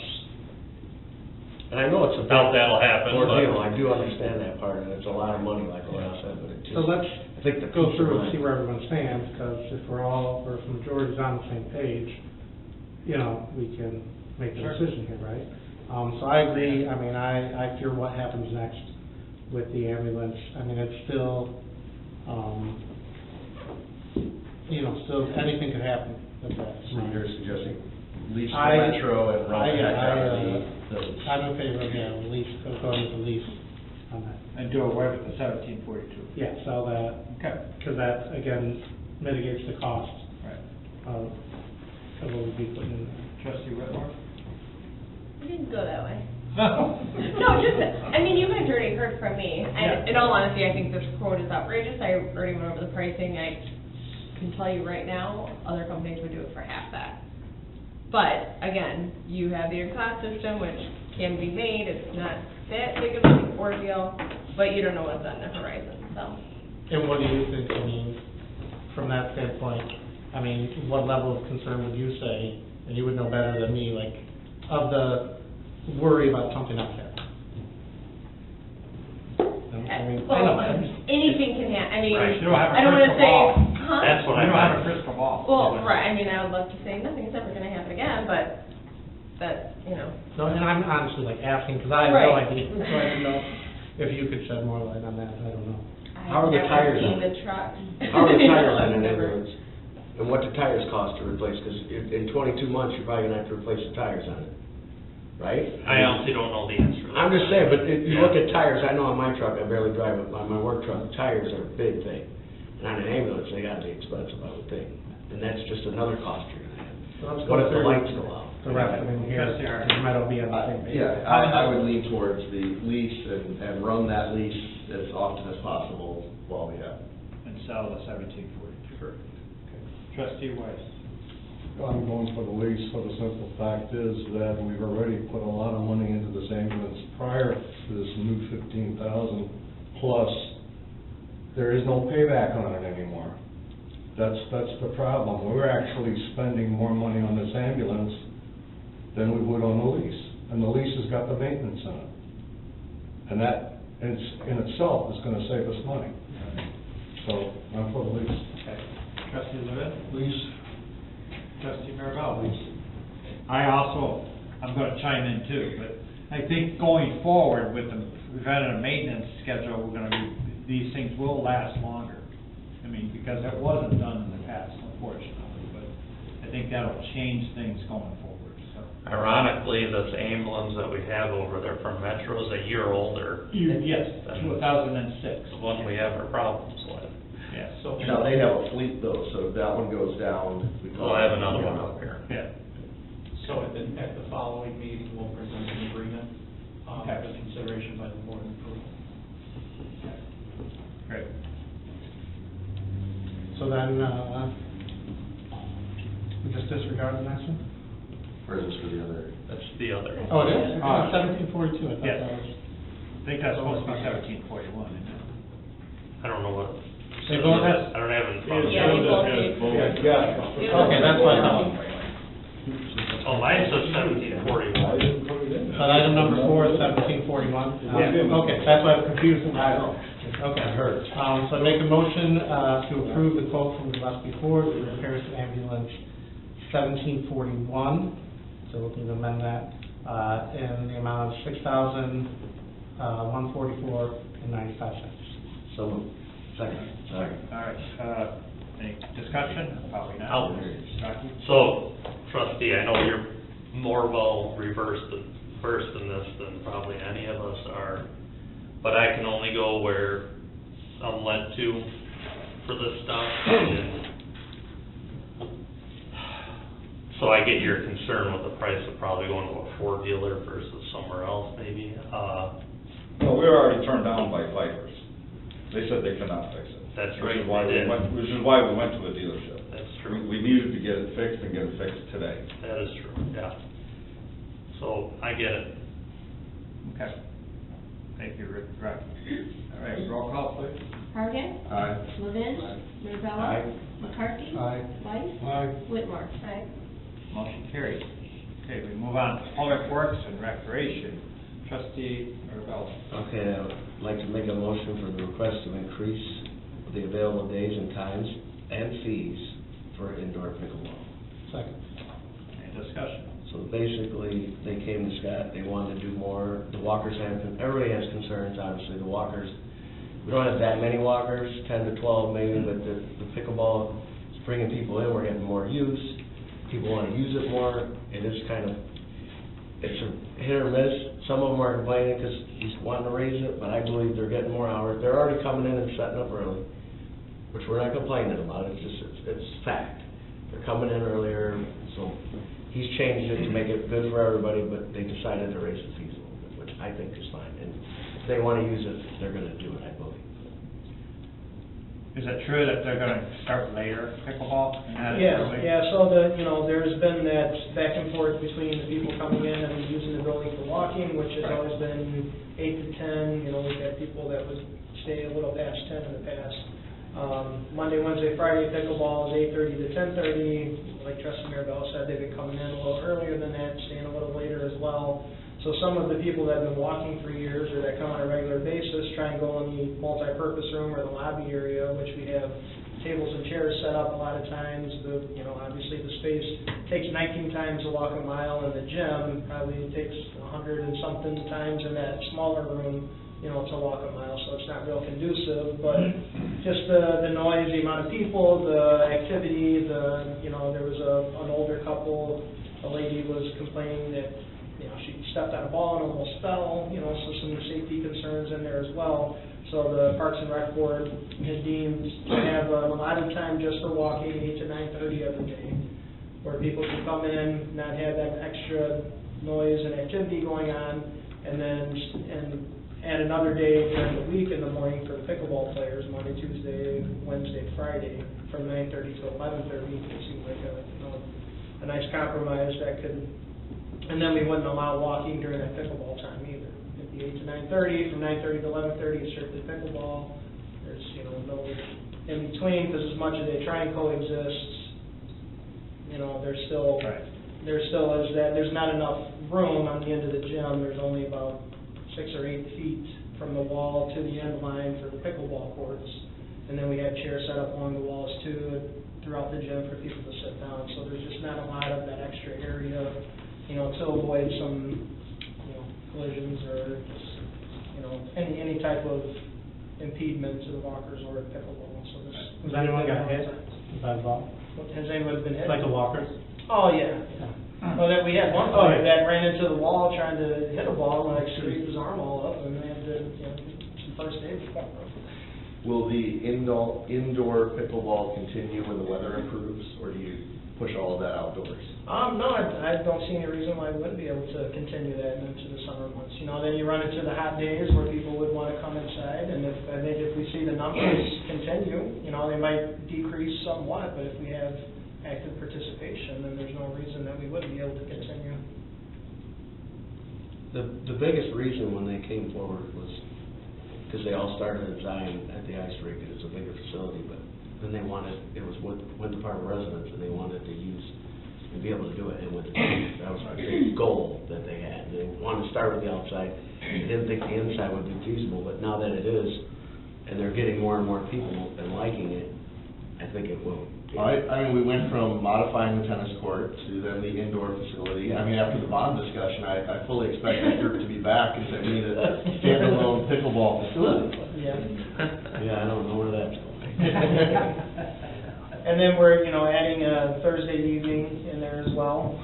And I know it's a Doubt that'll happen, but- ordeal, I do understand that part, and it's a lot of money, like Lyle said, but it just. So let's I think the go peace of through and mind. see where everyone stands, because if we're all, or if the majority's on the same page, you know, we can make a decision here, right? So I agree, I mean, I fear what happens next with the ambulance. I mean, it's still, you know, still, anything could happen with that. So you're suggesting lease the I- Metro and run back out the. I'm in favor of, yeah, lease, going with the lease on that. And do away with the 1742. Yeah, sell that, Okay. because that, again, mitigates the cost Right. of what we'd be putting in there. Trustee Whitmore? We didn't go that way. No. No, just, I mean, you guys already heard from me. Yeah. In all honesty, I think this quote is outrageous. I already went over the pricing. I can tell you right now, other companies would do it for half that. But, again, you have the exhaust system, which can be made. It's not that big of an ordeal, but you don't know what's on the horizon, so. And what do you think, I mean, from that standpoint, I mean, what level of concern would you say, and you would know better than me, like, of the worry about something up there? I mean, I know, Anything can happen. I mean, Right, you don't have a I don't wanna crystal say, ball. huh? That's what You don't have a I meant. crystal ball. Well, right, I mean, I would love to say nothing's ever gonna happen again, but that, you know. So, and I'm honestly like asking, because I have no Right. idea, so I don't know if you could shed more light on that, I don't know. How are the tires I've on never it? seen the truck. How are the tires on an Never. ambulance? And what do tires cost to replace? Because in 22 months, you're probably gonna have to replace the tires on it, right? I honestly don't know the answer to that. I'm just saying, but if you Yeah. look at tires, I know on my truck, I barely drive it, on my work truck, tires are a big thing. And on an ambulance, they gotta be expensive, I would think. And that's just another cost you're gonna have. So let's What go if the through lights go out? the rest of them here, Trustee Harris. because might all be on the same page. Yeah, I would lean towards the lease and run that lease as often as possible while we have. And sell the 1742. Sure. Trustee Weiss? I'm going for the lease, for the simple fact is that we've already put a lot of money into this ambulance prior to this new 15,000, plus there is no payback on it anymore. That's the problem. We're actually spending more money on this ambulance than we would on the lease, and the lease has got the maintenance in it. And that, in itself, is gonna save us money. So, I'm for the lease. Okay. Trustee Levitt? Lease. Trustee Marvell? I also, I'm gonna chime in too, but I think going forward with the preventative maintenance schedule, we're gonna be, these things will last longer. I mean, because it wasn't done in the past, unfortunately, but I think that'll change things going forward, so. Ironically, this ambulance that we have over there from Metro is a year older Yes, than 2006. the one we have our problems with. Yes. So Now, they have a fleet though, so if that one goes down. we'll have another one up here. Yeah. So at the following meeting, we'll present an agreement, Okay. for consideration by the board and approval. Great. So then, we just disregard the next one? Or is this for the other? That's the other. Oh, it is? Uh, 1742, I thought yes. that was. I think that's supposed to be 1741, isn't it? I don't know what. They both have- I don't have it in front of me. Yeah, they both did. Okay, that's what I thought. Oh, mine says 1741. But item number 4 is 1741? Okay, that's why I'm confused. I know. Okay. I heard. So I make a motion to approve the quote from Gillespie Ford for repairs to ambulance 1741. So looking to amend that in the amount of $6,000 $144.95. So moved. Second. Sorry. All right, any discussion? Probably not. I'll- Rocky? So, trustee, I know you're more well versed in this than probably any of us are, but I can only go where I'm led to for this stuff, and so I get your concern with the price of probably going to a Ford dealer versus somewhere else maybe. No, we were already turned down by Pfeiffer's. They said they could not fix it. That's Which right, is why they did. Which is why we went to a dealership. That's true. We needed to get it fixed and get it fixed today. That is true, yeah. So, I get it. Okay. Thank you, Rick. All right, roll call, please. Parkin? Aye. Levin? Mirabella? Aye. McCarthy? Aye. Weiss? Aye. Whitmore? Aye. Motion carries. Okay, we move on to Public Works and Recreation. Trustee Mirabella. Okay, I would like to make a motion for the request to increase the available days and times and fees for indoor pickleball. Second. Any discussion? So basically, they came to Scott, they wanted to do more, the walkers have, everybody has concerns, obviously, the walkers, we don't have that many walkers, 10 to 12 maybe, but the pickleball is bringing people in, we're getting more use, people want to use it more, it is kind of, it's a hit or miss, some of them are complaining because he's wanting to raise it, but I believe they're getting more hours, they're already coming in and setting up early, which we're not complaining about, it's just, it's fact, they're coming in earlier, so he's changed it to make it good for everybody, but they decided to raise the fees a little bit, which I think is fine. And if they want to use it, they're going to do it, I believe. Is it true that they're gonna start later pickleball and not as early? Yeah, so there's been that back and forth between the people coming in and using the building for walking, which has Right. always been 8 to 10, we've had people that would stay a little past 10 in the past. Monday, Wednesday, Friday pickleball is 8:30 to 10:30. Like Trustee Mirabella said, they've been coming in a little earlier than that, staying a little later as well. So some of the people that have been walking for years or that come on a regular basis try and go in the multi-purpose room or the lobby area, which we have tables and chairs set up a lot of times. Obviously the space takes 19 times to walk a mile in the gym, probably takes 100 and something times in that smaller room, to walk a mile, so it's not real conducive, but just the noise, the amount of people, the activity, there was an older couple, a lady was complaining that, she stepped on a ball and almost fell, so some safety concerns in there as well. So the Parks and Rec Board has deemed to have a lot of time just for walking, 8 to 9:30 every day, where people can come in, not have that extra noise and activity going on, and add another day during the week in the morning for the pickleball players, Monday, Tuesday, Wednesday, Friday, from 9:30 to 11:30. It seems like a nice compromise that could, and then we wouldn't allow walking during that pickleball time either. It'd be 8 to 9:30, from 9:30 to 11:30 is strictly pickleball. There's, no in between, because as much as they try and coexist, there's still, Right. there still is that, there's not enough room on the end of the gym. There's only about 6 or 8 feet from the wall to the end line for the pickleball courts. And then we have chairs set up along the walls too, throughout the gym for people to sit down. So there's just not a lot of that extra area, to avoid some, collisions or just, any type of impediment to the walkers or the pickleball. So this. Has anyone got hit by the ball? Has anyone been hit? Like the walkers? Oh, yeah. Well, that we had one player that ran into the wall trying to hit a ball and scraped his arm all up, and they had to, some first aid. Will the indoor pickleball continue when the weather improves, or do you push all of that outdoors? No, I don't see any reason why we wouldn't be able to continue that into the summer months. Then you run into the hot days where people would want to come inside, and I think if we see the numbers continue, they might decrease somewhat, but if we have active participation, then there's no reason that we wouldn't be able to continue. The biggest reason when they came forward was because they all started at Zion at the ice rink, and it's a bigger facility, but then it was Wind Department residents, and they wanted to use and be able to do it in Wind Department. That was a big goal that they had. They wanted to start with the outside. They didn't think the inside would be feasible, but now that it is, and they're getting more and more people and liking it, I think it will. We went from modifying the tennis court to then the indoor facility. After the bond discussion, I fully expect that group to be back and say we need a standalone pickleball facility. Yeah. Yeah, I don't know where that's going. And then we're, adding a Thursday evening in there as well.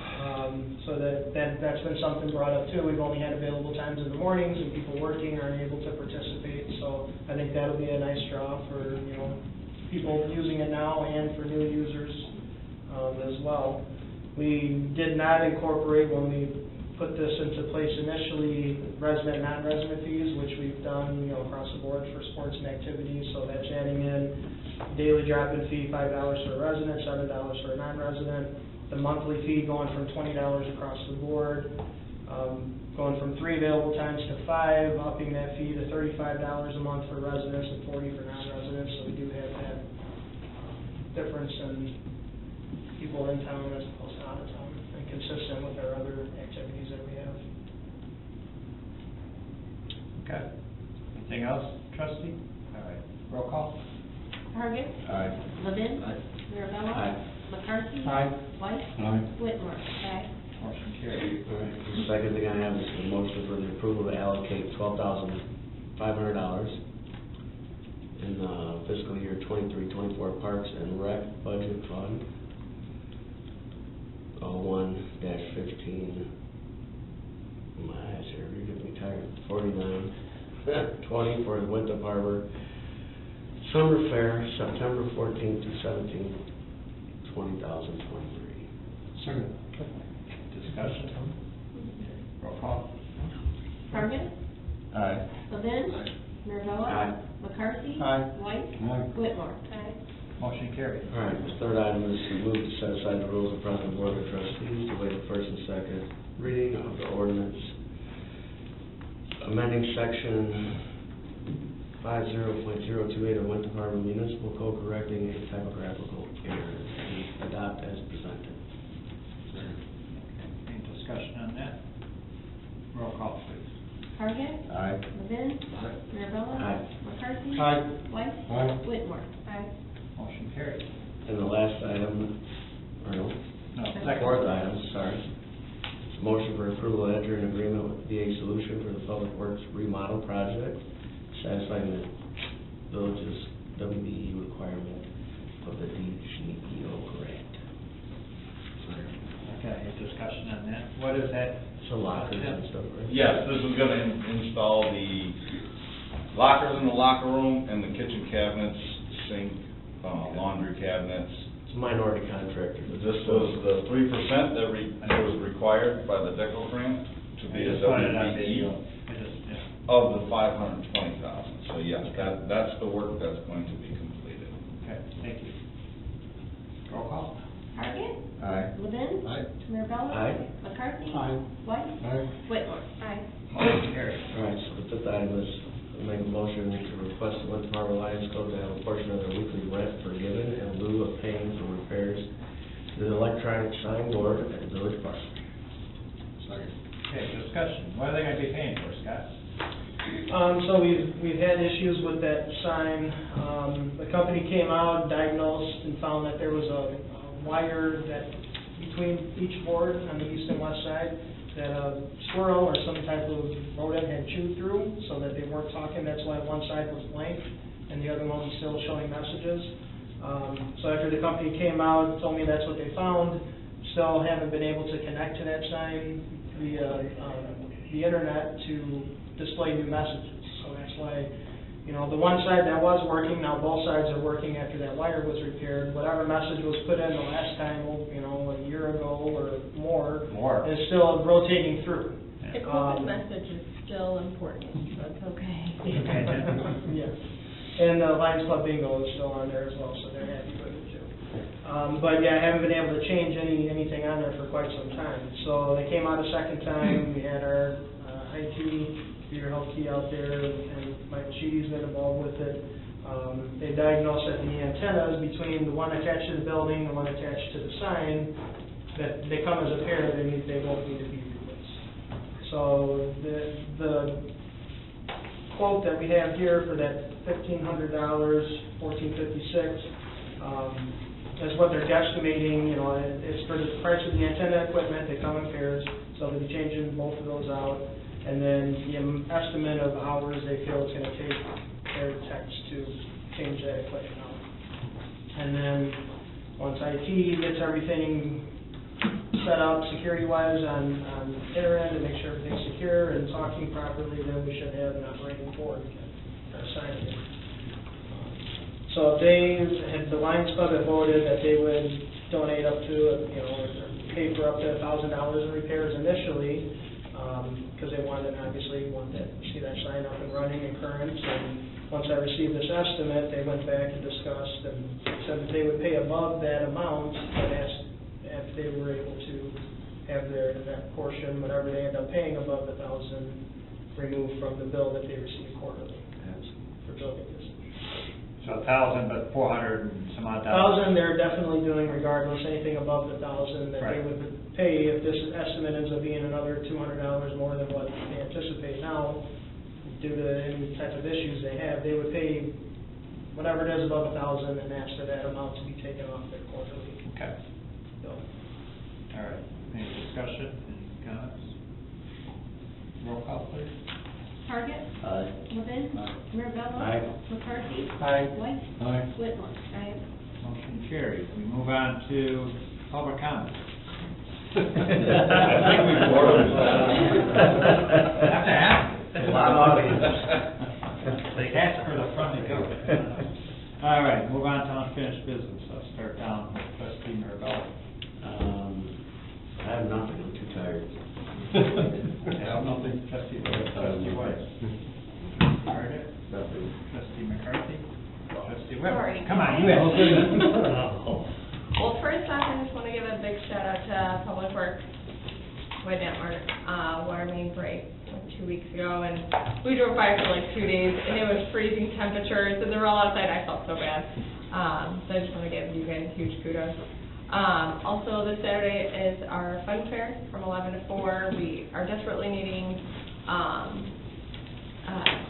So that's been something brought up too. We've only had available times in the mornings and people working aren't able to participate. So I think that'll be a nice draw for, people using it now and for new users, as well. We did not incorporate, when we put this into place initially, resident, non-resident fees, which we've done, across the board for sports and activities. So that's adding in daily drop-in fee, $5 for a resident, $7 for a non-resident. The monthly fee going from $20 across the board, going from 3 available times to 5, upping that fee to $35 a month for residents and $40 for non-residents. So we do have that difference in people in town as opposed to out of town, and consistent with our other activities that we have. Okay. Anything else, trustee? All right, roll call. Target. Aye. Levin. Aye. Mirabella. Aye. McCarthy. Aye. White. Aye. Whitmore. Aye. Motion carried. All right, the second thing I have is a motion for the approval to allocate $12,500 in fiscal year 23-24 Parks and Rec Budget Fund, 01-15, my eyes here, you're getting me tired, 49-20 for the Winthrop Harbor Summer Fair, September 14th to 17th, 2023. Second. Discussion. Roll call. Target. Aye. Levin. Mirabella. Aye. McCarthy. Aye. White. Aye. Whitmore. Aye. Motion carried. All right, the third item is to move to set aside the rules in front of the Board of Trustees to waive the first and second reading of the ordinance, amending section 50.028 of Winthrop Harbor Municipal Code, correcting a typographical error, and adopt as presented. Any discussion on that? Roll call, please. Target. Aye. Levin. Mirabella. Aye. McCarthy. Aye. White. Aye. Whitmore. Aye. Motion carried. And the last item, or no, No, fourth item, sorry. Motion for approval to enter an agreement with VA Solution for the Public Works remodel project, satisfying the village's WBE requirement of the DGEO grant. Okay, any discussion on that? What is that? So lockers and stuff, right? Yes, this is gonna install the lockers in the locker room and the kitchen cabinets, sink, laundry cabinets. It's a minority contractor. This was the 3% that was required by the DECO grant to be a WBE of the 520,000. So yes, that's the work that's going to be completed. Okay, thank you. Roll call. Target. Aye. Levin. Aye. Mirabella. Aye. McCarthy. Aye. White. Aye. Whitmore. Aye. Motion carried. All right, so the fifth item is to make a motion to request the Winthrop Harbor Lions Club to have a portion of their weekly rent forgiven in lieu of paying for repairs to the electronic sign board at Village Park. Second. Okay, discussion. What are they gonna be paying for, Scott? So we've had issues with that sign. The company came out, diagnosed, and found that there was a wire that between each board on the east and west side that a squirrel or some type of rodent had chewed through, so that they weren't talking. That's why one side was blank and the other one was still showing messages. So after the company came out, told me that's what they found, still haven't been able to connect to that sign via the internet to display new messages. So that's why, the one side that was working, now both sides are working after that wire was repaired. Whatever message was put in the last time, a year ago or more, is still rotating through. The COVID message is still important, so it's okay. Yes. And the Lions Club bingo is still on there as well, so they're happy with it too. But yeah, I haven't been able to change anything on there for quite some time. So they came out a second time, we had our IT, Peter Helke out there, and Mike Cheese been involved with it. They diagnosed that the antennas between the one attached to the building, the one attached to the sign, that they come as a pair, they both need to be replaced. So the quote that we have here for that $1,500, $1,456, is what they're guesstimating. It's for the price of the antenna equipment. They come in pairs. So they'll be changing both of those out. And then the estimate of hours they feel it's gonna take their techs to change that equipment out. And then, once IT gets everything set up security-wise on their end to make sure everything's secure and talking properly, then we should have an operating board again, or signing it. So the Lions Club had voted that they would donate up to, or pay for up to $1,000 in repairs initially, because they wanted to see that sign up and running and current. And once I received this estimate, they went back and discussed and said that they would pay above that amount, but asked if they were able to have that portion, whatever they end up paying above the $1,000, removed from the bill that they receive quarterly for building this. So 1,000, but 400 and some odd dollars. 1,000, they're definitely doing regardless, anything above the 1,000 that they Right. would pay, if this estimate ends up being another $200 more than what they anticipate now, due to any type of issues they have, they would pay whatever it is above 1,000 and ask for that amount to be taken off their quarterly Okay, bill. all right. Any discussion, any comments? Roll call, please. Target. Aye. Levin. Aye. Mirabella. Aye. McCarthy. Aye. White. Aye. Whitmore. Aye. Motion carries. We move on to public comment. I think we've bored them. Have to ask. A lot of audience. They ask for the front to go. All right, move on to unfinished business. Let's start down with trustee Mirabella. I have nothing, I'm too tired. Yeah, nothing. Trustee White. Target. Nothing. Trustee McCarthy. Trustee Whitmore. Sorry. Come on, you have. Well, first off, I just want to give a big shout out to Public Works, White Network, water main break like 2 weeks ago, and we drove by for like 2 days, and it was freezing temperatures, and they were all outside. I felt so bad. So I just want to give you guys huge kudos. Also, this Saturday is our fun fair from 11 to 4. We are desperately needing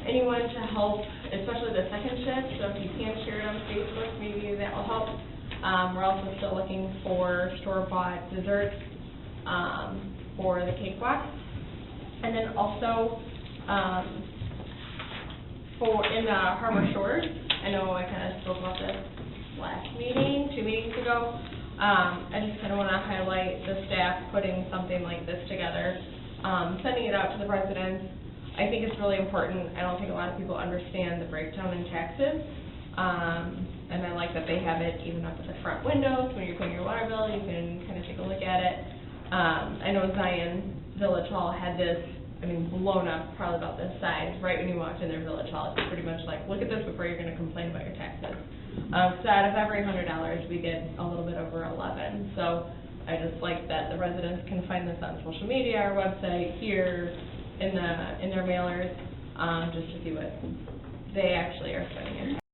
anyone to help, especially the second shift. So if you can share it on Facebook, maybe that will help. We're also still looking for store-bought desserts for the cakewalk. And then also in the Harbor Shores, I know I kind of spoke about this last meeting, 2 meetings ago. I just kind of want to highlight the staff putting something like this together, sending it out to the residents. I think it's really important. I don't think a lot of people understand the breakdown in taxes. And I like that they have it even up at the front windows. When you're paying your water bill, you can kind of take a look at it. I know Zion Village Hall had this, blown up, probably about this size, right when you walked in their Village Hall. It's pretty much like, look at this before you're going to complain about your taxes. So out of every $100, we get a little bit over 11. So I just like that the residents can find this on social media, our website, here, in their mailers, just to see what they actually are spending in.